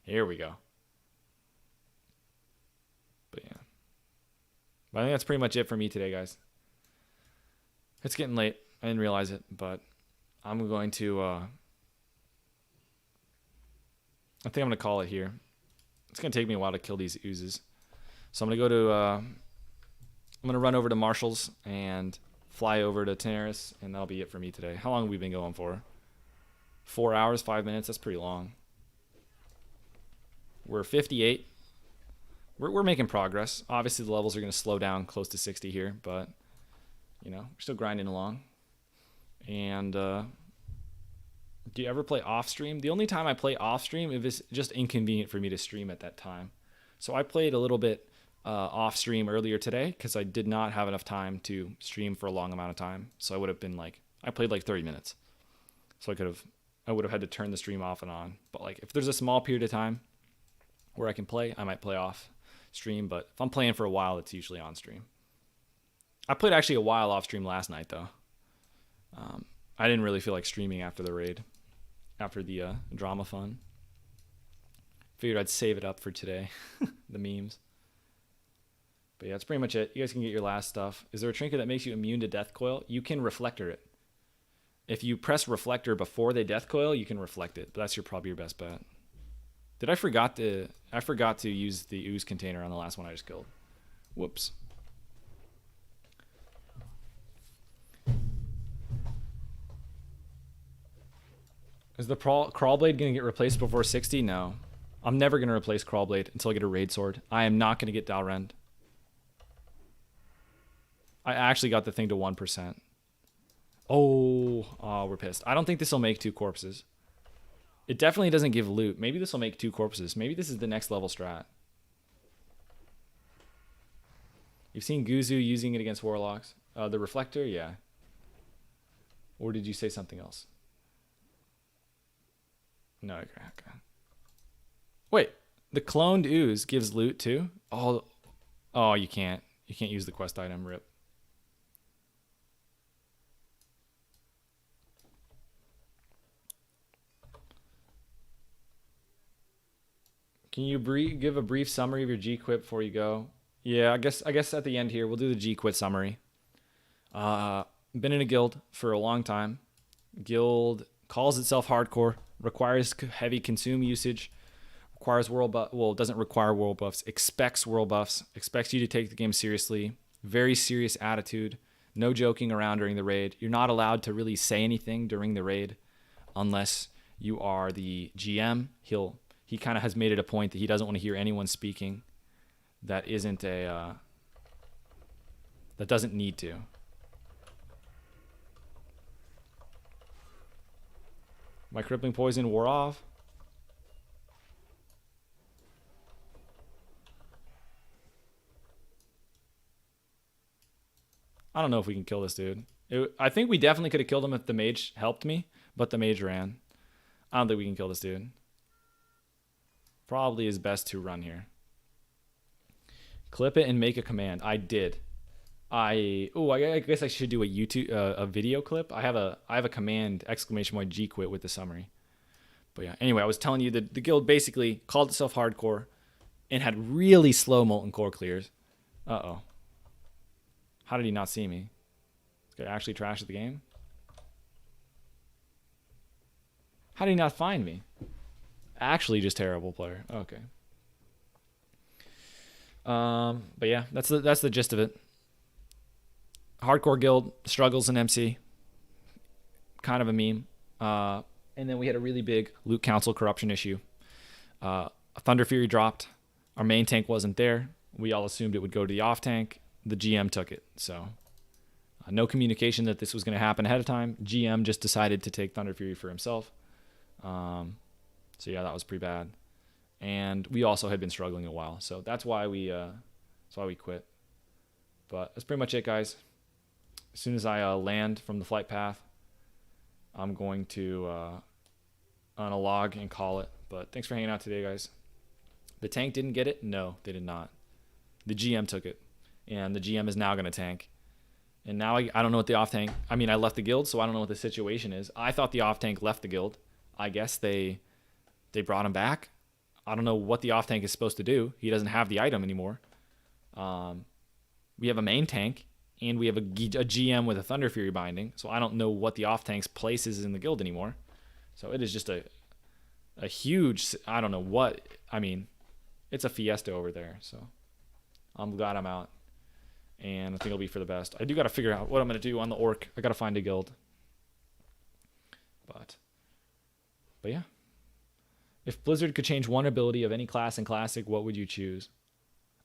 Here we go. But I think that's pretty much it for me today, guys. It's getting late. I didn't realize it, but I'm going to... I think I'm going to call it here. It's going to take me a while to kill these oozes. So I'm going to go to... I'm going to run over to Marshall's and fly over to Tenaris, and that'll be it for me today. How long have we been going for? 4 hours, 5 minutes? That's pretty long. We're 58. We're making progress. Obviously, the levels are going to slow down close to 60 here, but, you know, we're still grinding along. And do you ever play off stream? The only time I play off stream if it's just inconvenient for me to stream at that time. So I played a little bit off stream earlier today because I did not have enough time to stream for a long amount of time. So I would have been like, I played like 30 minutes. So I would have had to turn the stream off and on. But like if there's a small period of time where I can play, I might play off stream. But if I'm playing for a while, it's usually on stream. I played actually a while off stream last night though. I didn't really feel like streaming after the raid, after the drama fun. Figured I'd save it up for today, the memes. But yeah, that's pretty much it. You guys can get your last stuff. Is there a trinket that makes you immune to death coil? You can reflector it. If you press reflector before they death coil, you can reflect it. But that's probably your best bet. I forgot to use the ooze container on the last one I just killed. Whoops. Is the crawl blade going to get replaced before 60? No. I'm never going to replace crawl blade until I get a raid sword. I am not going to get Dalrend. I actually got the thing to 1%. Oh, we're pissed. I don't think this will make 2 corpses. It definitely doesn't give loot. Maybe this will make 2 corpses. Maybe this is the next level strat. You've seen Guzu using it against warlocks. The reflector, yeah. Or did you say something else? No, okay. Wait, the cloned ooze gives loot too? Oh, you can't. You can't use the quest item, rip. Can you give a brief summary of your G-Quit before you go? Yeah, I guess at the end here, we'll do the G-Quit summary. Been in a guild for a long time. Guild calls itself hardcore, requires heavy consume usage, requires world buff. Well, doesn't require world buffs, expects world buffs, expects you to take the game seriously, very serious attitude, no joking around during the raid. You're not allowed to really say anything during the raid unless you are the GM. He kind of has made it a point that he doesn't want to hear anyone speaking that isn't that doesn't need to. My crippling poison wore off. I don't know if we can kill this dude. I think we definitely could have killed him if the mage helped me, but the mage ran. I don't think we can kill this dude. Probably is best to run here. Clip it and make a command. I did. I guess I should do a video clip. I have a command !! G-Quit with the summary. But yeah, anyway, I was telling you that the guild basically called itself hardcore and had really slow molten core clears. Uh-oh. How did he not see me? This guy actually trashed the game? How did he not find me? Actually just terrible player. Okay. But yeah, that's the gist of it. Hardcore guild struggles in MC. Kind of a meme. And then we had a really big loot council corruption issue. A Thunder Fury dropped. Our main tank wasn't there. We all assumed it would go to the off tank. The GM took it. So no communication that this was going to happen ahead of time. GM just decided to take Thunder Fury for himself. So yeah, that was pretty bad. And we also had been struggling a while. So that's why we quit. But that's pretty much it, guys. As soon as I land from the flight path, I'm going to on a log and call it. But thanks for hanging out today, guys. The tank didn't get it? No, they did not. The GM took it. And the GM is now going to tank. And now I don't know what the off tank... I mean, I left the guild, so I don't know what the situation is. I thought the off tank left the guild. I guess they brought him back. I don't know what the off tank is supposed to do. He doesn't have the item anymore. We have a main tank, and we have a GM with a Thunder Fury binding. So I don't know what the off tank's place is in the guild anymore. So it is just a huge, I don't know what, I mean, it's a fiesta over there. So I'm glad I'm out, and I think it'll be for the best. I do got to figure out what I'm going to do on the Orc. I got to find a guild. But yeah. If Blizzard could change one ability of any class in Classic, what would you choose?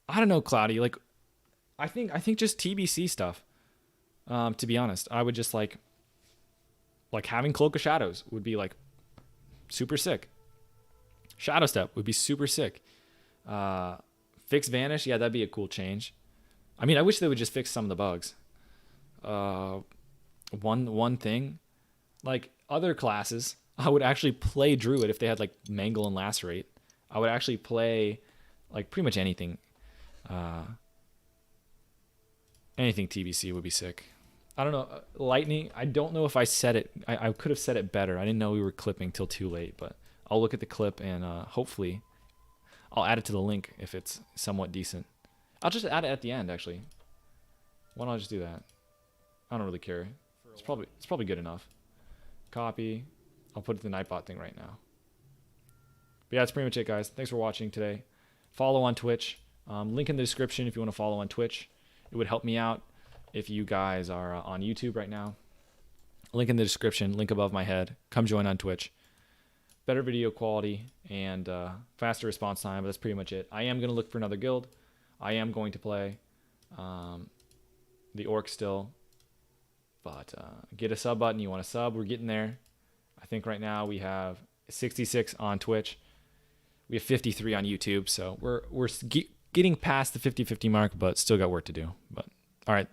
I don't know, Cloudy. Like, I think just TBC stuff. To be honest, I would just like having Cloak of Shadows would be like super sick. Shadow Step would be super sick. Fix Vanish, yeah, that'd be a cool change. I mean, I wish they would just fix some of the bugs. One thing, like other classes, I would actually play Druid if they had like Mangle and Lacerate. I would actually play like pretty much anything. Anything TBC would be sick. I don't know. Lightning, I don't know if I said it. I could have said it better. I didn't know we were clipping till too late, but I'll look at the clip and hopefully I'll add it to the link if it's somewhat decent. I'll just add it at the end, actually. Why don't I just do that? I don't really care. It's probably good enough. Copy. I'll put it in the Nightbot thing right now. But yeah, that's pretty much it, guys. Thanks for watching today. Follow on Twitch. Link in the description if you want to follow on Twitch. It would help me out if you guys are on YouTube right now. Link in the description. Link above my head. Come join on Twitch. Better video quality and faster response time, but that's pretty much it. I am going to look for another guild. I am going to play the Orc still. But get a sub button. You want a sub? We're getting there. I think right now we have 66 on Twitch. We have 53 on YouTube. So we're getting past the 50-50 mark, but still got work to do. But all right.